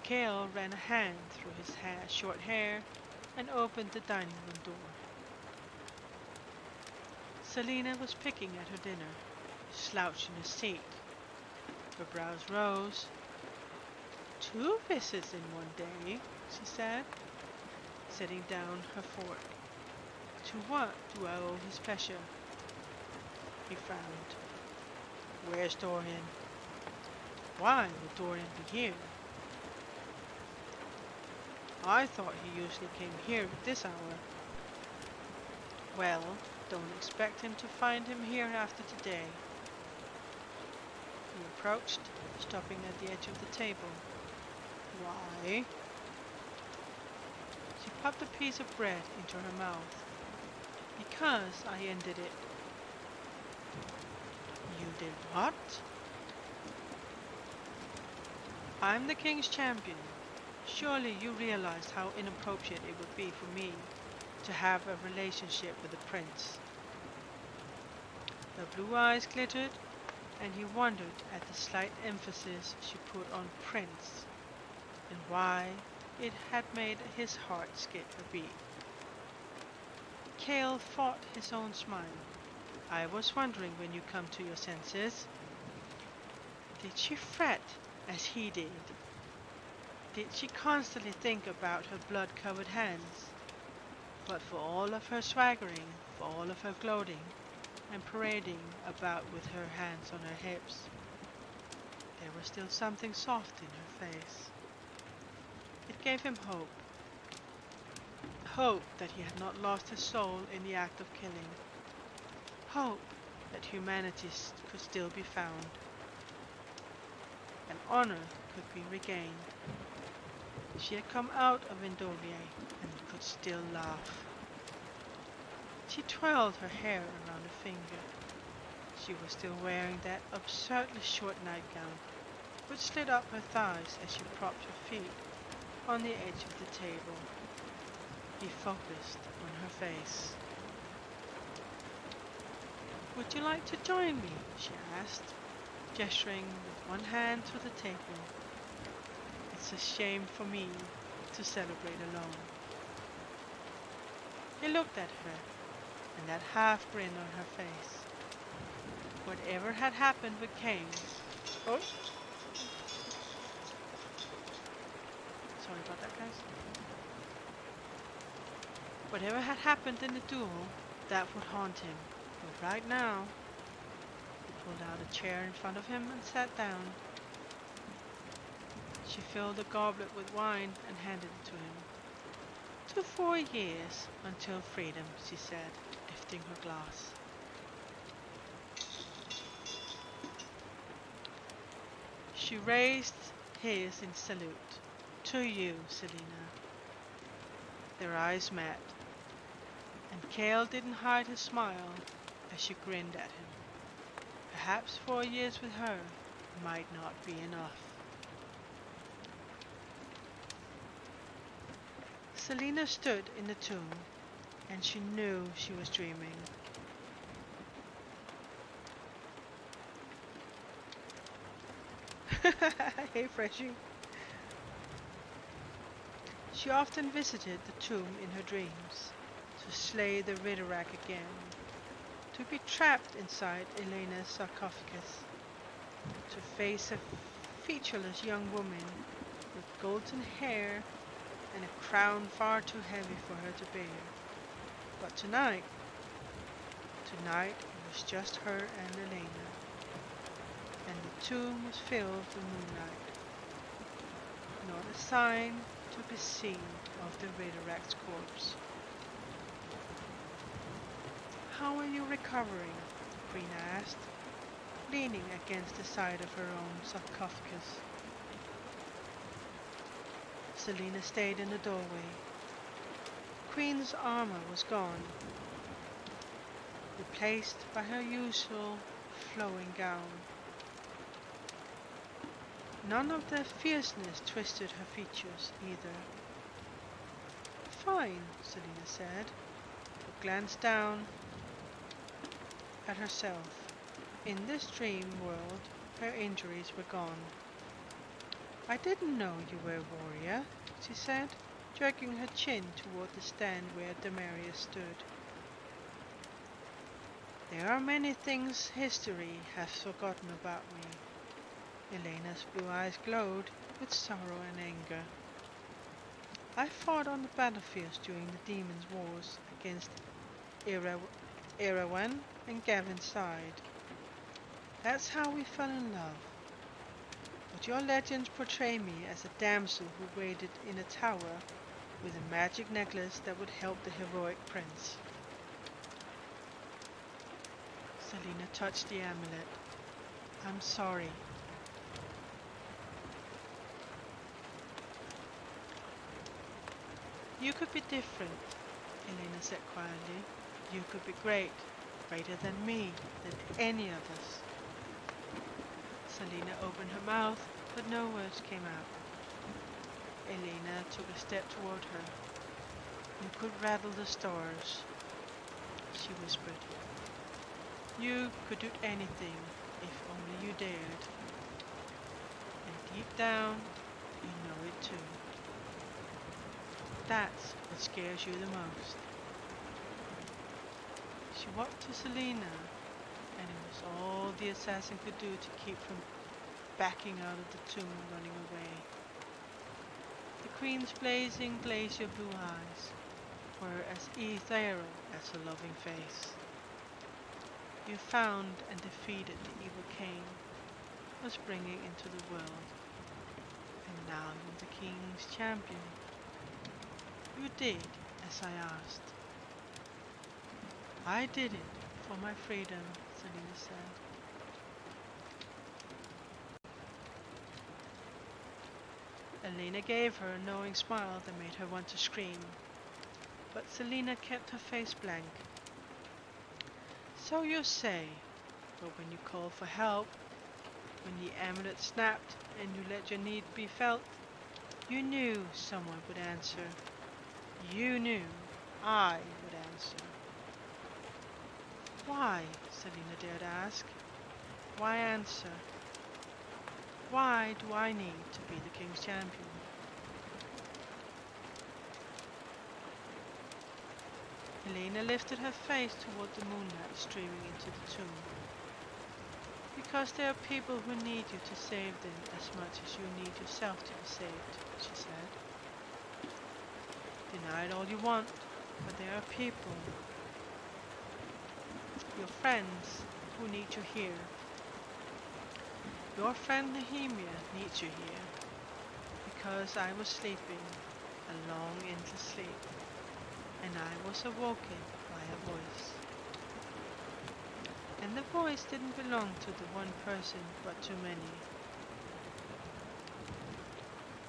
Kale ran a hand through his short hair and opened the dining room door. Selina was picking at her dinner, slouched in her seat. Her brows rose. "2 visits in one day," she said, setting down her fork. "To what do I owe his pleasure?" He frowned. "Where's Dorian?" "Why would Dorian be here?" "I thought he usually came here at this hour." "Well, don't expect him to find him here after today." He approached, stopping at the edge of the table. "Why?" She popped a piece of bread into her mouth. "Because I ended it." "You did what?" "I'm the king's champion. Surely you realize how inappropriate it would be for me to have a relationship with a prince." Her blue eyes glittered, and he wondered at the slight emphasis she put on prince, and why it had made his heart skip a beat. Kale fought his own smile. "I was wondering when you come to your senses." Did she fret as he did? Did she constantly think about her blood-covered hands? But for all of her swaggering, for all of her gloating, and parading about with her hands on her hips, there was still something soft in her face. It gave him hope. Hope that he had not lost his soul in the act of killing. Hope that humanity could still be found. And honor could be regained. She had come out of Endovier and could still laugh. She twirled her hair around her finger. She was still wearing that absurdly short nightgown, which slid up her thighs as she propped her feet on the edge of the table. He focused on her face. "Would you like to join me?" she asked, gesturing with one hand to the table. "It's a shame for me to celebrate alone." He looked at her, and that half grin on her face. Whatever had happened with Kane... Oh! Sorry about that, guys. Whatever had happened in the duel, that would haunt him. But right now... He pulled out a chair in front of him and sat down. She filled a goblet with wine and handed it to him. "To 4 years until freedom," she said, lifting her glass. She raised his in salute. "To you, Selina." Their eyes met, and Kale didn't hide his smile as she grinned at him. Perhaps 4 years with her might not be enough. Selina stood in the tomb, and she knew she was dreaming. Hey, Freshie. She often visited the tomb in her dreams, to slay the Ridderak again, to be trapped inside Elena's sarcophagus, to face a featureless young woman with golden hair and a crown far too heavy for her to bear. But tonight, Tonight it was just her and Elena, and the tomb was filled with moonlight. Not a sign to be seen of the Raideract's corpse. "How are you recovering?" the queen asked, leaning against the side of her own sarcophagus. Selena stayed in the doorway. The queen's armor was gone, replaced by her usual flowing gown. None of the fierceness twisted her features either. "Fine," Selena said, but glanced down at herself. In this dream world, her injuries were gone. "I didn't know you were a warrior," she said, jerking her chin toward the stand where Demarius stood. "There are many things history has forgotten about me." Elena's blue eyes glowed with sorrow and anger. "I fought on the battlefields during the Demon's Wars against Erawan and Gavin's side. That's how we fell in love. But your legends portray me as a damsel who waited in a tower with a magic necklace that would help the heroic prince." Selena touched the amulet. "I'm sorry." "You could be different," Elena said quietly. "You could be great, greater than me, than any of us." Selena opened her mouth, but no words came out. Elena took a step toward her. "You could rattle the stars," she whispered. "You could do anything if only you dared. And deep down, you know it too. That's what scares you the most." She walked to Selena, and it was all the assassin could do to keep from backing out of the tomb and running away. The queen's blazing glacier blue eyes were as ethereal as her loving face. "You found and defeated the evil Cain was bringing into the world, and now you're the king's champion. You did as I asked." "I did it for my freedom," Selena said. Elena gave her a knowing smile that made her want to scream, but Selena kept her face blank. "So you say, but when you called for help, when the amulet snapped and you let your need be felt, you knew someone would answer. You knew I would answer." "Why?" Selena dared ask. "Why answer? Why do I need to be the king's champion?" Elena lifted her face toward the moonlight streaming into the tomb. "Because there are people who need you to save them as much as you need yourself to be saved," she said. "Deny it all you want, but there are people, your friends, who need you here. Your friend Nehemia needs you here, because I was sleeping, a long endless sleep, and I was awoken by a voice. And the voice didn't belong to the one person, but to many.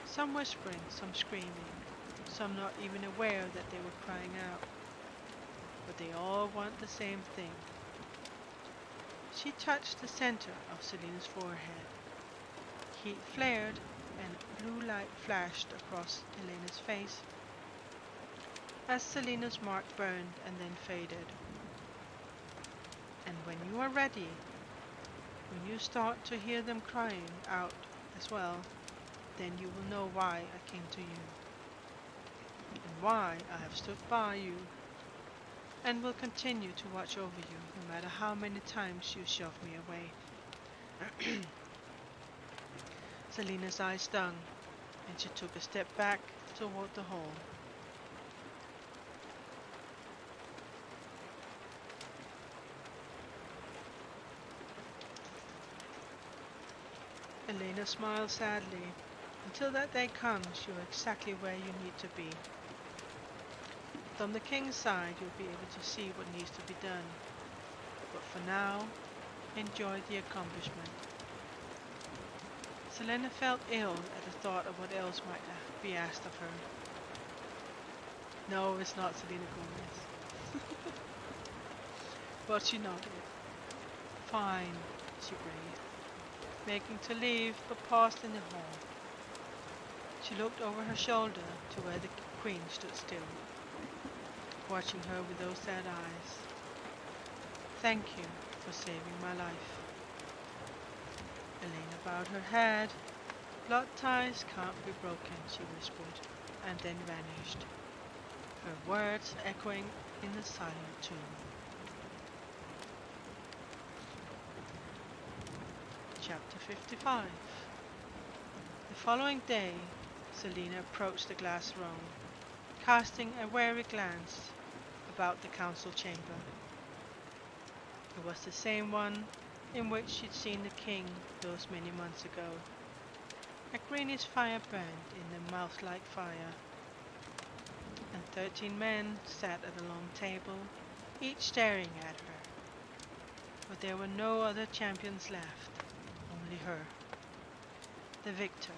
Some whispering, some screaming, some not even aware that they were crying out. But they all want the same thing." She touched the center of Selena's forehead. Heat flared, and blue light flashed across Elena's face as Selena's mark burned and then faded. "And when you are ready, when you start to hear them crying out as well, then you will know why I came to you, and why I have stood by you, and will continue to watch over you, no matter how many times you shove me away." Selena's eyes stung, and she took a step back toward the hall. Elena smiled sadly. Until that day comes, you're exactly where you need to be. From the king's side, you'll be able to see what needs to be done. But for now, enjoy the accomplishment. Selena felt ill at the thought of what else might be asked of her. No, it's not Selena Gomez. But she nodded. Fine, she breathed, making to leave, but paused in the hall. She looked over her shoulder to where the queen stood still, watching her with those sad eyes. Thank you for saving my life. Elena bowed her head. Blood ties can't be broken, she whispered, and then vanished, her words echoing in the silent tomb. Chapter 55. The following day, Selena approached the glass throne, casting a wary glance about the council chamber. It was the same one in which she'd seen the king those many months ago. A greenish fire burned in the mouth-like fire, and 13 men sat at a long table, each staring at her. But there were no other champions left, only her. The victor.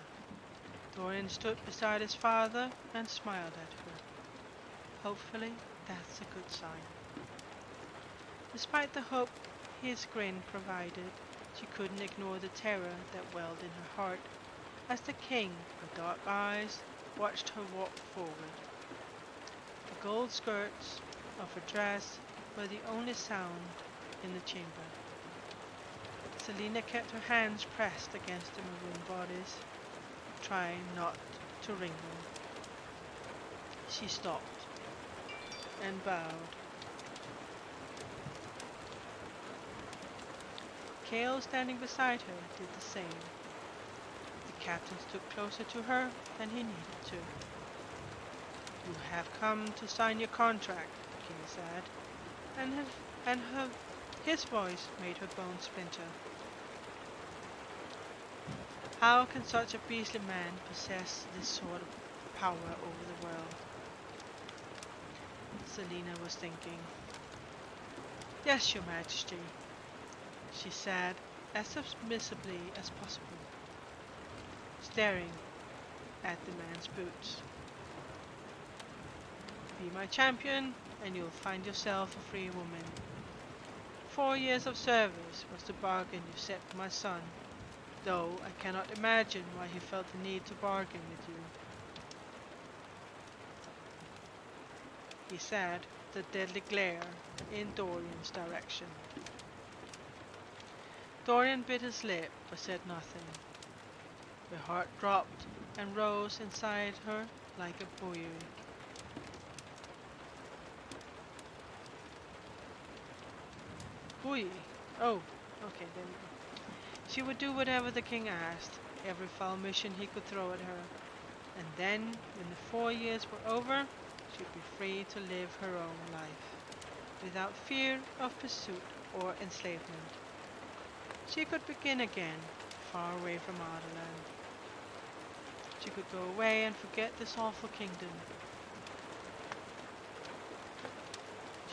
Dorian stood beside his father and smiled at her. Hopefully, that's a good sign. Despite the hope his grin provided, she couldn't ignore the terror that welled in her heart as the king, with dark eyes, watched her walk forward. The gold skirts of her dress were the only sound in the chamber. Selena kept her hands pressed against the maroon bodies, trying not to wrinkle. She stopped and bowed. Kale, standing beside her, did the same. The captain stood closer to her than he needed to. You have come to sign your contract, the king said, his voice made her bones splinter. How can such a beastly man possess this sort of power over the world? Selena was thinking. Yes, your majesty, she said as submissively as possible, staring at the man's boots. Be my champion, and you'll find yourself a free woman. 4 years of service was the bargain you set for my son, though I cannot imagine why he felt the need to bargain with you. He said, the deadly glare in Dorian's direction. Dorian bit his lip, but said nothing. Her heart dropped and rose inside her like a buoy. Buoy? Oh, okay, there we go. She would do whatever the king asked, every foul mission he could throw at her, and then, when the 4 years were over, she'd be free to live her own life, without fear of pursuit or enslavement. She could begin again, far away from Ardalan. She could go away and forget this awful kingdom.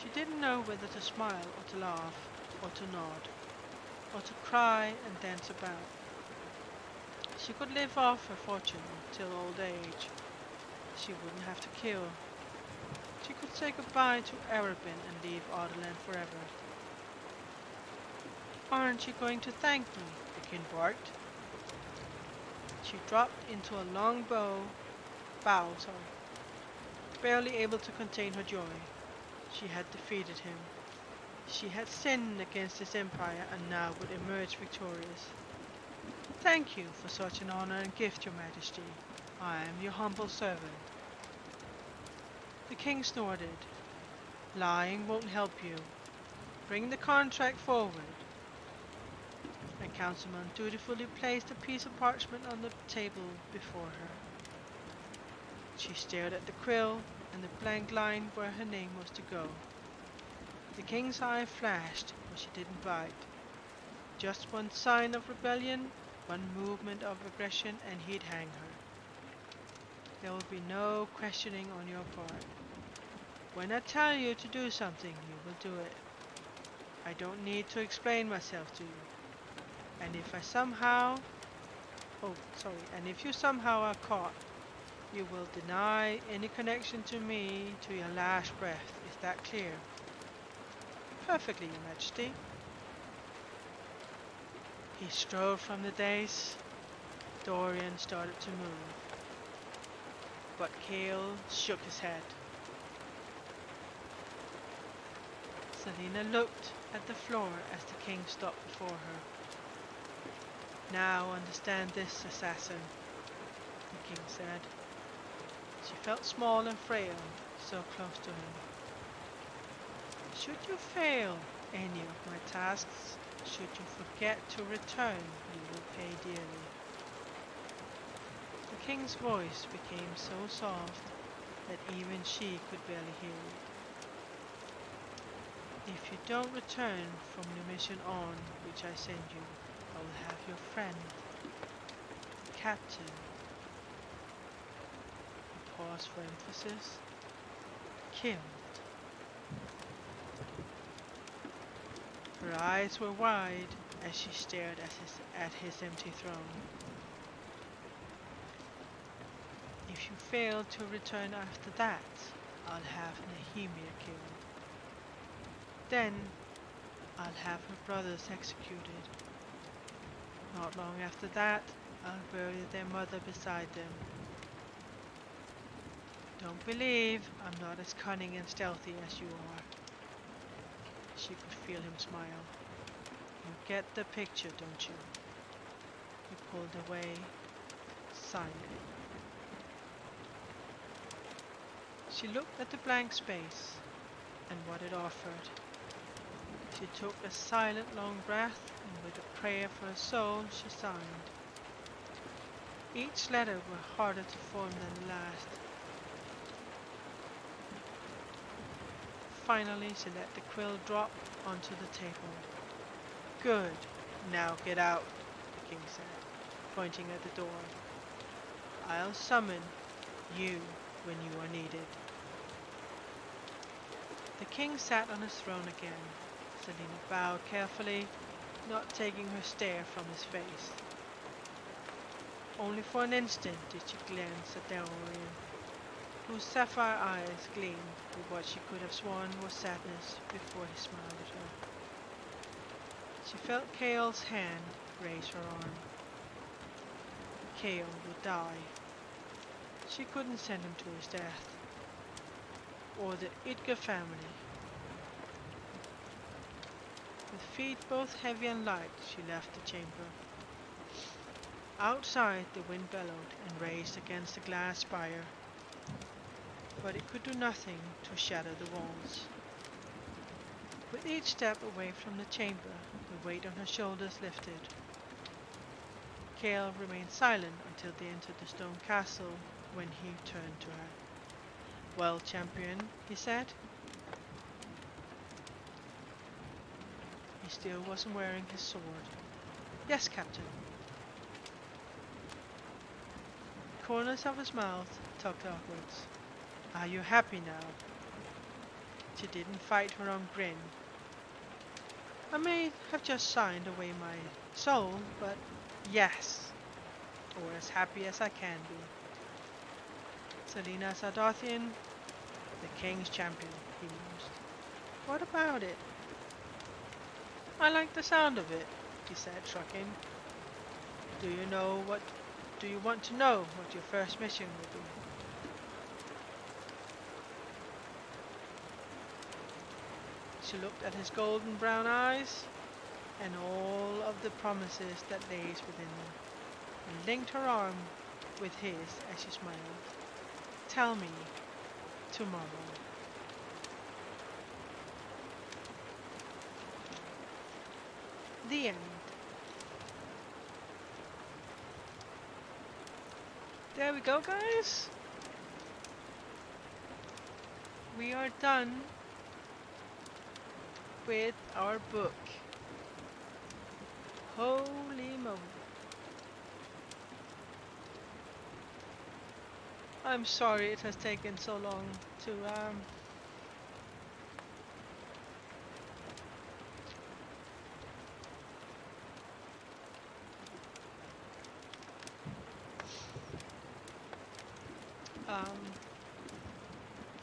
She didn't know whether to smile or to laugh, or to nod, or to cry and dance about. She could live off her fortune till old age. She wouldn't have to kill. She could say goodbye to Arabin and leave Ardalan forever. Aren't you going to thank me? The king barked. She dropped into a long bow, barely able to contain her joy. She had defeated him. She had sinned against his empire and now would emerge victorious. Thank you for such an honor and gift, your majesty. I am your humble servant. The king snorted. Lying won't help you. Bring the contract forward. A councilman dutifully placed a piece of parchment on the table before her. She stared at the quill and the blank line where her name was to go. The king's eye flashed, but she didn't bite. Just one sign of rebellion, One movement of aggression and he'd hang her. There will be no questioning on your part. When I tell you to do something, you will do it. I don't need to explain myself to you. And if I somehow... Oh, sorry. And if you somehow are caught, you will deny any connection to me to your last breath. Is that clear? Perfectly, Your Majesty. He strode from the dais. Dorian started to move, but Cale shook his head. Selena looked at the floor as the king stopped before her. Now understand this, assassin, the king said. She felt small and frail, so close to him. Should you fail any of my tasks, should you forget to return, you will pay dearly. The king's voice became so soft that even she could barely hear it. If you don't return from the mission on which I send you, I will have your friend, the captain. He paused for emphasis. Killed. Her eyes were wide as she stared at his empty throne. If you fail to return after that, I'll have Nehemia killed. Then I'll have her brothers executed. Not long after that, I'll bury their mother beside them. Don't believe I'm not as cunning and stealthy as you are. She could feel him smile. You get the picture, don't you? He pulled away, silently. She looked at the blank space and what it offered. She took a silent long breath, and with a prayer for her soul, she signed. Each letter was harder to form than the last. Finally, she let the quill drop onto the table. Good. Now get out, the king said, pointing at the door. I'll summon you when you are needed. The king sat on his throne again. Selena bowed carefully, not taking her stare from his face. Only for an instant did she glance at Dorian, whose sapphire eyes gleamed with what she could have sworn was sadness before he smiled at her. She felt Cale's hand raise her arm. Cale would die. She couldn't send him to his death. Or the Idga family. With feet both heavy and light, she left the chamber. Outside, the wind bellowed and raged against the glass spire, but it could do nothing to shatter the walls. With each step away from the chamber, the weight on her shoulders lifted. Cale remained silent until they entered the stone castle, when he turned to her. Well, champion, he said. He still wasn't wearing his sword. Yes, captain. The corners of his mouth tugged upwards. Are you happy now? She didn't fight her own grin. I may have just signed away my soul, but yes, or as happy as I can be. Selena Sardathian, the king's champion, he mused. What about it? I like the sound of it, he said, shrugging. Do you want to know what your first mission will be? She looked at his golden brown eyes and all of the promises that lay within them, and linked her arm with his as she smiled. Tell me tomorrow. The end. There we go, guys. We are done with our book. Holy moly. I'm sorry it has taken so long to um,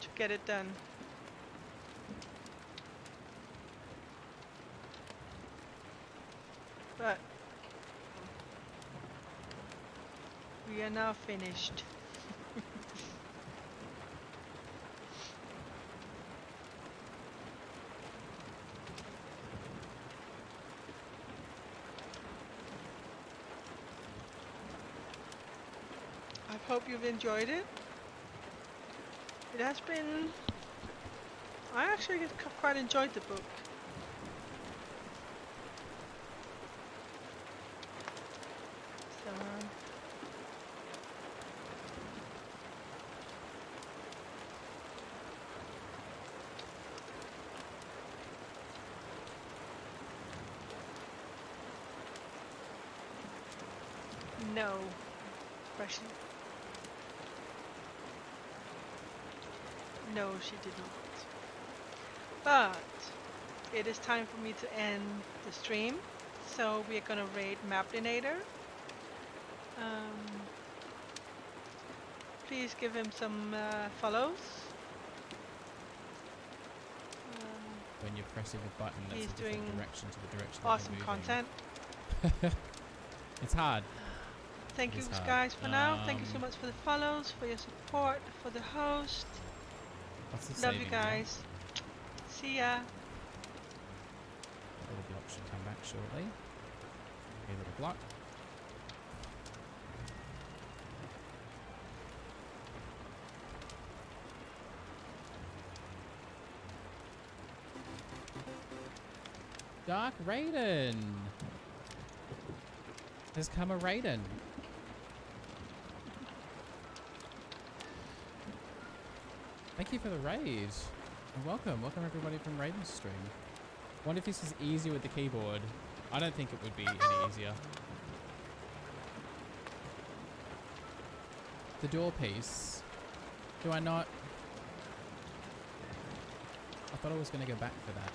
to get it done. But we are now finished. I hope you've enjoyed it. It has been... I actually quite enjoyed the book. So, no. Question. No, she did not. But it is time for me to end the stream. So we are gonna raid Maplinator. Please give him some follows. When you're pressing a button, that's He's a different doing direction to the direction awesome that you're content. moving. It's hard. Thank It you is hard. guys for now. Thank you so much for the follows, for your support, for the host. What's the Love you saving block? guys. See ya. That little block should come back shortly. A little block. Dark Raiden! There's come a Raiden. Thank you for the raid. And welcome everybody from Raiden's stream. Wonder if this is easier with the keyboard. I don't think it would be any easier. The door piece. Do I not? I thought I was going to go back for that.